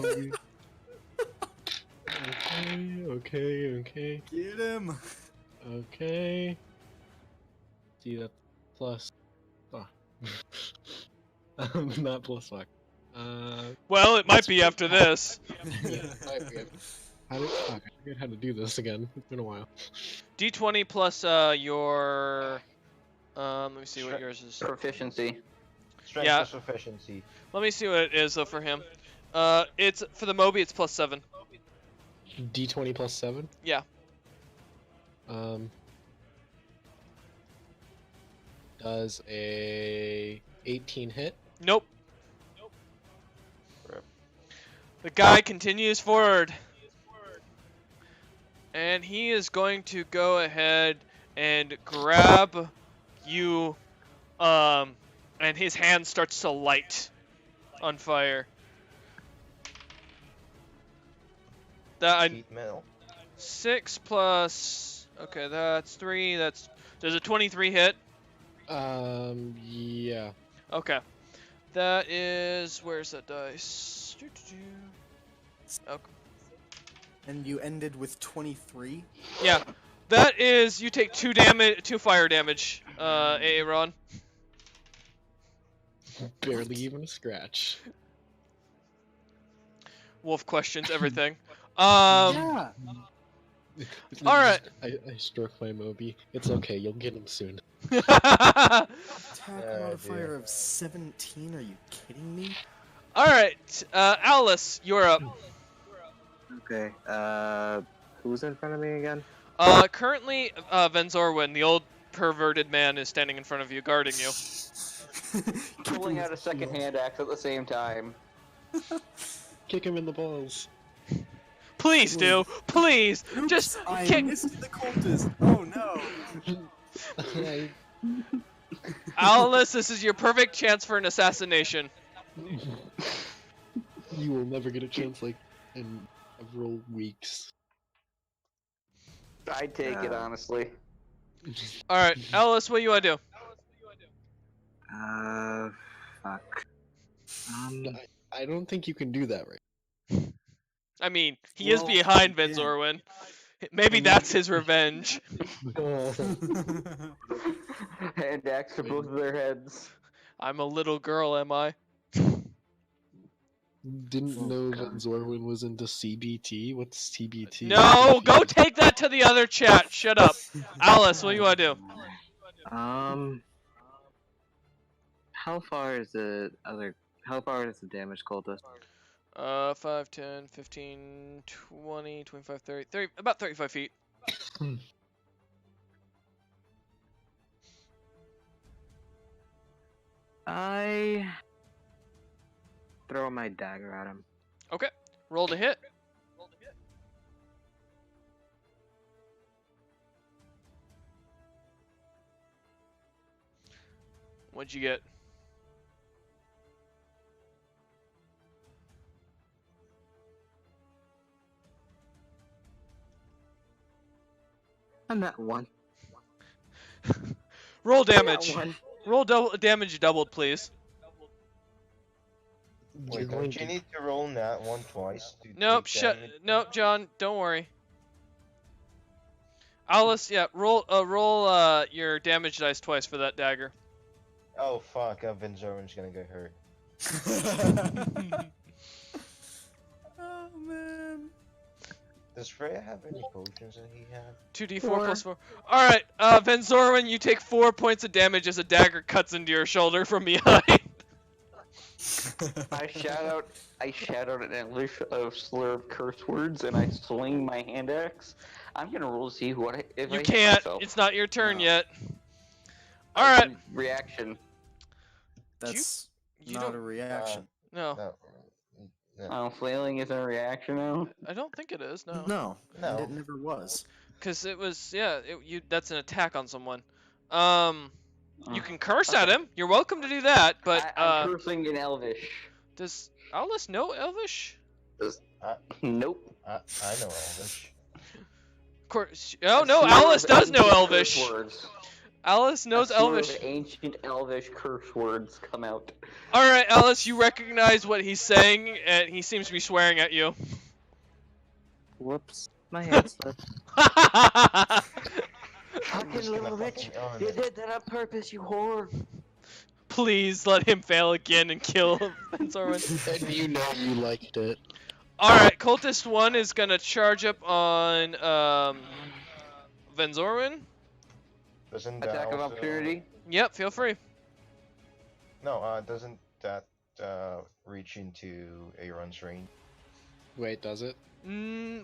Okay. Get him! Okay. See that plus. Oh. Not plus 5. Well, it might be after this. I forget how to do this again. It's been a while. D20 plus your. Let me see what yours is. Proficiency. Strength Yeah. is proficiency. Let me see what it is though for him. It's for the Moby. It's plus 7. D20 plus 7? Yeah. Does a 18 hit? Nope. Rip. The guy continues forward. And he is going to go ahead and grab you, and his hand starts to light on fire. That Sheet metal. 6 plus. Okay, that's 3. Does a 23 hit? Yeah. Okay. That is. Where's that dice? Okay. And you ended with 23? Yeah. That is. You take 2 fire damage, Aaron. Barely even a scratch. Wolf questions everything. Yeah! Alright. I stroke my Moby. It's okay, you'll get him soon. Attack Oh, modifier dear. of 17? Are you kidding me? Alright, Alice, you're up. Okay. Who's in front of me again? Currently, Venzorwin, the old perverted man, is standing in front of you, guarding you. Pulling out a second hand axe at the same time. Kick him in the balls. Please do, please, Oops, just I kick. missed the cultist. Oh no. Alice, this is your perfect chance for an assassination. You will never get a chance like in several weeks. I'd take it, honestly. All right, Alice, what do you want to do? Fuck. I don't think you can do that right. I mean, he is Well, behind yeah. Venzorwin. Maybe that's his revenge. Hand axe to both of their heads. I'm a little girl, am I? Didn't Oh, know God. that Zorwin was into CBT. What's CBT? No, go take that to the other chat. Shut up. Alice, what do you want to do? How far is the other? How far is the damage cultist? 5, 10, 15, 20, 25, 30, about 35 feet. I throw my dagger at him. Okay, roll to hit. What'd you get? I'm at one. Roll I'm at damage. one. Roll damage doubled, please. You're Wait, going don't you to- need to roll that one twice? To Nope, take shut. damage? Nope, John, don't worry. Alice, yeah, roll your damage dice twice for that dagger. Oh fuck, Venzorwin's gonna get hurt. Oh man. Does Freya have any potions that he have? 2d4 plus 4. Alright, Venzorwin, you take 4 points of damage as a dagger cuts into your shoulder from behind. I shout out an English slur of curse words, and I swing my hand axe. I'm gonna roll to see if I You hit can't. myself. It's not your turn No. yet. I Alright. do Reaction. That's You not don't. a reaction. No, No. No. Oh, flailing isn't a reaction now. I don't think it is. No. No, No. it never was. Because it was, yeah, that's an attack on someone. You Oh. can curse at him. You're welcome to do that, but I'm cursing in Elvish. does Alice know Elvish? Nope. I know Elvish. Of course. Oh A no, slur Alice of does know ancient Elvish. curse words. Alice knows A slur Elvish. of ancient Elvish curse words come out. All right, Alice, you recognize what he's saying, and he seems to be swearing at you. Whoops. My hand slipped. Fucking just gonna little bitch! fucking own You it. did that on purpose, you whore! Please let him fail again and kill Venzorwin. And you know you liked it. Alright, Cultist 1 is gonna charge up on Venzorwin. Doesn't that Attack of also- opportunity. Yep, feel free. No, doesn't that reach into Aaron's range? Wait, does it?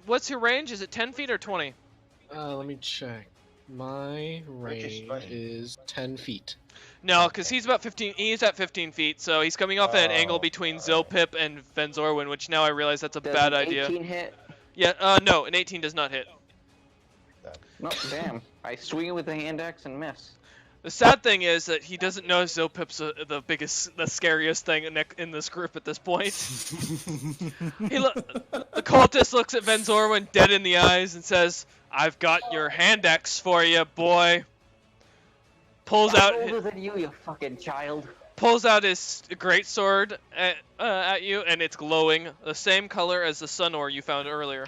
What's your range? Is it 10 feet or 20? Let me check. My Which is range funny. is 10 feet. No, because he's about 15. He's at 15 feet, so he's coming off at an angle Oh, between alright. Zilpip and Venzorwin, which now I realize that's a Does bad an idea. 18 hit? Yeah, no, an 18 does not hit. No, damn. I swing it with the hand axe and miss. The sad thing is that he doesn't know Zilpip's the scariest thing in this group at this point. The cultist looks at Venzorwin dead in the eyes and says, "I've got your hand axe for you, boy." Pulls I'm out older than you fucking child. his great sword at you, and it's glowing, the same color as the sun ore you found earlier.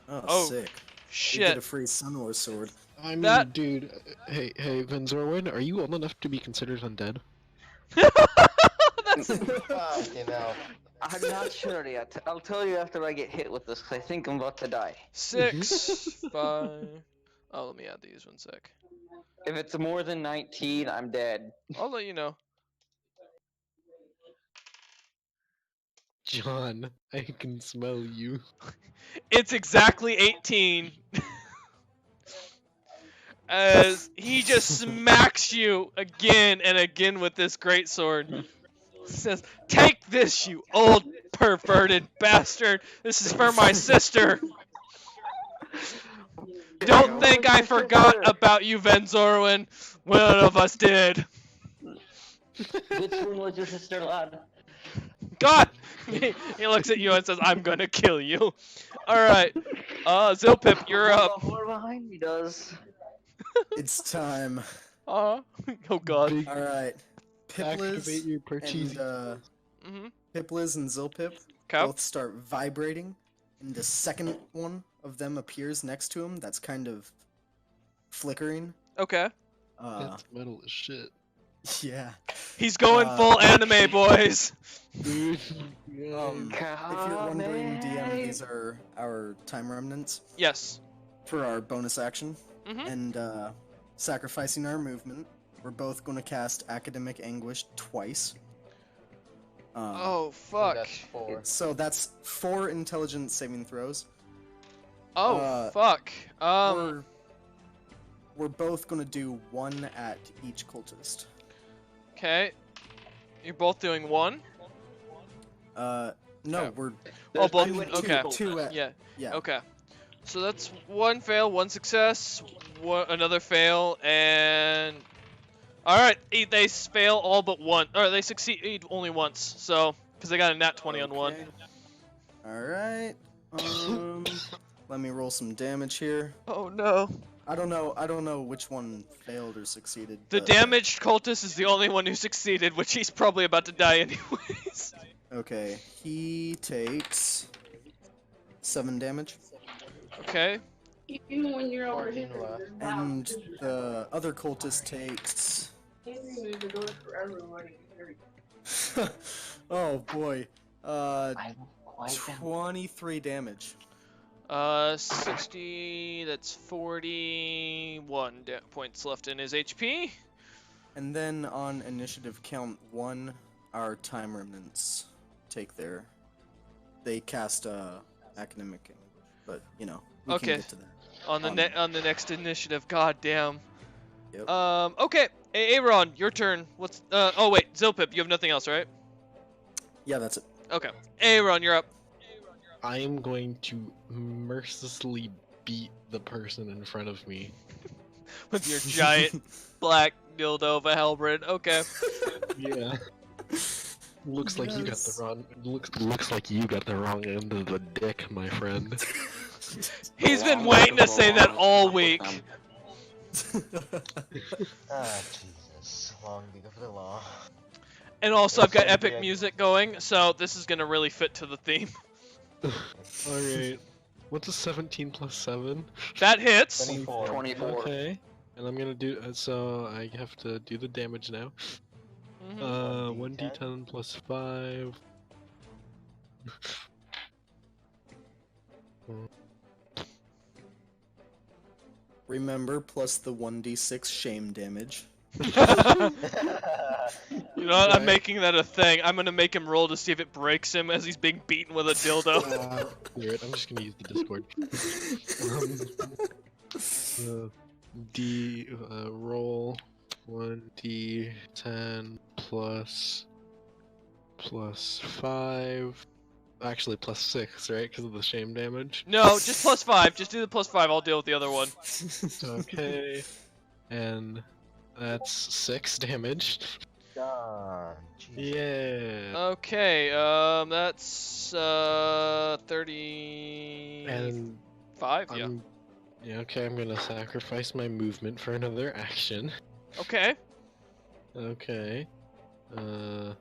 Oh, Oh, sick. You get Shit. a free Sunwar sword. I mean, That- dude, hey, Venzorwin, are you old enough to be considered undead? That's Fuck, you know. I'm not sure yet. I'll tell you after I get hit with this, 'cause I think I'm about to die. 6, 5. Oh, let me add these 1 sec. If it's more than 19, I'm dead. I'll let you know. John, I can smell you. It's exactly 18. As he just smacks you again and again with this great sword. Says, "Take this, you old perverted bastard. This is for my sister. Don't think I forgot about you, Venzorwin. One of us did." Which one was your sister, lad? God! He looks at you and says, "I'm gonna kill you." Alright. Zilpip, you're up. Whoever behind me does. It's time. Oh god. Big All right. activate Pipliz your purchase. and Pipliz and Zilpip Okay. both start vibrating, and the second one of them appears next to him. That's kind of flickering. Okay. That's metal as shit. Yeah. He's going full anime, boys. Dude. If you're wondering, DM, these are our time remnants Yes. for our bonus action, Mhm. and sacrificing our movement. We're both going to cast Academic Anguish twice. Oh fuck. That's 4. So that's 4 intelligence saving throws. Oh fuck. We're both going to do 1 at each cultist. Okay. You're both doing one? No, Okay. we're Oh, both. I mean, Okay. 2 at Yeah. yeah. Okay. So that's one fail, one success, another fail, and all right, they fail all but one, or they succeed only once. So because they got a nat 20 on one. Okay. All right. Let me roll some damage here. Oh no. I don't know which one failed or succeeded. The but- damaged cultist is the only one who succeeded, which he's probably about to die anyways. Okay, he takes 7 damage, Okay. Even when you're over 14 here, left. and the other cultist takes. Oh boy, I quite 23 damage. 60. That's 41 points left in his HP. And then on initiative count 1, our time remnants they cast academic English, but we Okay. can get to that. On the on the next initiative. God damn. Yep. Okay. Aaron, your turn. What's oh wait, Zilpip, you have nothing else, right? Yeah, that's it. Okay. Aaron, you're up. I am going to mercilessly beat the person in front of me. With your giant black dildo of a halberd. Okay. Yeah. Looks like you got Yes. the wrong. Looks like you got the wrong end of the dick, my friend. He's been waiting to say that all week. Ah, Jesus. Long be for the law. And also, I've got Yes, epic yeah. music going, so this is gonna really fit to the theme. Alright. What's a 17 plus 7? That hits. 24. 24. Okay. And I'm gonna do. So I have to do the damage now. Mhm. 1d10 plus 5. Remember, plus the 1d6 shame damage. You know what? I'm Okay. making that a thing. I'm gonna make him roll to see if it breaks him as he's being beaten with a dildo. Screw it, I'm just gonna use the Discord. Roll 1d10 plus 5. Actually, plus 6, right? Because of the shame damage. No, just +5. Just do the +5. I'll deal with the other one. Okay. And that's 6 damage. God. Jesus. Yeah. Okay. That's 35. And Yeah. okay, I'm gonna sacrifice my movement for another action. Okay. Okay. Does-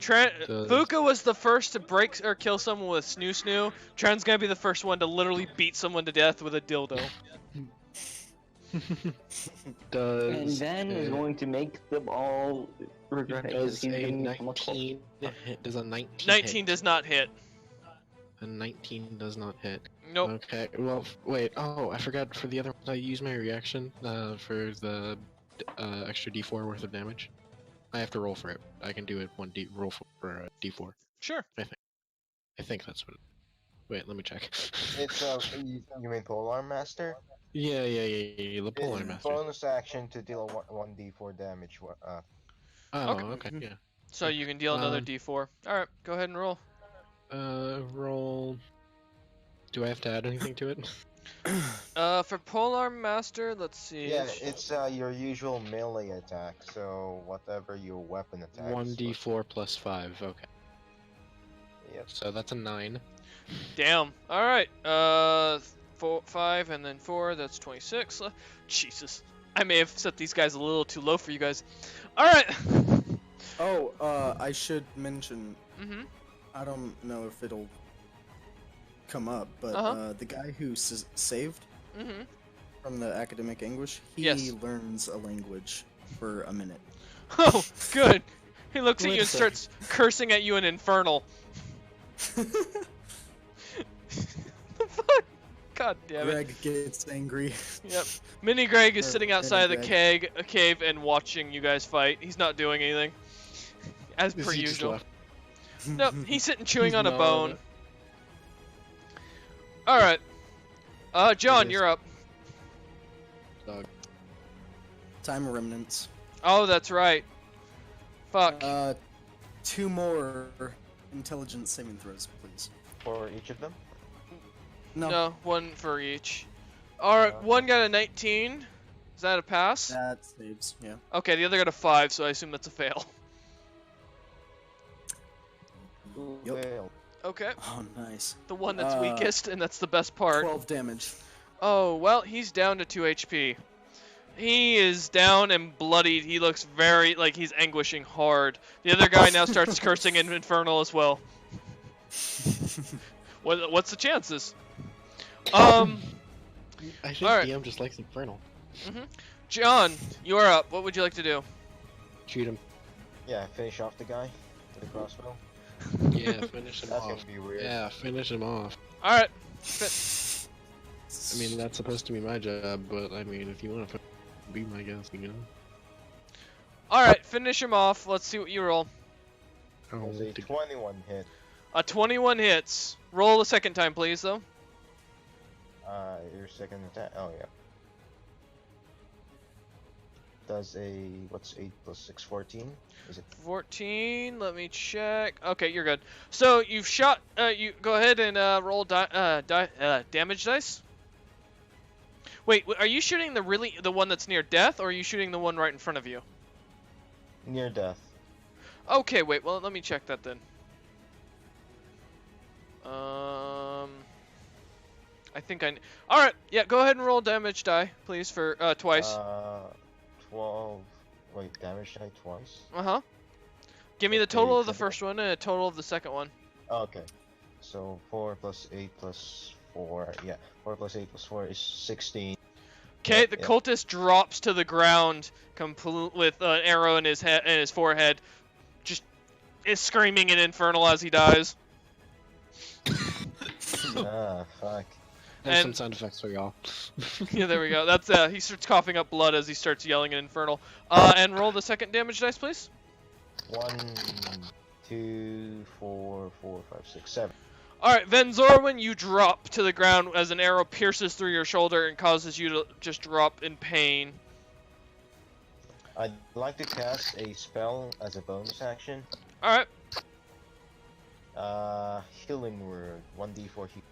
Fuka was the first to break or kill someone with Snoo Snoo. Tren's gonna be the first one to literally beat someone to death with a dildo. Does And then is going to make them all regret it. 'cause does he's a gonna become a cult. 19 hit? Does a 19 19 hit? does not hit. A 19 does not hit. Nope. Okay. Well, wait. Oh, I forgot for the other. I used my reaction for the extra D4 worth of damage. I have to roll for it. I can do it roll for D4. Sure. I think. I think that's what. Wait, let me check. It's you mean Polar Master? Yeah. The polar It's master. bonus action to deal 1d4 damage. Oh, Okay. okay. Yeah. So you can deal another Um, D4. All right, go ahead and roll. Roll. Do I have to add anything to it? For Polar Master, let's see. Yeah, it's your usual melee attack. So whatever your weapon attack. 1d4 plus 5. Okay. Yep. So that's a 9. Damn. All right. 5 and then 4. That's 26. Jesus. I may have set these guys a little too low for you guys. All right. Oh, I should mention, Mhm. I don't know if it'll come up, but Uh-huh. the guy who saved Mhm. from the academic English, he Yes. learns a language for a minute. Oh, good. He looks at you and Listen. starts cursing at you in Infernal. The fuck? God damn it. Greg gets angry. Yep. Mini Greg is Or sitting Mini outside of the Greg. cave and watching you guys fight. He's not doing anything. As Is per he just usual. left? Nope, he's sitting chewing He's on a gnawing bone. it. Alright. John, is. you're up. Dog. Time remnants. Oh, that's right. Fuck. 2 more intelligence saving throws, please. For each of them. No, one for each. Alright, one got a 19. Is that a pass? That saves, yeah. Okay, the other got a 5, so I assume that's a fail. Yep. Failed. Okay, Oh, nice. the one that's Uh, weakest, and that's the best part. 12 damage. Oh, well, he's down to 2 HP. He is down and bloodied. He looks very, like, he's anguishing hard. The other guy now starts cursing in Infernal as well. What's the chances? I think Alright. DM just likes Infernal. John, you're up. What would you like to do? Shoot him. Yeah, finish off the guy with the crossbow. Yeah, finish him That's off. gonna be weird. Yeah, finish him off. Alright. I mean, that's supposed to be my job, but I mean, if you want to be my guest, you know. Alright, finish him off. Let's see what you roll. Oh, It was a 21 hit. A 21 hits. Roll the second time, please, though. Your second attack. Oh yeah. Does a what's 8 plus 6? 14? Is it? 14. Let me check. Okay, you're good. So you've shot. You go ahead and roll damage dice. Wait, are you shooting the one that's near death, or are you shooting the one right in front of you? Near death. Okay, wait. Well, let me check that then. I think I. All right. Yeah. Go ahead and roll damage die, please, for twice. 12. Wait, damage die twice? Give me the okay, total of the so- first one and a total of the second one. Okay. So 4 plus 8 plus 4. Yeah, 4 plus 8 plus 4 is 16. Okay, Yeah, the yeah. cultist drops to the ground, complete with an arrow in his head and his forehead, just is screaming in Infernal as he dies. Ah, fuck. There's some And- sound effects for y'all. Yeah, there we go. That's he starts coughing up blood as he starts yelling in Infernal. And roll the second damage dice, please. 1, 2, 4, 5, 6, 7. All right, Van Zorwin, you drop to the ground as an arrow pierces through your shoulder and causes you to just drop in pain. I'd like to cast a spell as a bonus action. All right. Healing word. 1d4 heal.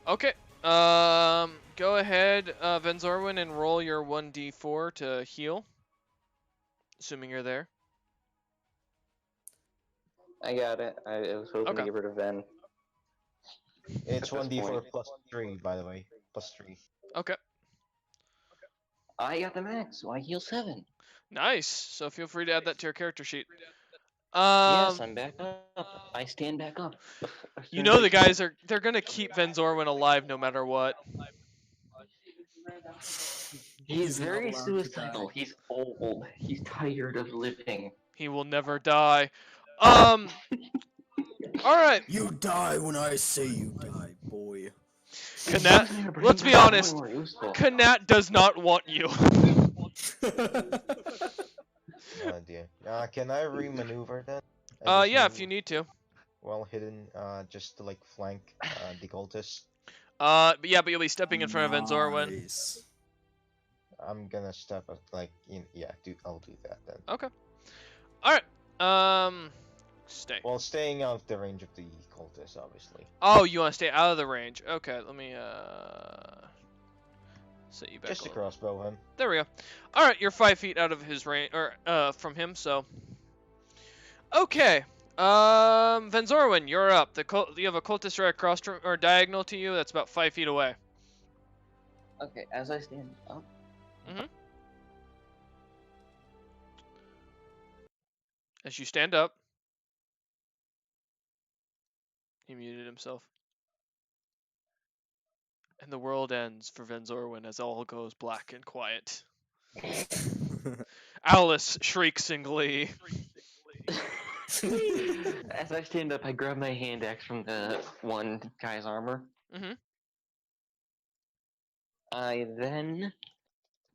Okay. Go ahead, Van Zorwin, and roll your 1d4 to heal. Assuming you're there. I got it. I was hoping Okay. to get rid of Ven. It's At this 1d4 point. plus 3, by the way. Plus 3. Okay. I got the max, so I heal 7. Nice. So feel free to add that to your character sheet. Yes, I'm back up. I stand back up. You know the guys they're gonna keep Van Zorwin alive no matter what. He's not very allowed to suicidal. die. He's old. He's tired of living. He will never die. All right. You die when I say you die, boy. Kanat, let's be honest. Kanat does not want you. Oh dear. Can I remaneuver then? Yeah, if you need to. well hidden, just to like flank the cultist. But yeah, but you'll be stepping in front of Venzorwin. Nice. I'm gonna step like yeah, I'll do that then. Okay. All right. Stay. Well, staying out of the range of the cultist, obviously. Oh, you want to stay out of the range? Okay, let me set you back. Just a to little. crossbow him. There we go. All right, you're 5 feet out of his range, or from him. So. Okay. Venzorwin, you're up. You have a cultist right across from, or diagonal to you. That's about 5 feet away. Okay, as I stand up. As you stand up. He muted himself. And the world ends for Venzorwin as all goes black and quiet. Alice shrieks in glee. As I stand up, I grab my hand axe from the one guy's armor. Mhm. I then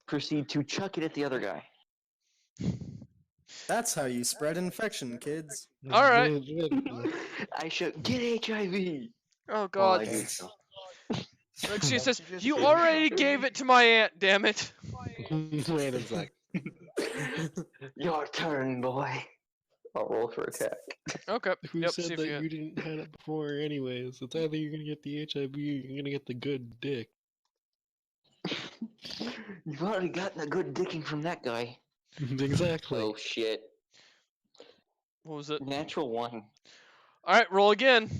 proceed to chuck it at the other guy. That's how you spread infection, kids. All right. I shout, "Get HIV!" Oh while I God. do so. Like she says, you already gave it to my aunt. Damn it. Wait a sec. Your turn, boy. I'll roll for attack. Okay. Who Yep. said See if that you. you didn't have it before anyways? It's either you're gonna get the HIV or you're gonna get the good dick. You've already gotten a good dicking from that guy. Exactly. Oh shit. What was it? Natural 1. All right. Roll again.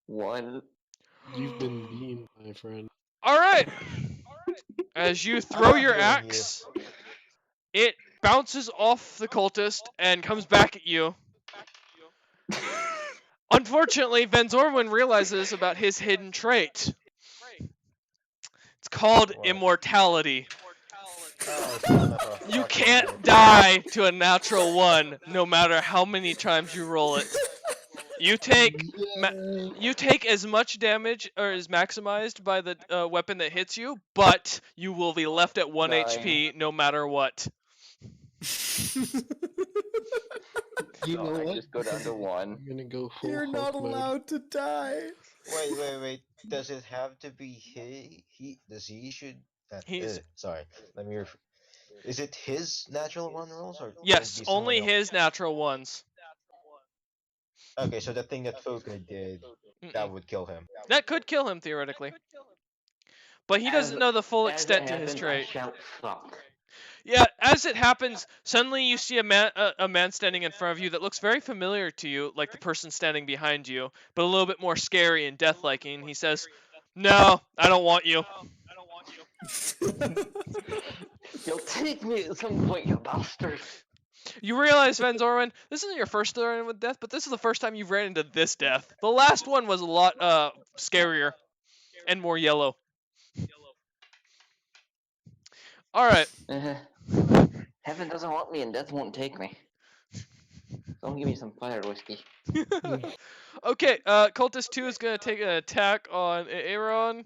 1. You've been beaten, my friend. All right. As you throw your feeling you. axe, it bounces off the cultist and comes back at you. Unfortunately, Venzorwin realizes about his hidden trait. It's called What? immortality. Oh, son of a You fucking can't bitch. die to a natural 1, no matter how many times you roll it. You take as much damage, or is maximized by the weapon that hits you, but you will be left at 1 Nine. HP no matter what. You So know I what? just go down to 1. I'm gonna go full You're not Hulk mode. allowed to die. Wait. Does it have to be he? Does he should? He's- Sorry. Let me. Is it his natural 1 rolls or? can it Yes, be someone only else? his natural 1s. Okay, so the thing that Foka did, that Mm-mm. would kill him. That could kill him theoretically. But he As- doesn't know the full As it extent to his happens, trait. I shout, "Fuck." Yeah, as it happens, suddenly you see a man standing in front of you that looks very familiar to you, like the person standing behind you, but a little bit more scary and death-liking. He says, "No, I don't want you." You'll take me at some point, you bastard. You realize, Venzorwin, this isn't your first run with death, but this is the first time you've ran into this death. The last one was a lot scarier and more yellow. All right. Heaven doesn't want me and death won't take me. Don't give me some fire whiskey. Okay, Cultist 2 is going to take an attack on Aaron.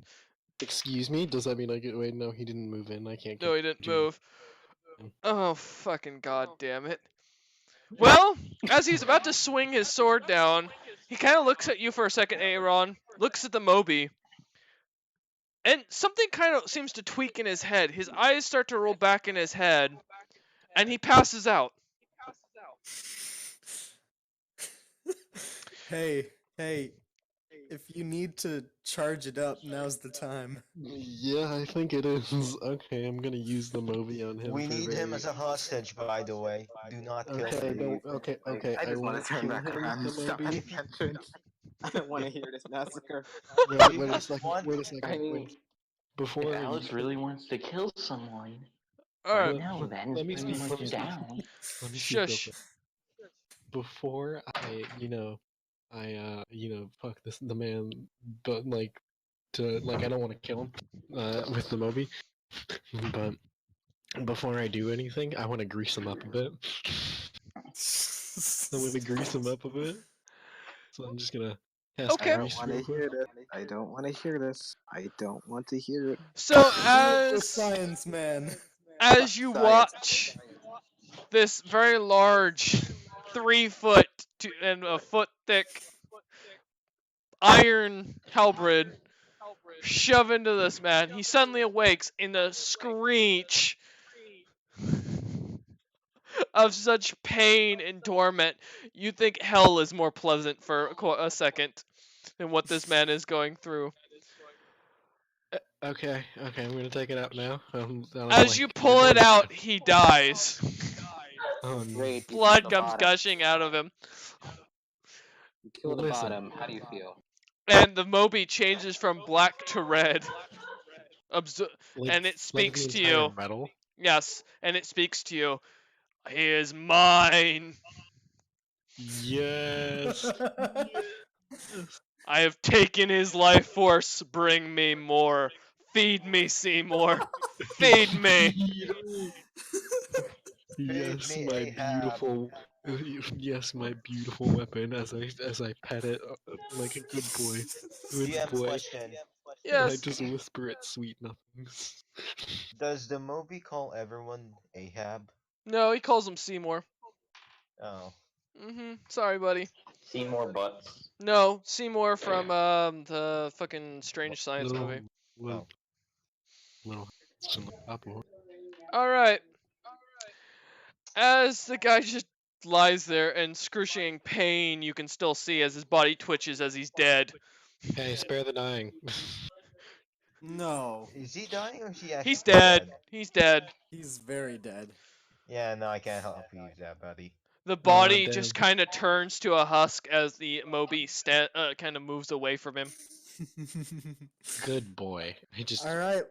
Excuse me? Does that mean I get? Wait, no, he didn't move in. I can't. No, he didn't do- move. Oh, fucking god damn it. Well, as he's about to swing his sword down, he kind of looks at you for a second, Aaron, looks at the Moby, and something kind of seems to tweak in his head. His eyes start to roll back in his head, and he passes out. Hey, if you need to charge it up, now's the time. Yeah, I think it is. Okay, I'm gonna use the Moby on him. We for need him very- as a hostage, by the way. Do not kill Okay, him. okay. I just want won't to turn kill back him around with and the stop Moby. at the entrance. I don't want to hear this massacre. Wait a second. What? Wait a second. I mean, Before If Alice really wants to kill someone, Alright, now then, let me bring speak, him let me speak. down. Let me speak real Shush. quick. Before I fuck the man, but like, I don't want to kill him, with the Moby, but before I do anything, I want to grease him up a bit. I want to grease him up a bit. So I'm just gonna cast Okay. grease real quick. I don't want to hear this. I don't want to hear it. so The as science man. as you Science. watch this very large 3 foot and a foot thick iron halberd shove into this man. He suddenly awakes in a screech of such pain and torment. You think hell is more pleasant for a second than what this man is going through. Okay, I'm gonna take it out now. As you pull it out, he dies. Oh, no. Great. You Blood killed the comes bottom. gushing out of him. You killed the Listen. bottom. How do you feel? And the Moby changes from black to red. Like, And it like speaks the to entire you. Metal. Yes, and it speaks to you. He is mine. Yes. I have taken his life force. Bring me more. Feed me, Seymour. Feed me. Yes, me, my Ahab. beautiful. Yes, my beautiful weapon. As I pet it like a good boy. Good DM boy. question. I Yes. just whisper it sweet nothings. Does the movie call everyone Ahab? No, he calls him Seymour. Oh. Sorry, buddy. See more butts. No, Seymour from the fucking Strange Science little, movie. Little, little. It's in the top of it. All right. As the guy just lies there in excruciating pain, you can still see as his body twitches as he's dead. Hey, spare the dying. No, Is he dying or is he actually He's dead. He's dead. he's very dead. Yeah, no, I can't help you with that, buddy. The body damn. just kind of turns to a husk as the Moby kind of moves away from him. Good boy. I just. All right,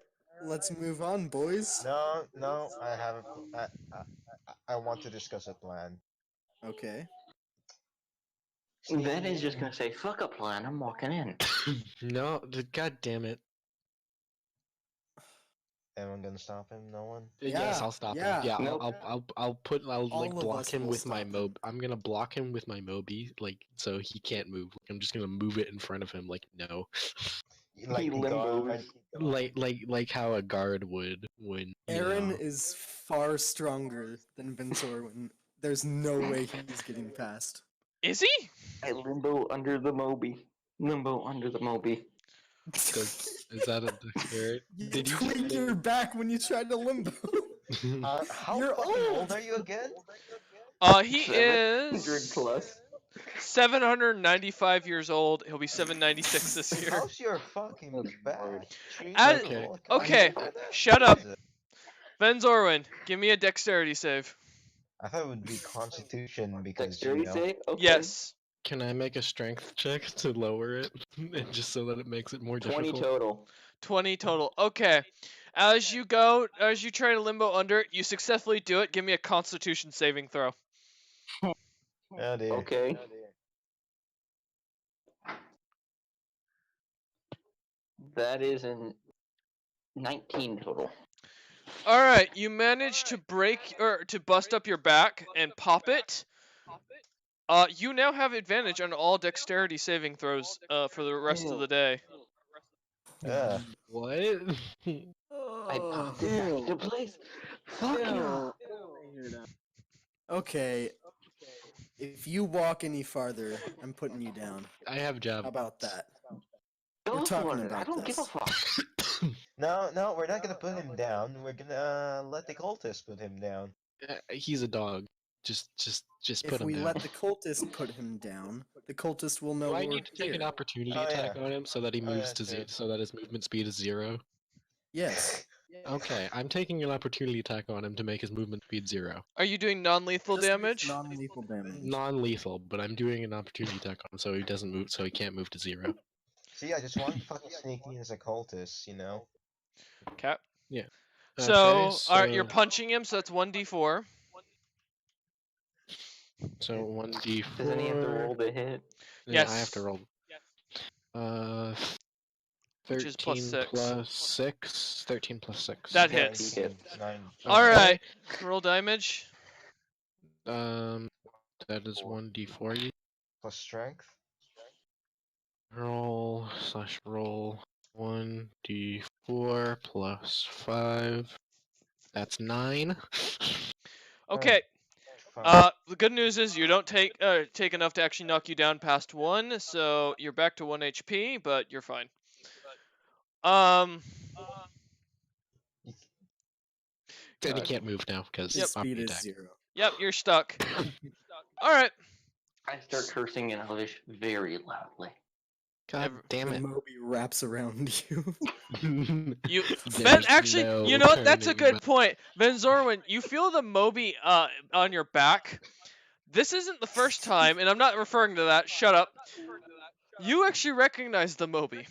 let's move on, boys. No, no, I haven't. I want to discuss a plan. Okay. Then he's just gonna say, "Fuck a plan, I'm walking in." No, god damn it. Everyone gonna stop him? No one? Yes, Yeah, I'll stop yeah. him. Yeah, Nope. I'll All like of block us him will with my stop him. mob. I'm gonna block him with my Moby, like so he can't move. Like, I'm just gonna move it in front of him, like no, Like He the limbos. guard. like how a guard would when. Aaron know. is far stronger than Vince Orwin. There's no way he's getting past. Is he? I limbo under the Moby. Limbo under the Moby. Is that a dexterity? You Did you tweaked say- your back when you tried to limbo. How You're fucking old. old are you again? He 700 is plus. 795 years old. He'll be 796 this year. How's your fucking back? As- Okay. Okay, shut up. Vince Orwin, give me a dexterity save. I thought it would be Constitution because Dexterity save? Okay. Yes. Can I make a strength check to lower it, and just so that it makes it more 20 difficult? total. 20 total. Okay. As you try to limbo under it, you successfully do it. Give me a Constitution saving throw. Oh dear. Okay. That is a 19 total. All right, you manage to break or to bust up your back and pop it. You now have advantage on all dexterity saving throws for the rest of the day. Yeah. What? I popped it back into place. Fuck you. Okay. If you walk any farther, I'm putting you down. I have How job. about that? Go We're talking for it. I about don't give a this. fuck. No, we're not gonna put him down. We're gonna let the cultist put him down. He's a dog. Just put If him we down. let the cultist put him down, the cultist will know Do I we're need to take an here. opportunity Oh, attack yeah. on him so that he Oh, moves yeah, to true. zero, so that his movement speed is 0? Yes. Okay, I'm taking an opportunity attack on him to make his movement speed 0. Are you doing non-lethal Just damage? Non-lethal damage. Non-lethal, but I'm doing an opportunity attack on him so he doesn't move, so he can't move to 0. See, I just want to fucking sneak in as a cultist, you know? Okay. Okay, So, alright, you're so- punching him, so that's 1d4. So 1d4. Doesn't he have to roll to hit? Yeah, I have Yes. to roll. Which is plus 13 6. plus 6. 13 plus 6. That Yeah, hits. he hits. Nine. Alright, roll damage. That is 1d4. Plus strength. Roll /roll 1d4 plus 5. That's 9. Okay. fine. The good news is you don't take enough to actually knock you down past 1, so you're back to 1 HP, but you're fine. Then he God. can't move now because His I'm speed is attack. 0. Yep, you're stuck. Alright. I start cursing in Elvish very loudly. God Ever- damn The it. Moby wraps around you. You There's actually, no you know what? That's a turning good back. point. Venzorwin, you feel the Moby on your back. This isn't the first time, and I'm not referring to that. Shut up. You actually recognize the Moby.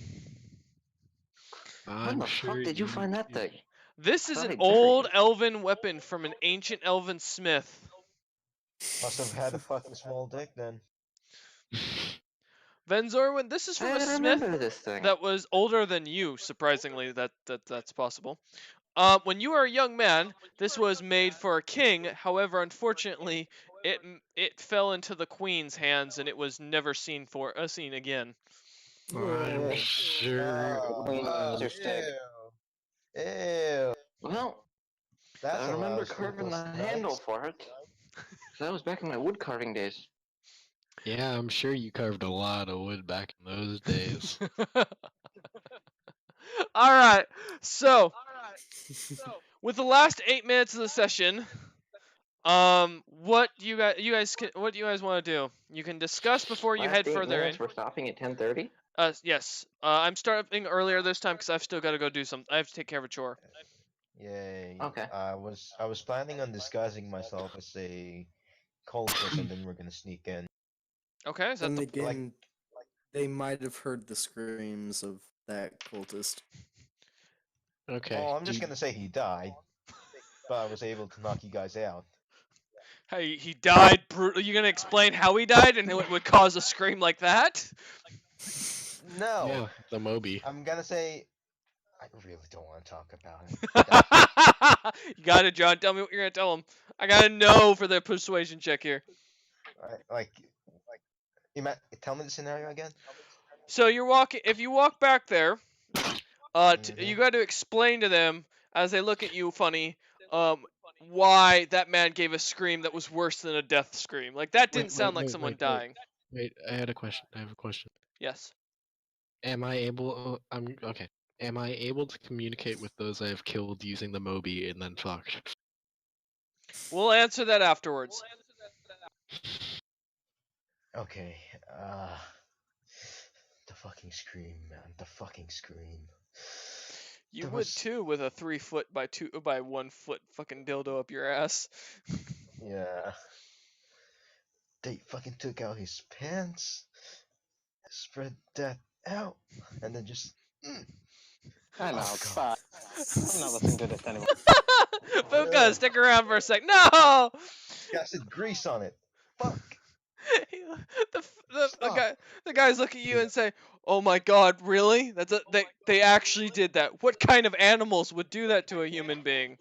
When I'm the sure fuck did you find that thing? This is Thought an I buried old it. elven weapon from an ancient elven smith. Must have had a fucking small dick then. Venzorwin, this is from a I smith remember this thing. that was older than you. Surprisingly, that's possible. When you were a young man, this was made for a king. However, unfortunately, it fell into the queen's hands and it was never seen again. I'm sure. Queen Oh, Sir Stag. ew. Ew. Well, That's I a lot remember of carving the sleepless handle nights. for it. 'Cause that was back in my wood carving days. Yeah, I'm sure you carved a lot of wood back in those days. All right. So, with the last 8 minutes of the session, what do you guys want to do? You can discuss before you Last head 8 further in. minutes, we're stopping at 10:30. Yes. I'm starting earlier this time because I've still got to go do some. I have to take care of a chore. Yay. Okay. I was planning on disguising myself as a cultist and then we're gonna sneak in. Okay. Is that Then the again, they might have heard the screams of that cultist. Okay. Oh, I'm just do- gonna say he died. But I was able to knock you guys out. Hey, he died brutally. You gonna explain how he died and it would cause a scream like that? No! Yeah, the Moby. I'm gonna say I really don't want to talk about it. You got it, John. Tell me what you're gonna tell him. I gotta know for the persuasion check here. Tell me the scenario again. So you're walking. If you walk back there, Mhm. you got to explain to them as they look at you funny, why that man gave a scream that was worse than a death scream. Like that didn't sound like someone dying. Wait, I had a question. I have a question. Yes. Am I able? I'm okay. Am I able to communicate with those I have killed using the Moby and then fucked? We'll answer that afterwards. Okay. The fucking scream, man. The fucking scream. You There would was- too with a 3 foot by 1 foot fucking dildo up your ass. Yeah. They fucking took out his pants, spread that out, and then just. I know, Oh, stop. I'm not listening to this anymore. Puka, stick around for a sec. No. Casted grease on it. Fuck. The guys look at you and say, "Oh my God, really? They actually did that. What kind of animals would do that to a human being?"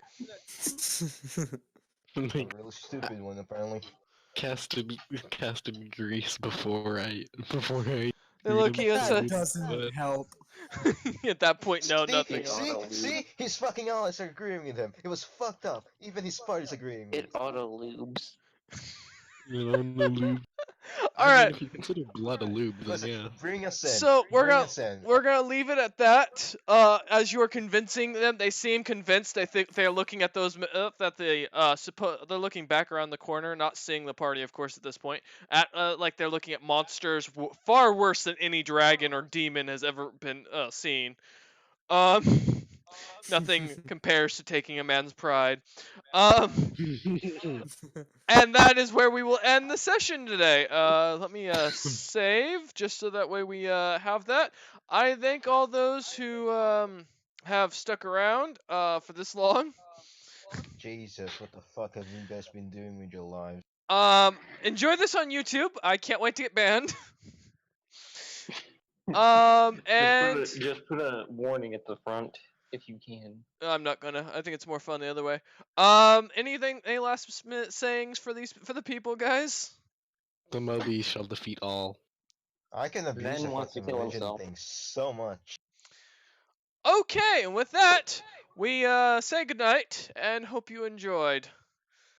A Like, really stupid one, apparently. casted grease before I. They look at you and that say, doesn't help. at that point, no, See, nothing. See, he's fucking honest agreeing with him. It was fucked up. Even his party's agreeing with It auto lubes. You know, no lube. All I mean, right. if you consider blood a lube, then Listen, yeah. bring us in. So Bring us in. we're gonna leave it at that. As you are convincing them, they seem convinced. I think they're looking at those they're looking back around the corner, not seeing the party, of course, at this point. Like they're looking at monsters far worse than any dragon or demon has ever been seen. Nothing compares to taking a man's pride. And that is where we will end the session today. Let me save, just so that way we have that. I thank all those who have stuck around for this long. Jesus, what the fuck have you guys been doing with your lives? Enjoy this on YouTube. I can't wait to get banned. And Just put a warning at the front if you can. I'm not gonna. I think it's more fun the other way. Any last minute sayings for the people, guys? The Moby shall defeat all. I can abuse Ben the wants to fucking kill religion himself. thing so much. Okay, and with that, we say goodnight and hope you enjoyed.